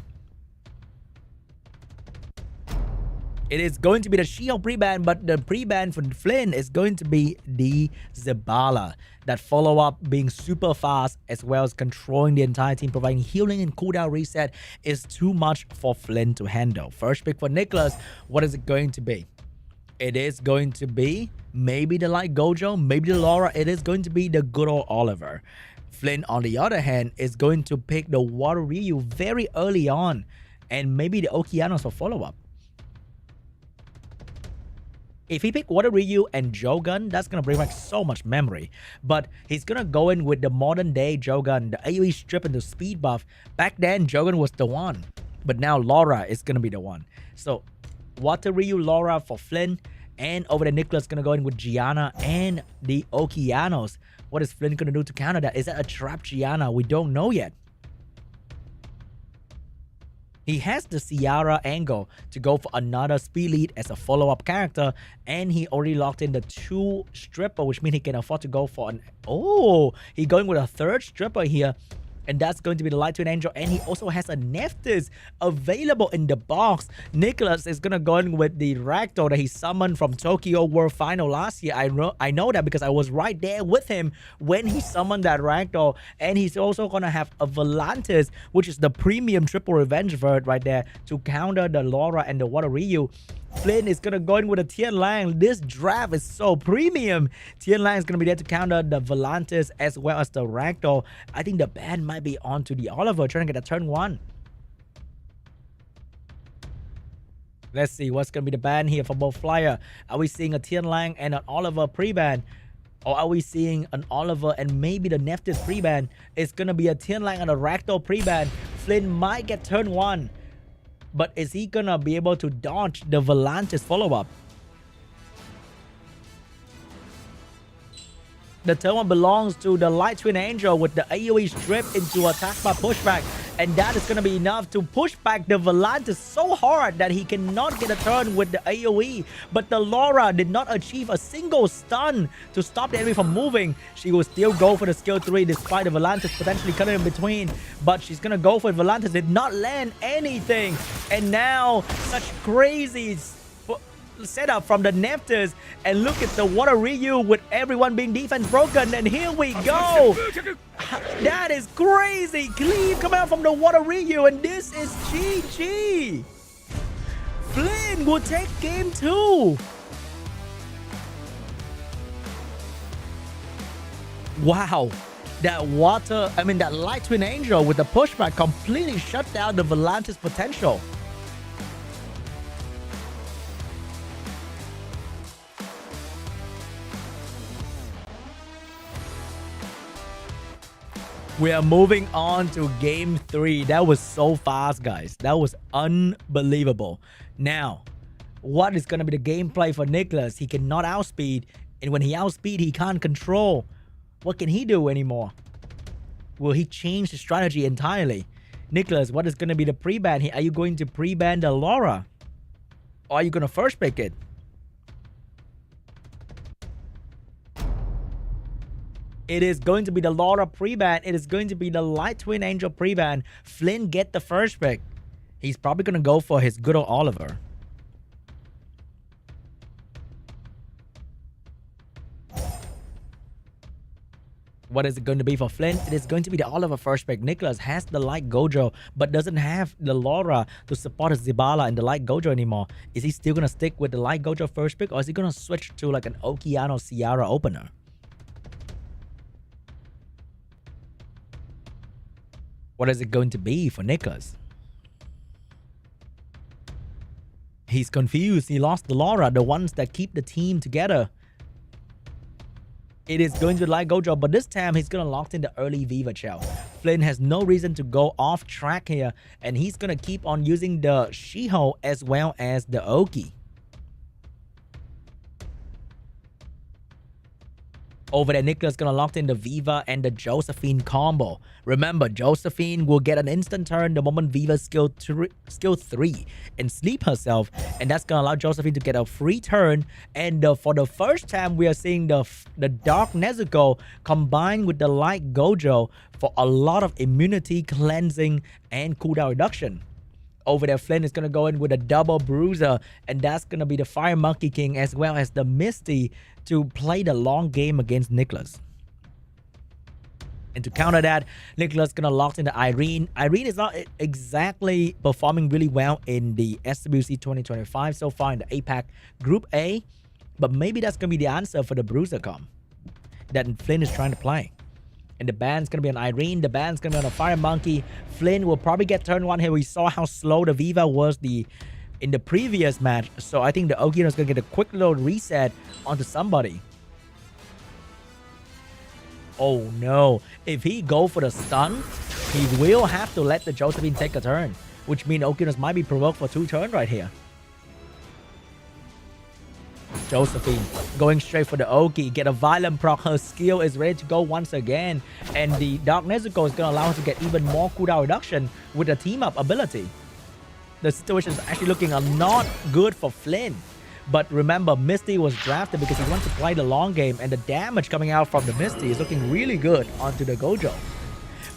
It is going to be the Shiho pre-ban, but the pre-ban for FLYN is going to be the Zibala. That follow-up being super fast as well as controlling the entire team, providing healing and cooldown reset is too much for FLYN to handle. First pick for NICKCLAS, what is it going to be? It is going to be maybe the Light Gojo, maybe the Laura. It is going to be the good old Oliver. FLYN, on the other hand, is going to pick the Water Ryu very early on, and maybe the Okeanos for follow-up. If he pick Water Ryu and Jogun, that's going to bring back so much memory. But he's going to go in with the modern day Jogun, the AoE strip into speed buff. Back then, Jogun was the one. But now Laura is going to be the one. So, Water Ryu, Laura for FLYN. And over there, NICKCLAS is going to go in with Gianna and the Okeanos. What is FLYN going to do to counter that? Is that a trap Gianna? We don't know yet. He has the Ciara angle to go for another speed lead as a follow-up character, and he already locked in the 2 stripper, which means he can afford to go for an... Oh, he's going with a 3rd stripper here, and that's going to be the Light Twin Angel, and he also has a Nephthys available in the box. NICKCLAS is going to go in with the Ragdoll that he summoned from Tokyo World Final last year. I know that because I was right there with him when he summoned that Ragdoll, and he's also going to have a Volantis, which is the premium triple revenge vert right there to counter the Laura and the Water Ryu. FLYN is going to go in with a Tian Lang. This draft is so premium. Tian Lang is going to be there to counter the Volantis as well as the Ragdoll. I think the ban might be onto the Oliver, trying to get a turn 1. Let's see what's going to be the ban here for both Flyer. Are we seeing a Tian Lang and an Oliver pre-ban? Or are we seeing an Oliver and maybe the Nephthys pre-ban? It's going to be a Tian Lang and a Ragdoll pre-ban. FLYN might get turn 1. But is he gonna be able to dodge the Volantis follow-up? The turn 1 belongs to the Light Twin Angel with the AoE strip into attack bar pushback. And that is going to be enough to push back the Volantis so hard that he cannot get a turn with the AoE. But the Laura did not achieve a single stun to stop the enemy from moving. She will still go for the skill 3 despite the Volantis potentially cutting in between. But she's going to go for it. Volantis did not land anything. And now such crazy setup from the Nefters, and look at the Water Ryu with everyone being defense broken, and here we go. That is crazy. Cleave coming out from the Water Ryu, and this is GG. FLYN will take game 2. Wow. That Light Twin Angel with the pushback completely shut down the Volantis potential. We are moving on to game 3. That was so fast, guys. That was unbelievable. Now, what is going to be the gameplay for NICKCLAS? He cannot outspeed. And when he outspeed, he can't control. What can he do anymore? Will he change the strategy entirely? NICKCLAS, what is going to be the pre-ban here? Are you going to pre-ban the Laura? Or are you going to first pick it? It is going to be the Laura pre-ban. It is going to be the Light Twin Angel pre-ban. FLYN get the first pick. He's probably going to go for his good old Oliver. What is it going to be for FLYN? It is going to be the Oliver first pick. NICKCLAS has the Light Gojo, but doesn't have the Laura to support his Zibala and the Light Gojo anymore. Is he still going to stick with the Light Gojo first pick, or is he going to switch to like an Okeano Ciara opener? What is it going to be for NICKCLAS? He's confused. He lost the Laura, the ones that keep the team together. It is going to Light Gojo, but this time he's going to lock in the early Viva Shell. FLYN has no reason to go off track here, and he's going to keep on using the Shiho as well as the Oki. Over there, NICKCLAS gonna lock in the Viva and the Josephine combo. Remember, Josephine will get an instant turn the moment Viva skill 3 and sleep herself, and that's gonna allow Josephine to get a free turn. And for the first time, we are seeing the Dark Nezuko combined with the Light Gojo for a lot of immunity, cleansing, and cooldown reduction. Over there, FLYN is going to go in with a double bruiser, and that's going to be the Fire Monkey King as well as the Misty to play the long game against NICKCLAS. And to counter that, NICKCLAS is going to lock in the Irene. Irene is not exactly performing really well in the SWC2025 so far in the APAC Group A, but maybe that's going to be the answer for the bruiser comp that FLYN is trying to play. And the ban's going to be on Irene. The ban's going to be on a Fire Monkey. FLYN will probably get turn 1 here. We saw how slow the Viva was in the previous match. So I think the Okeano is going to get a quick little reset onto somebody. Oh no. If he go for the stun, he will have to let the Josephine take a turn. Which means Okeanos might be provoked for 2 turns right here. Josephine going straight for the Oki, get a violent proc. Her skill is ready to go once again, and the Dark Nezuko is going to allow her to get even more cooldown reduction with the team up ability. The situation is actually looking not good for FLYN, but remember, Misty was drafted because he wants to play the long game, and the damage coming out from the Misty is looking really good onto the Gojo.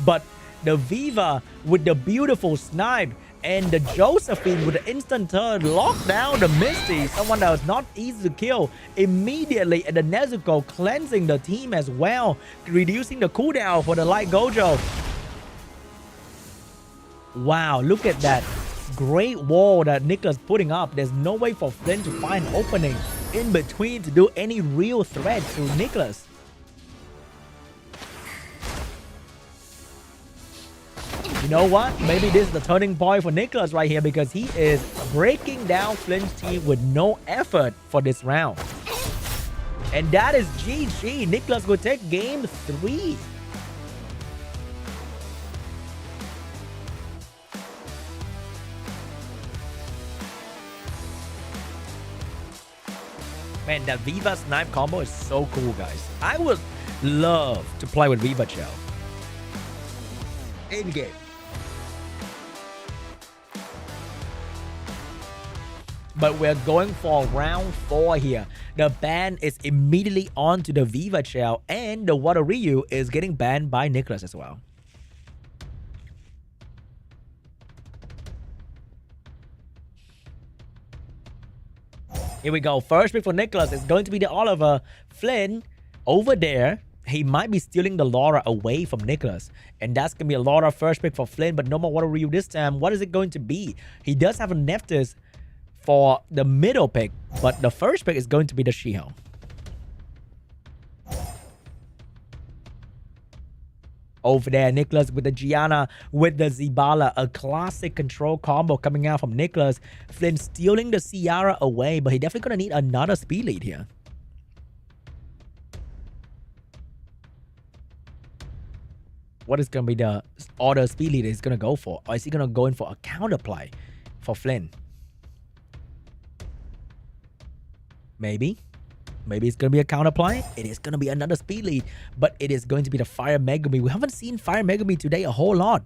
But the Viva with the beautiful snipe and the Josephine with the instant turn locked down the Misty, someone that was not easy to kill immediately, and the Nezuko cleansing the team as well, reducing the cooldown for the Light Gojo. Wow, look at that great wall that NICKCLAS putting up. There's no way for FLYN to find an opening in between to do any real threat to NICKCLAS. You know what? Maybe this is the turning point for NICKCLAS right here, because he is breaking down FLYN's team with no effort for this round. And that is GG. NICKCLAS will take game 3. Man, that Viva snipe combo is so cool, guys. I would love to play with Viva Shell in game. but we're going for round 4 here. The ban is immediately on to the Viva Shell, and the Water Ryu is getting banned by NICKCLAS as well. Here we go. First pick for NICKCLAS is going to be the Oliver. FLYN over there. He might be stealing the Laura away from NICKCLAS. And that's going to be a Laura first pick for FLYN, but no more Water Ryu this time. What is it going to be? He does have a Nephthys for the middle pick, but the first pick is going to be the She-Hulk. Over there, NICKCLAS with the Gianna, with the Zibala. A classic control combo coming out from NICKCLAS. FLYN stealing the Ciara away, but he definitely going to need another speed lead here. What is going to be the order speed lead he's going to go for? Or is he going to go in for a counterplay for FLYN? Maybe. Maybe it's going to be a counterplay. It is going to be another speed lead, but it is going to be the Fire Megumi. We haven't seen Fire Megumi today a whole lot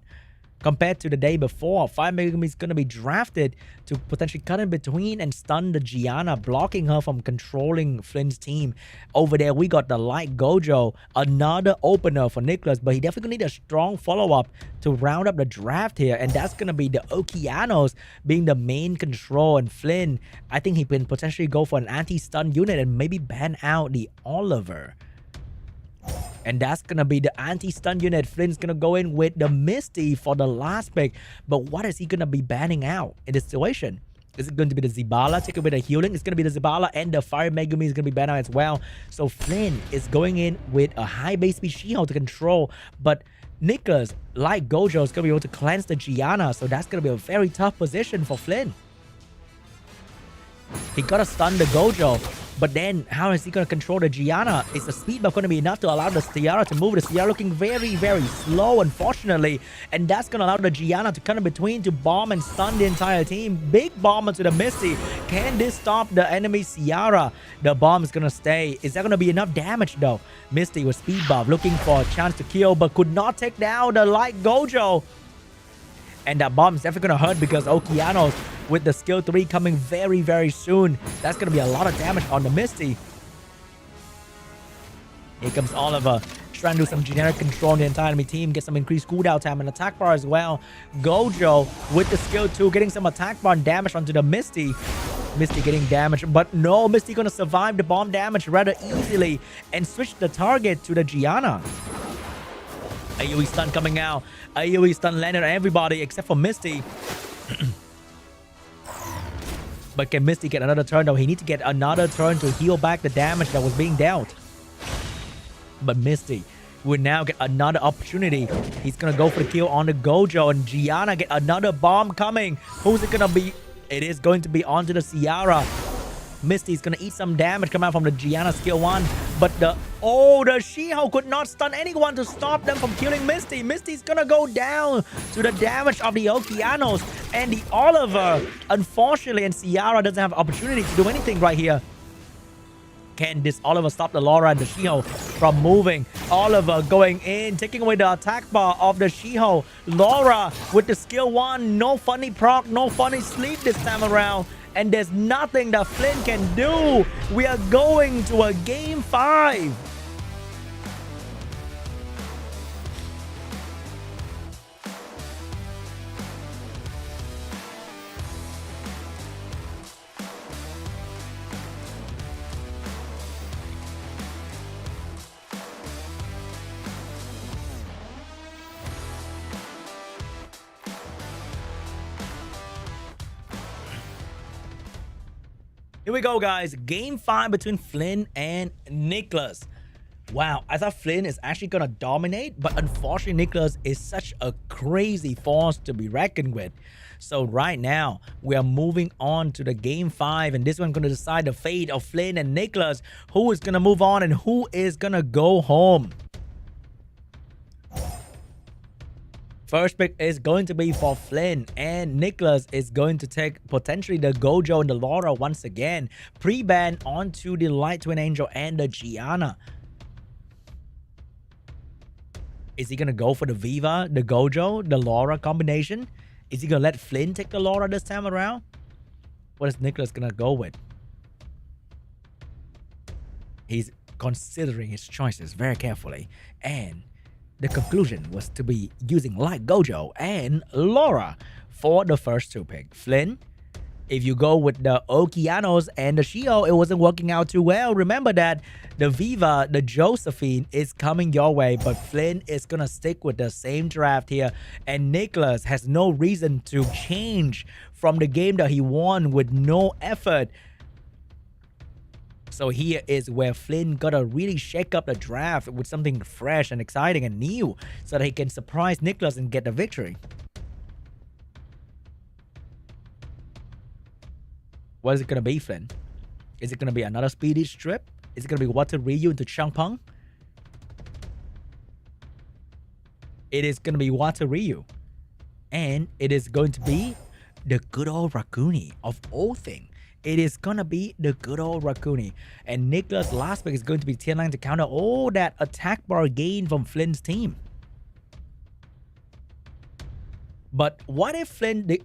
compared to the day before. Fire Megumi is going to be drafted to potentially cut in between and stun the Gianna, blocking her from controlling FLYN's team. Over there, we got the Light Gojo, another opener for NICKCLAS, but he definitely need a strong follow-up to round up the draft here, and that's going to be the Okeanos being the main control, and FLYN, I think he can potentially go for an anti-stun unit and maybe ban out the Oliver. And that's going to be the anti-stun unit. FLYN's going to go in with the Misty for the last pick. But what is he going to be banning out in this situation? Is it going to be the Zibala? Take away the healing. It's going to be the Zibala, and the Fire Megumi is going to be banned out as well. So FLYN is going in with a high base speed She-Hulk to control. But NICKCLAS, like Gojo, is going to be able to cleanse the Gianna. So that's going to be a very tough position for FLYN. He got to stun the Gojo. But then, how is he going to control the Gianna? Is the speed buff going to be enough to allow the Ciara to move? The Ciara looking very, very slow, unfortunately. And that's going to allow the Gianna to come in between to bomb and stun the entire team. Big bomb onto the Misty. Can this stop the enemy Ciara? The bomb is going to stay. Is that going to be enough damage, though? Misty with speed buff, looking for a chance to kill, but could not take down the Light Gojo. And that bomb is definitely going to hurt because Okeanos with the skill 3 coming very, very soon. That's going to be a lot of damage on the Misty. Here comes Oliver, trying to do some generic control on the entire enemy team, get some increased cooldown time and attack bar as well. Gojo with the skill 2, getting some attack bar and damage onto the Misty. Misty getting damage, but no, Misty going to survive the bomb damage rather easily and switch the target to the Gianna. AoE stun coming out. AoE stun landed on everybody except for Misty. But can Misty get another turn though? He needs to get another turn to heal back the damage that was being dealt. But Misty will now get another opportunity. He's going to go for the kill on the Gojo, and Gianna get another bomb coming. Who's it going to be? It is going to be onto the Ciara. Misty's going to eat some damage coming out from the Gianna skill 1. But the She-Hulk could not stun anyone to stop them from killing Misty. Misty's going to go down to the damage of the Okeanos and the Oliver. Unfortunately, and Ciara doesn't have opportunity to do anything right here. Can this Oliver stop the Laura and the She-Hulk from moving? Oliver going in, taking away the attack bar of the She-Hulk. Laura with the skill 1. No funny proc, no funny sleep this time around. And there's nothing that FLYN can do. We are going to a game 5. Here we go, guys. Game 5 between FLYN and NICKCLAS. Wow, I thought FLYN is actually going to dominate, but unfortunately, NICKCLAS is such a crazy force to be reckoned with. So right now, we are moving on to the Game 5, and this one's going to decide the fate of FLYN and NICKCLAS. Who is going to move on and who is going to go home? First pick is going to be for FLYN, and NICKCLAS is going to take potentially the Gojo and the Laura once again. Pre-ban onto the Light Twin Angel and the Gianna. Is he going to go for the Viva, the Gojo, the Laura combination? Is he going to let FLYN take the Laura this time around? What is NICKCLAS gonna go with? He's considering his choices very carefully, and the conclusion was to be using Light Gojo and Laura for the first 2 pick. FLYN, if you go with the Okeanos and the Shio, it wasn't working out too well. Remember that the Viva, the Josephine is coming your way, but FLYN is gonna stick with the same draft here, and NICKCLAS has no reason to change from the game that he won with no effort. So here is where FLYN gotta really shake up the draft with something fresh and exciting and new so that he can surprise NICKCLAS and get the victory. What is it gonna be, FLYN? Is it gonna be another speedy strip? Is it gonna be Water Ryu into Changpeng? It is gonna be Water Ryu. And it is going to be the good old Rakuni of all things. It is gonna be the good old Rakuni. And NICKCLAS' last pick is going to be Tian Lang to counter all that attack bar gain from FLYN's team. But what if FLYN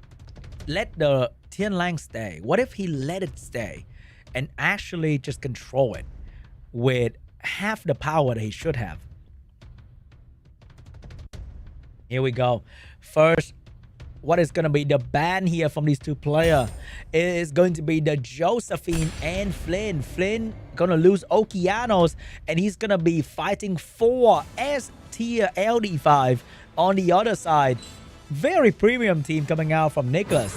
let the Tian Lang stay? What if he let it stay and actually just control it with half the power that he should have? Here we go. First, what is going to be the ban here from these 2 players? It is going to be the Josephine and FLYN. FLYN going to lose Okeanos, and he's going to be fighting for S tier LD5 on the other side. Very premium team coming out from NICKCLAS.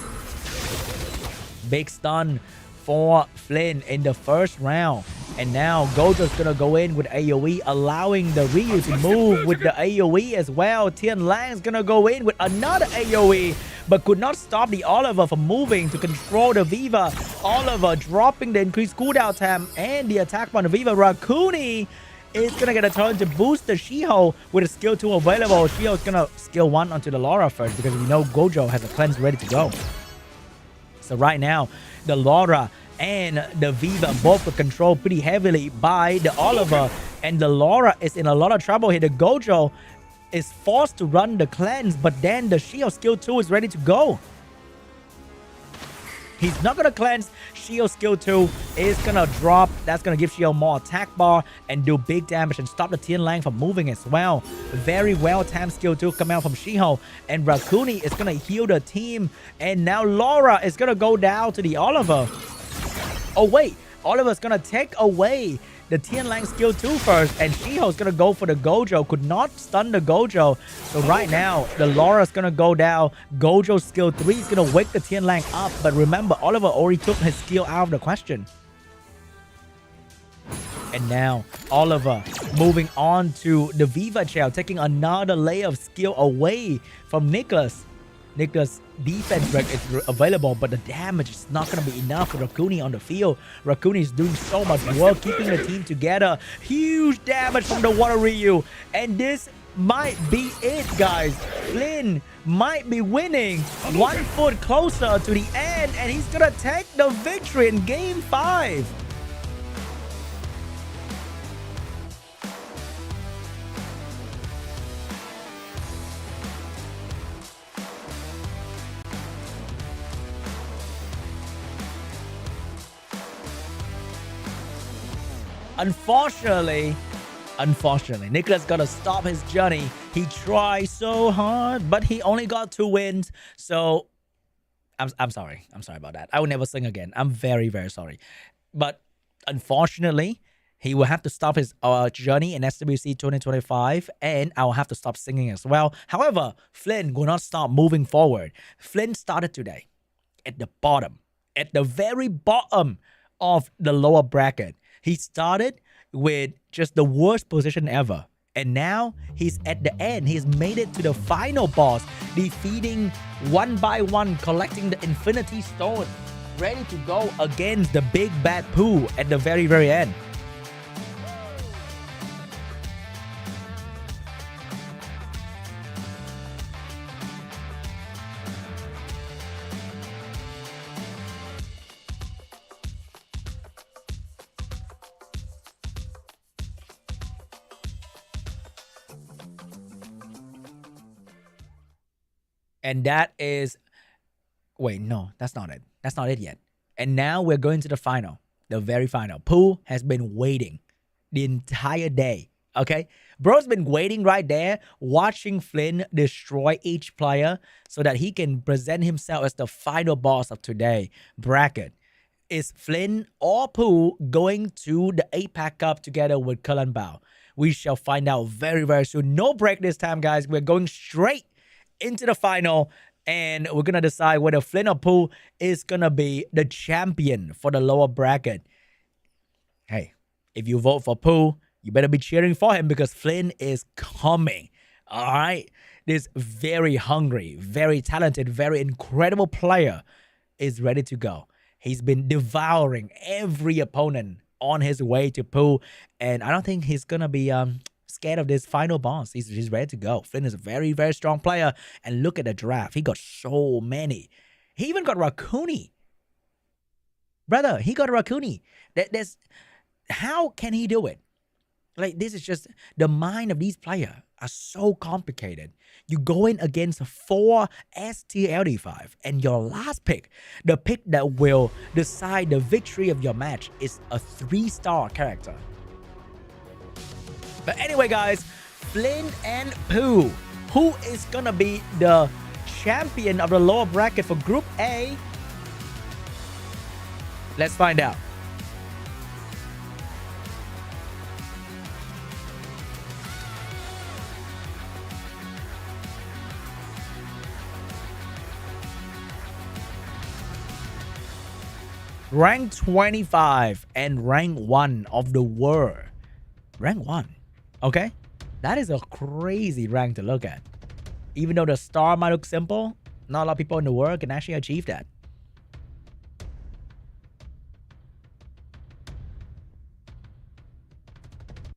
Big stun for FLYN in the first round. And now Gojo's gonna go in with AoE, allowing the Ryu to move with the AoE as well. Tian Lang's gonna go in with another AoE, but could not stop the Oliver from moving to control the Viva. Oliver dropping the increased cooldown time and the attack on the Viva. Rakuni is gonna get a turn to boost the Shiho with a skill 2 available. Shiho's gonna skill 1 onto the Laura first because we know Gojo has a cleanse ready to go. So right now, the Laura and the Viva both were controlled pretty heavily by the Oliver, and the Laura is in a lot of trouble here. The Gojo is forced to run the cleanse, but then the Shio skill 2 is ready to go. He's not gonna cleanse. Shio skill 2 is gonna drop. That's gonna give Shio more attack bar and do big damage and stop the Tian Lang from moving as well. Very well timed skill 2 coming out from Shiho, and Rakuni is gonna heal the team, and now Laura is gonna go down to the Oliver. Oh wait, Oliver's gonna take away the Tian Lang skill 2 first, and Shiho's gonna go for the Gojo. Could not stun the Gojo. So right now, the Laura's gonna go down. Gojo's skill 3 is gonna wake the Tian Lang up. But remember, Oliver already took his skill out of the question. And now, Oliver moving on to the Viva Chair, taking another layer of skill away from NICKCLAS. NICKCLAS defense break is available, but the damage is not going to be enough for Rakuni on the field. Rakuni is doing so much work, keeping the team together. Huge damage from the Water Ryu. And this might be it, guys. FLYN might be winning 1 foot closer to the end, and he's going to take the victory in Game 5. Unfortunately, NICKCLAS got to stop his journey. He tried so hard, but he only got 2 wins. So, I'm sorry. I'm sorry about that. I will never sing again. I'm very, very sorry. But unfortunately, he will have to stop his journey in SWC2025, and I will have to stop singing as well. However, FLYN will not stop moving forward. FLYN started today at the bottom, at the very bottom of the lower bracket. He started with just the worst position ever. And now he's at the end. He's made it to the final boss, defeating 1 by 1, collecting the Infinity Stone, ready to go against the big bad Pooh at the very, very end. And that is... Wait, no, that's not it. That's not it yet. And now we're going to the final, the very final. Pooh has been waiting the entire day, okay? Bro's been waiting right there, watching FLYN destroy each player so that he can present himself as the final boss of today bracket. Is FLYN or Pooh going to the APAC Cup together with Cullen Bao? We shall find out very, very soon. No break this time, guys. We're going straight into the final, and we're going to decide whether FLYN or Pooh is going to be the champion for the lower bracket. Hey, if you vote for Pooh, you better be cheering for him because FLYN is coming. All right? This very hungry, very talented, very incredible player is ready to go. He's been devouring every opponent on his way to Pooh, and I don't think he's going to be scared of this final boss. He's ready to go. FLYN is a very, very strong player, and look at the draft. He got so many. He even got Raccoony. Brother, he got Raccoony. How can he do it? Like, this is just the mind of these players are so complicated. You go in against 4 STLD5, and your last pick, the pick that will decide the victory of your match, is a 3-star character. But anyway, guys, FLYN and Pooh, who is gonna be the champion of the lower bracket for Group A? Let's find out. Rank 25 and rank 1 of the world. Rank 1. Okay? That is a crazy rank to look at. Even though the star might look simple, not a lot of people in the world can actually achieve that.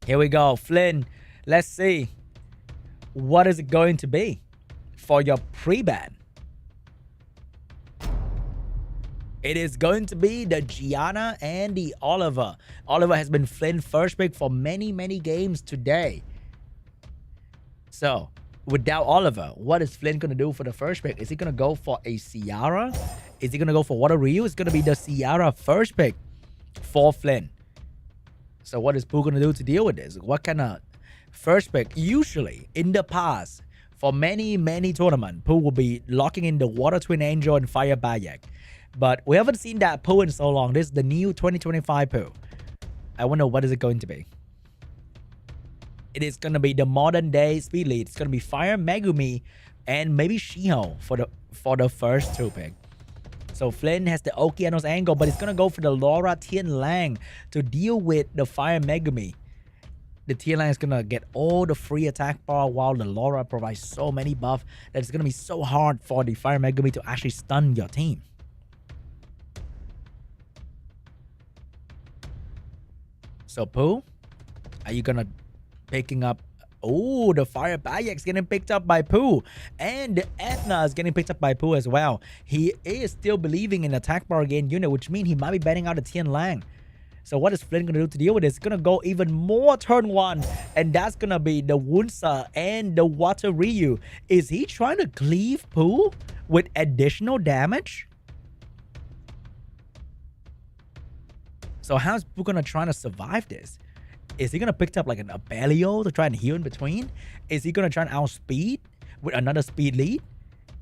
Here we go. FLYN. Let's see. What is it going to be for your pre-ban? It is going to be the Gianna and the Oliver. Oliver has been FLYN first pick for many, many games today. So, without Oliver, what is FLYN going to do for the first pick? Is he going to go for a Ciara? Is he going to go for Water Ryu? It's going to be the Ciara first pick for FLYN. So, what is Pooh going to do to deal with this? What kind of first pick? Usually, in the past, for many, many tournaments, Pooh will be locking in the Water Twin Angel and Fire Bayek. But we haven't seen that Pooh in so long. This is the new 2025 Pooh. I wonder what is it going to be. It is going to be the modern day speed lead. It's going to be Fire Megumi and maybe Shiho for the first 2 pick. So FLYN has the Okeanos angle, but it's going to go for the Laura Tian Lang to deal with the Fire Megumi. The Tian Lang is going to get all the free attack bar while the Laura provides so many buffs that it's going to be so hard for the Fire Megumi to actually stun your team. So Pooh, are you gonna picking up? Oh, the Fire Bayek's getting picked up by Pooh, and the Ethna is getting picked up by Pooh as well. He is still believing in attack bar gain unit, which means he might be betting out a Tian Lang. So what is FLYN gonna do to deal with this? It's gonna go even more turn 1, and that's gonna be the Wunsa and the Water Ryu. Is he trying to cleave Pooh with additional damage? So how's Pooh gonna try to survive this? Is he gonna pick up like an Abelio to try and heal in between? Is he gonna try and outspeed with another speed lead?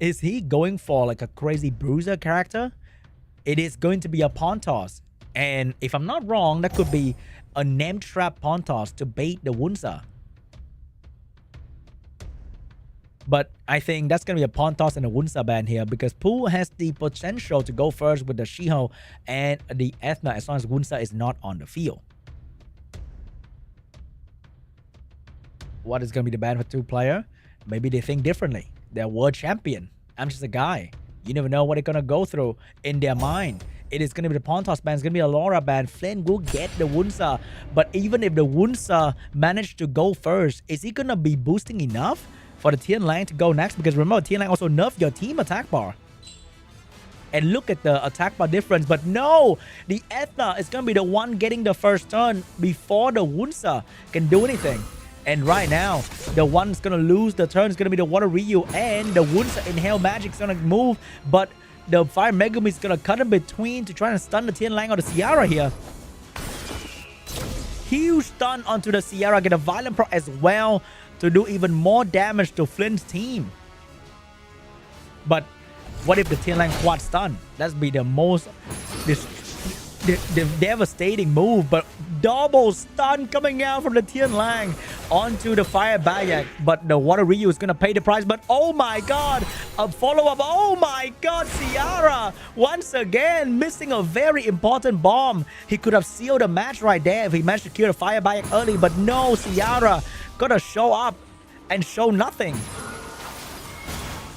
Is he going for like a crazy bruiser character? It is going to be a Pontos. And if I'm not wrong, that could be a name trap Pontos to bait the Wunsa. But I think that's going to be a Pontos and a Wunsa ban here because Pooh has the potential to go first with the Shiho and the Ethna as long as Wunsa is not on the field. What is going to be the ban for 2-player? Maybe they think differently. They're world champion. I'm just a guy. You never know what they're going to go through in their mind. It is going to be the Pontos ban. It's going to be a Laura ban. FLYN will get the Wunsa. But even if the Wunsa managed to go first, is he going to be boosting enough for the Tian Lang to go next? Because remember, Tian Lang also nerfed your team attack bar. And look at the attack bar difference. But no, the Ethna is going to be the one getting the first turn before the Wunsa can do anything. And right now, the one that's going to lose the turn is going to be the Water Ryu. And the Wunsa Inhale Magic is going to move. But the Fire Megumi is gonna cut in between to try and stun the Tian Lang or the Ciara here. Huge stun onto the Ciara, get a Violent Proc as well to do even more damage to FLYN's team. But what if the Tian Lang quad stun? That's be the most devastating move. But double stun coming out from the Tian Lang onto the Fire Bayak. But the Water Ryu is going to pay the price. But oh my god, a follow-up. Oh my god, Ciara once again missing a very important bomb. He could have sealed the match right there if he managed to kill the Fire Bayak early. But no, Ciara gotta show up and show nothing.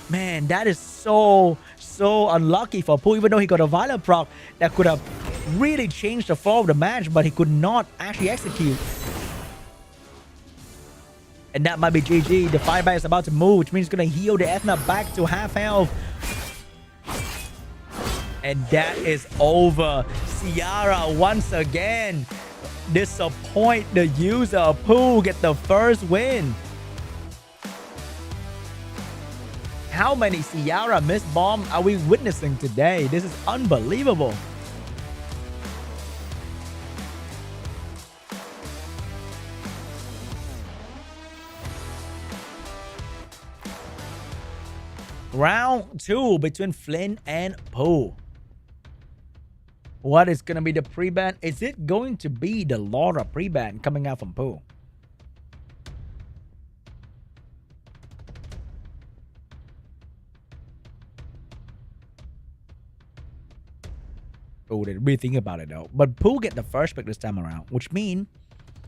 Man, that is so unlucky for Pooh. Even though he got a Violent Proc that could have really changed the flow of the match, but he could not actually execute. And that might be GG. The Fireback is about to move, which means he's going to heal the Ethna back to half health. And that is over. Ciara once again disappoint the user. Pooh get the first win. How many Ciara missed bomb are we witnessing today? This is unbelievable. Round 2 between FLYN and Pooh. What is going to be the pre-ban? Is it going to be the Laura pre-ban coming out from Pooh? Oh, they really think about it though. But Pooh get the first pick this time around, which means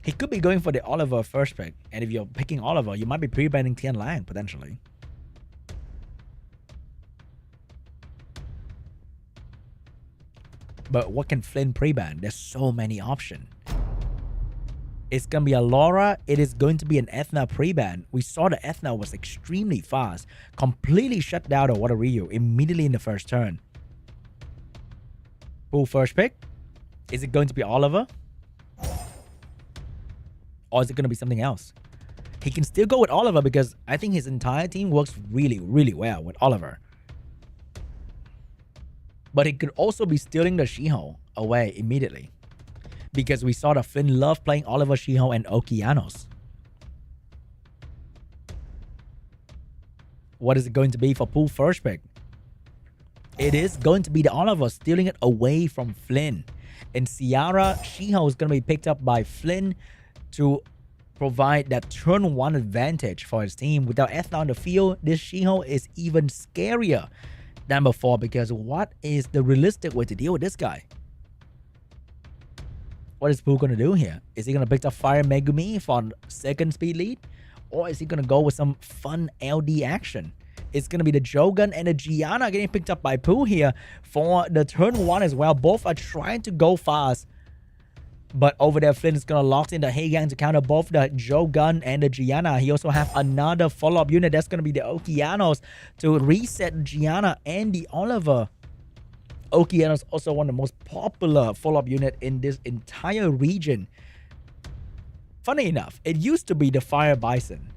he could be going for the Oliver first pick. And if you're picking Oliver, you might be pre-banning Tian Lang potentially. But what can FLYN pre-ban? There's so many options. It's going to be a Laura. It is going to be an Ethna pre-ban. We saw the Ethna was extremely fast. Completely shut down the Water Ryu immediately in the first turn. Pooh first pick. Is it going to be Oliver? Or is it going to be something else? He can still go with Oliver because I think his entire team works really, really well with Oliver. But he could also be stealing the Shiho away immediately. Because we saw that FLYN love playing Oliver, Shiho, and Okeanos. What is it going to be for Pooh first pick? It is going to be the Oliver stealing it away from FLYN. And Ciara, Shiho is going to be picked up by FLYN to provide that turn 1 advantage for his team. Without Ethna on the field, this Shiho is even scarier than before, because what is the realistic way to deal with this guy? What is Pooh going to do here? Is he going to pick up Fire Megumi for second speed lead? Or is he going to go with some fun LD action? It's going to be the Jogun and the Gianna getting picked up by Pooh here for the turn 1 as well. Both are trying to go fast. But over there, FLYN is going to lock in the Heigang to counter both the Jogun and the Gianna. He also have another follow-up unit. That's going to be the Okeanos to reset Gianna and the Oliver. Okeanos also one of the most popular follow-up unit in this entire region. Funny enough, it used to be the Fire Bison.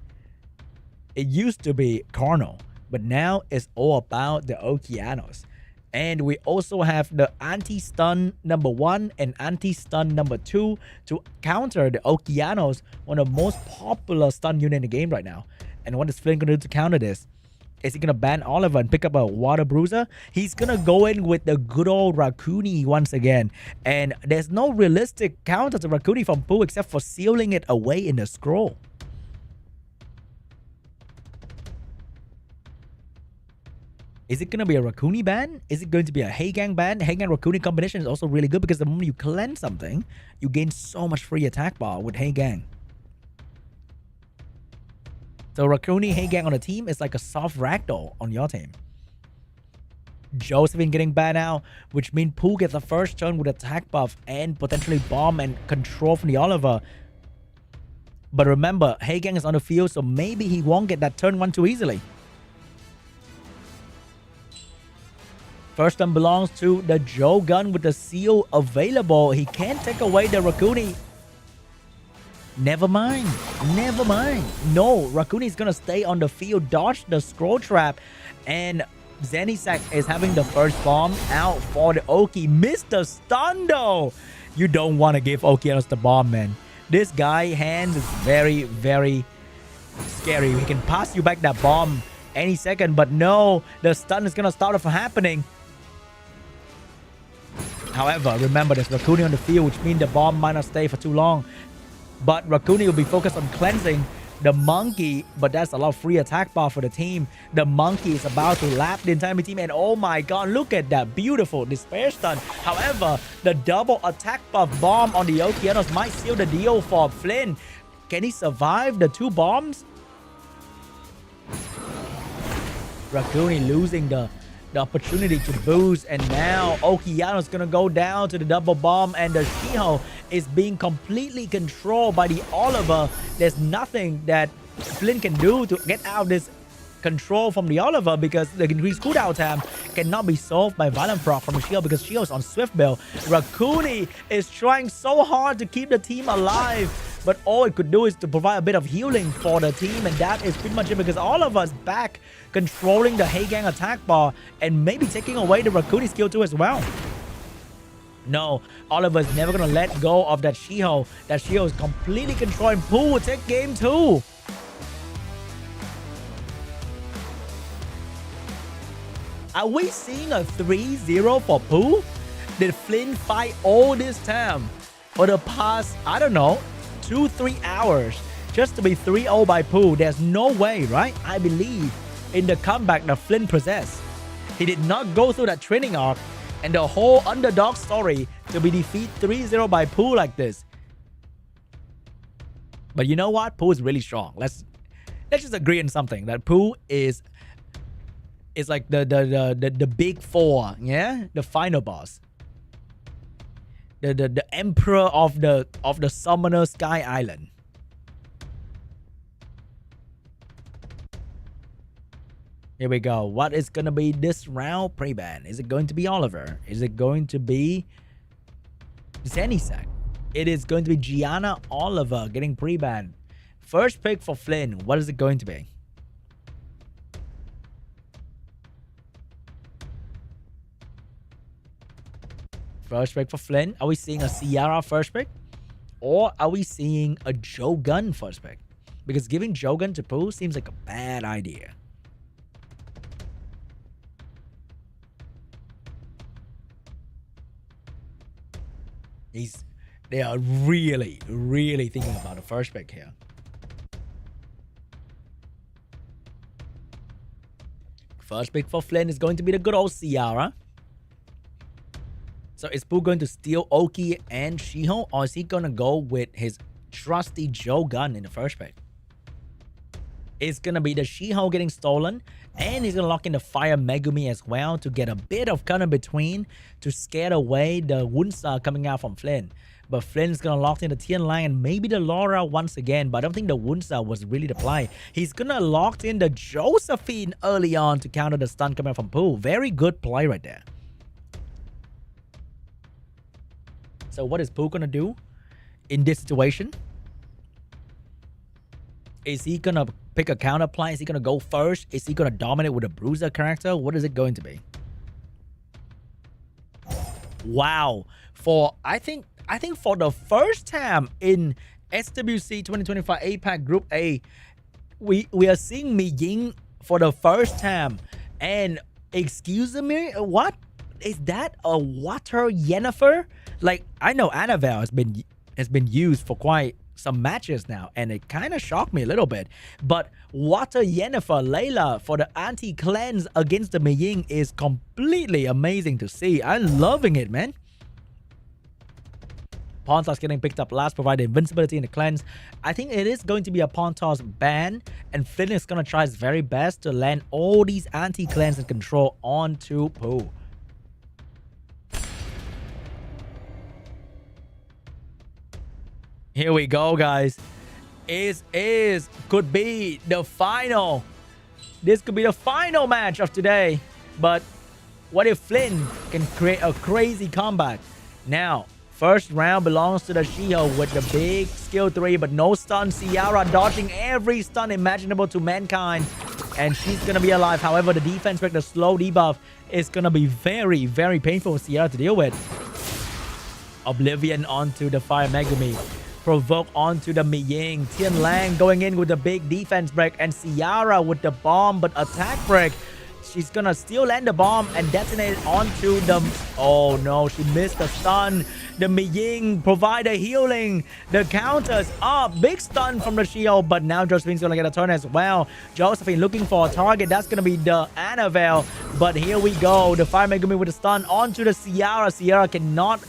It used to be Carnal. But now it's all about the Okeanos. And we also have the anti-stun number 1 and anti-stun number 2 to counter the Okeanos, one of the most popular stun unit in the game right now. And what is FLYN going to do to counter this? Is he going to ban Oliver and pick up a Water Bruiser? He's going to go in with the good old Rakuni once again. And there's no realistic counter to Rakuni from Pooh except for sealing it away in the scroll. Is it going to be a Rakuni ban? Is it going to be a Heigang ban? Heigang-Rakuni combination is also really good because the moment you cleanse something, you gain so much free attack bar with Heigang. So Rakuni Heigang on a team is like a soft ragdoll on your team. Josephine getting banned out, which means Pooh gets the first turn with attack buff and potentially bomb and control from the Oliver. But remember, Heigang is on the field, so maybe he won't get that turn 1 too easily. First turn belongs to the Jogun with the seal available. He can't take away the Rakuni. Never mind. Never mind. No, Rakuni is going to stay on the field, dodge the scroll trap, and Zenisak is having the first bomb out for the Oki. Missed the stun though. You don't want to give Okeanos the bomb, man. This guy hands is very, very scary. He can pass you back that bomb any second, but no, the stun is gonna start from happening. However, remember there's Rakuni on the field, which means the bomb might not stay for too long. But Rakuni will be focused on cleansing the monkey, but that's a lot of free attack bar for the team. The monkey is about to lap the entire team, and oh my god, look at that beautiful despair stun. However, the double attack buff bomb on the Okeanos might seal the deal for FLYN. Can he survive the 2 bombs? Rakuni losing the opportunity to boost, and now Okeanos gonna go down to the double bomb, and the Shiho is being completely controlled by the Oliver. There's nothing that FLYN can do to get out of this control from the Oliver, because the increased cooldown time cannot be solved by Violent Proc from the Shiho, because Shiho is on Swift Build. Rakuni is trying so hard to keep the team alive, but all it could do is to provide a bit of healing for the team, and that is pretty much it, because Oliver's back controlling the Heigang attack bar and maybe taking away the Rakuni skill too as well. No, Oliver's never gonna let go of that Shiho. That Shiho is completely controlling. Pooh will take game 2. Are we seeing a 3-0 for Pooh? Did FLYN fight all this time for the past, I don't know, 2-3 hours just to be 3-0 by Pooh? There's no way, right? I believe in the comeback that FLYN possessed. He did not go through that training arc and the whole underdog story to be defeated 3-0 by Pooh like this. But you know what? Pooh is really strong. Let's just agree on something, that Pooh is like the big 4, yeah? The final boss. The emperor of the Summoner Sky Island. Here we go. What is going to be this round pre-ban? Is it going to be Oliver? Is it going to be Zenisak? It is going to be Gianna Oliver getting pre-ban. First pick for FLYN. What is it going to be? First pick for FLYN. Are we seeing a Ciara first pick? Or are we seeing a Jogun first pick? Because giving Jogun to Pooh seems like a bad idea. They are really, really thinking about the first pick here. First pick for FLYN is going to be the good old Ciara. So is Pooh going to steal Oki and Shiho, or is he going to go with his trusty Jogun in the first pick? It's going to be the Shiho getting stolen, and he's going to lock in the Fire Megumi as well to get a bit of counter between to scare away the Wunsa coming out from FLYN. But FLYN's going to lock in the Tian Lang and maybe the Laura once again, but I don't think the Wunsa was really the play. He's going to lock in the Josephine early on to counter the stun coming out from Pooh. Very good play right there. So what is Pooh going to do in this situation? Is he going to pick a counter play? Is he going to go first? Is he going to dominate with a bruiser character? What is it going to be? Wow. I think for the first time in SWC 2025 APAC Group A, we are seeing Mi Ying for the first time. And excuse me, what? Is that a water Yennefer? Like, I know Annabelle has been used for quite some matches now, and it kind of shocked me a little bit. But water Yennefer Layla for the anti-cleanse against the Mi Ying is completely amazing to see. I'm loving it, man. Pawn toss getting picked up last, provide invincibility in the cleanse. I think it is going to be a pawn toss ban, and FLYN is going to try his very best to land all these anti-cleanse and control onto Pooh. Here we go, guys. Could be the final. This could be the final match of today. But what if FLYN can create a crazy comeback? Now, first round belongs to the Shiho with the big skill 3, but no stun. Ciara dodging every stun imaginable to mankind. and she's gonna be alive. However, the defense break, the slow debuff, is gonna be very, very painful for Sierra to deal with. Oblivion onto the Fire Megumi. Provoke onto the Mi Ying. Tian Lang going in with the big defense break, and Sierra with the bomb but attack break. She's gonna still land the bomb and detonate it onto the... Oh no, she missed the stun. The Mi Ying provide a healing. The counters up. Big stun from the shield, but now Josephine's gonna get a turn as well. Josephine looking for a target. That's gonna be the Annabelle. But here we go. The Fire Megumi with the stun onto the Sierra. Sierra cannot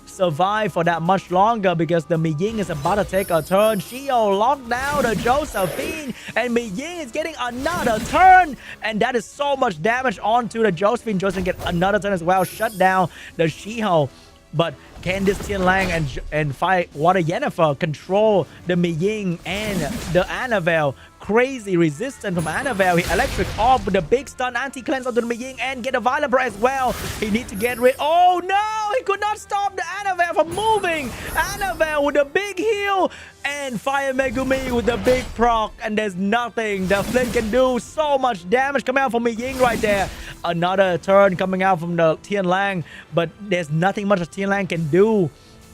survive for that much longer because the Mi Ying is about to take a turn. Shio locked down the Josephine, and Mi Ying is getting another turn, and that is so much damage onto the Josephine. Josephine get another turn as well. Shut down the Shio. But can this Tian Lang and Fire Water Yennefer control the Mi Ying and the Annabelle? Crazy resistance from Annabelle. He electric off with the big stun anti-cleanse onto the Mi Ying and get a Violent Breath as well. He needs to get rid... Oh no! He could not stop the Annabelle from moving. Annabelle with a big heal and Fire Megumi with the big proc, and there's nothing the FLYN can do. So much damage coming out from Mi Ying right there. Another turn coming out from the Tian Lang, but there's nothing much that Tian Lang can do.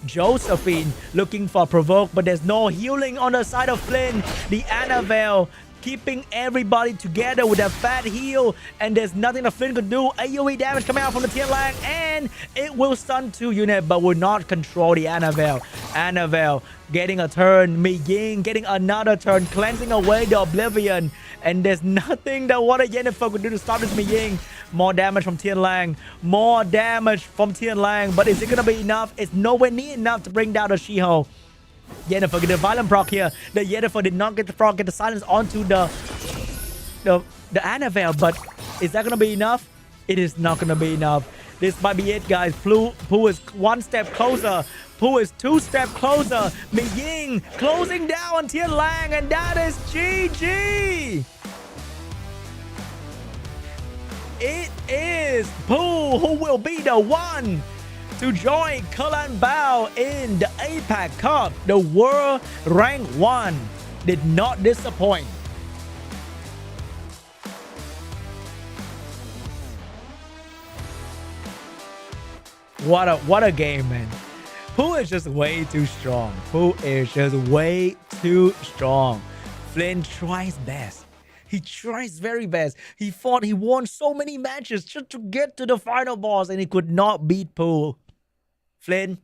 Josephine looking for provoke, but there's no healing on the side of FLYN. The Annabelle keeping everybody together with a fat heal, and there's nothing the FLYN could do. AoE damage coming out from the Tian Lang, and it will stun 2 units, but will not control the Annabelle. Annabelle getting a turn. Mi Ying getting another turn, cleansing away the Oblivion, and there's nothing that Water Yennefer could do to stop this Mi Ying. More damage from Tian Lang. More damage from Tian Lang, but is it gonna be enough? It's nowhere near enough to bring down the She-Ho. Yennefer get the violent proc here. The Yennefer did not get the proc, get the silence onto the Annabelle, but is that gonna be enough? It is not gonna be enough. This might be it, guys. Pooh is 1 step closer. Pooh is 2 steps closer. Mi Ying closing down on Tian Lang, and that is GG. It is Pooh who will be the one to join Cullen Bao in the APAC Cup. The World Rank 1 did not disappoint. What a game, man. Pooh is just way too strong. Pooh is just way too strong. FLYN tries best. He tries very best. He won so many matches just to get to the final boss, and he could not beat Pooh. FLYN,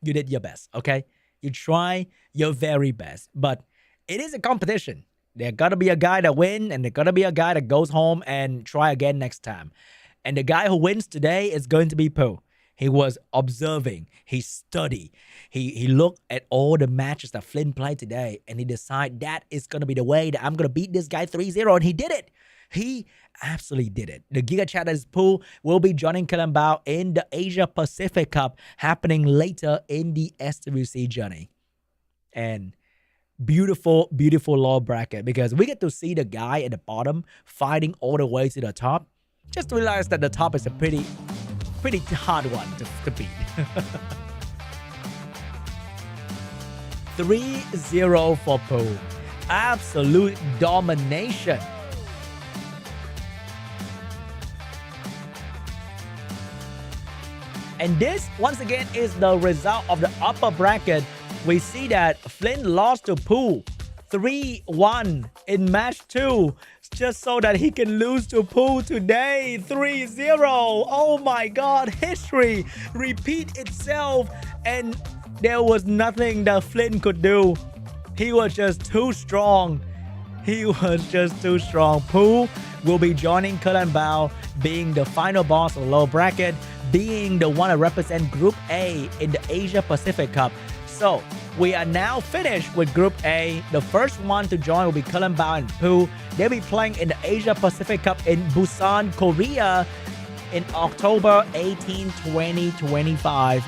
you did your best, okay? You try your very best, but it is a competition. There gotta be a guy that wins, and there gotta be a guy that goes home and try again next time. And the guy who wins today is going to be Pooh. He was observing, he studied, he looked at all the matches that FLYN played today, and he decided that is going to be the way that I'm going to beat this guy 3-0, and he did it. He absolutely did it. The Giga Chat is Pooh will be joining Cullen Bao in the Asia Pacific Cup happening later in the SWC journey. And beautiful, beautiful low bracket, because we get to see the guy at the bottom fighting all the way to the top. Just to realize that the top is a pretty hard one to beat. 3-0 for Pooh. Absolute domination. And this, once again, is the result of the upper bracket. We see that FLYN lost to Pooh 3-1 in match 2, just so that he can lose to Pooh today 3-0. Oh my god, history repeat itself, and there was nothing that FLYN could do. He was just too strong. He was just too strong. Pooh will be joining Cullen Bao, being the final boss of the low bracket, being the one to represent Group A in the Asia Pacific Cup. So we are now finished with Group A. The first one to join will be Cullen Bao and Pooh. They'll be playing in the Asia Pacific Cup in Busan, Korea in October 18, 2025.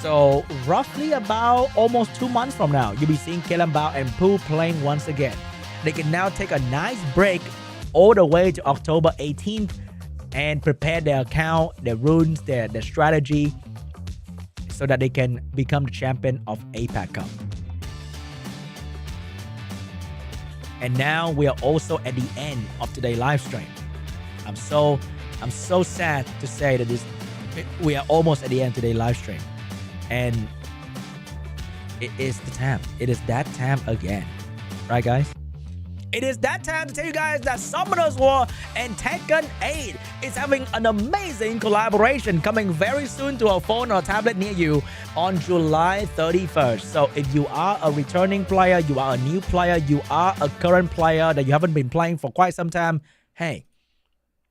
So roughly about almost 2 months from now, you'll be seeing Cullen Bao and Pooh playing once again. They can now take a nice break all the way to October 18th and prepare their account, their runes, their strategy, so that they can become the champion of APAC Cup. And now we are also at the end of today's live stream. I'm so sad to say that we are almost at the end of today's live stream. And it is the time. It is that time again. Right, guys? It is that time to tell you guys that Summoners War and Tekken8 is having an amazing collaboration coming very soon to a phone or a tablet near you on July 31st. So if you are a returning player, you are a new player, you are a current player that you haven't been playing for quite some time, hey,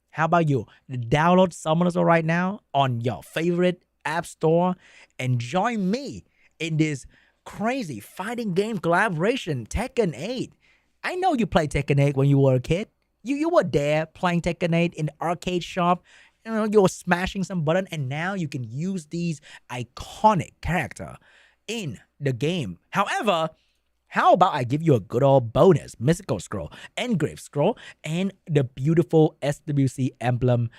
how about you download Summoners War right now on your favorite app store and join me in this crazy fighting game collaboration, Tekken8. I know you played Tekken 8 when you were a kid. You were there playing Tekken 8 in the arcade shop. You know, you were smashing some button, and now you can use these iconic character in the game. However, how about I give you a good old bonus, mystical scroll, engrave scroll, and the beautiful SWC emblem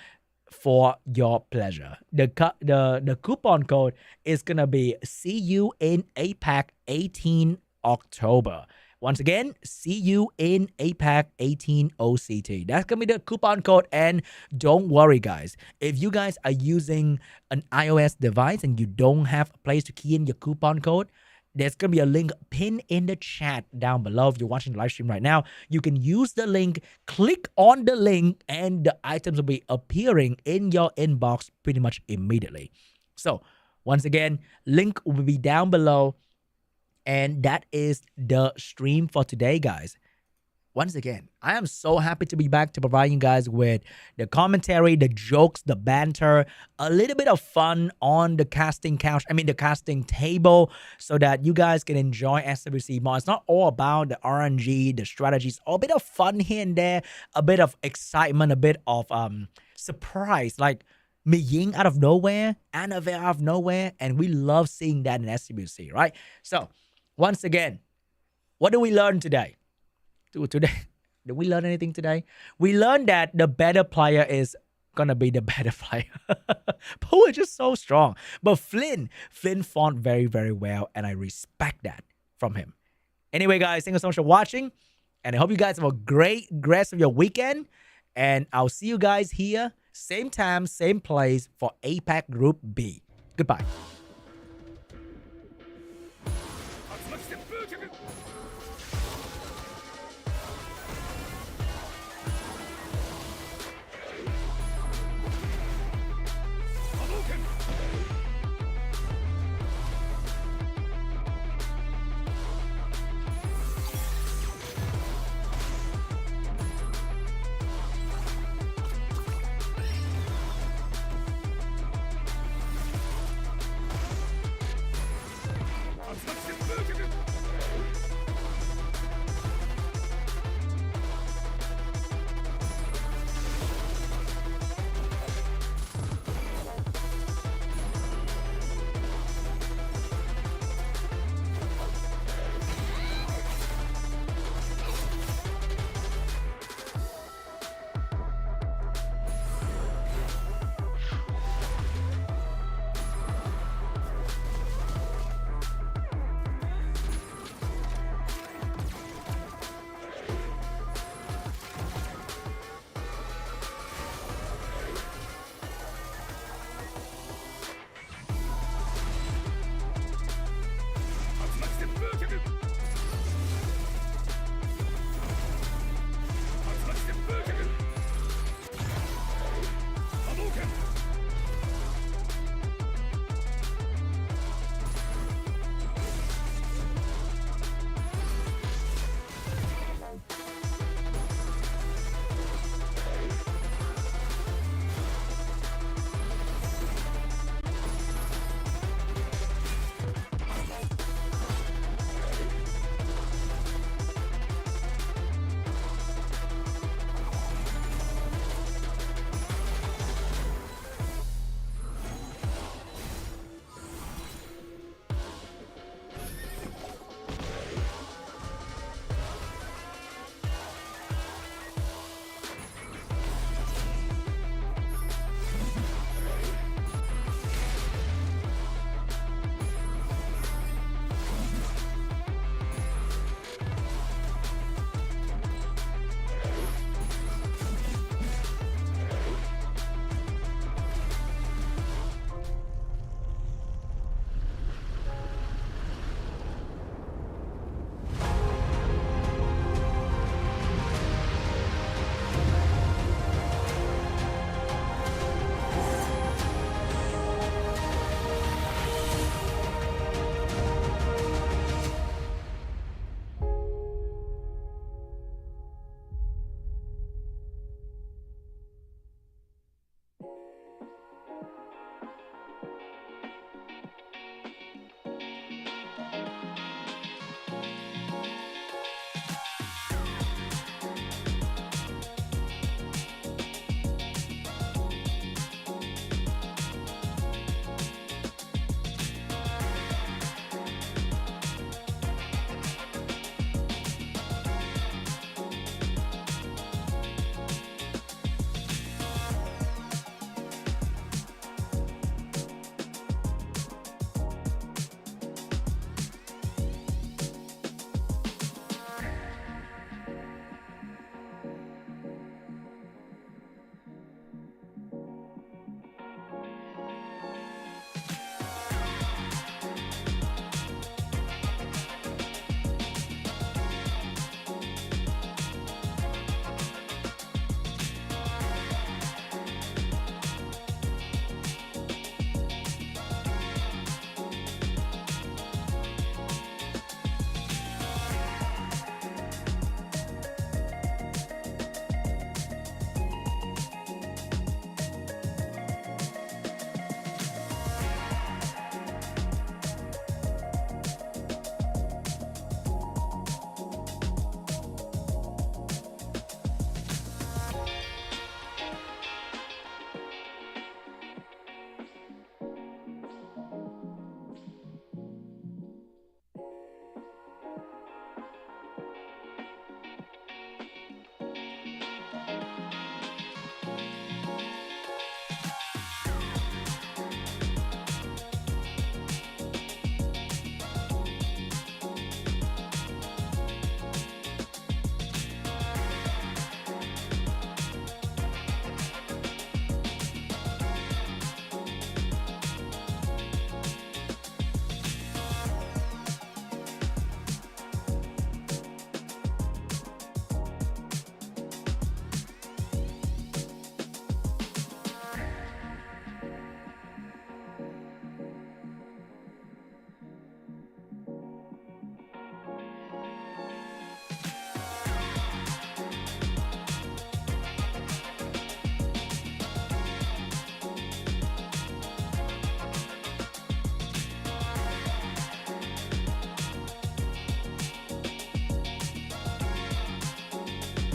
for your pleasure. The coupon code is gonna be see you in APAC 18 October. Once again, see you in APAC 18 OCT. That's going to be the coupon code. And don't worry, guys. If you guys are using an iOS device and you don't have a place to key in your coupon code, there's going to be a link pinned in the chat down below. If you're watching the live stream right now, you can use the link, click on the link, and the items will be appearing in your inbox pretty much immediately. So, once again, link will be down below. And that is the stream for today, guys. Once again, I am so happy to be back to provide you guys with the commentary, the jokes, the banter, a little bit of fun on the casting couch, the casting table, so that you guys can enjoy SWC more. It's not all about the RNG, the strategies, a bit of fun here and there, a bit of excitement, a bit of surprise, like Mei Ying out of nowhere, Annabelle out of nowhere, and we love seeing that in SWC, right? So, once again, what did we learn today? Did we learn anything today? We learned that the better player is gonna be the better player. Poe is just so strong. But Flynn fought very, very well, and I respect that from him. Anyway, guys, thank you so much for watching, and I hope you guys have a great rest of your weekend, and I'll see you guys here, same time, same place for APAC Group B. Goodbye. Let's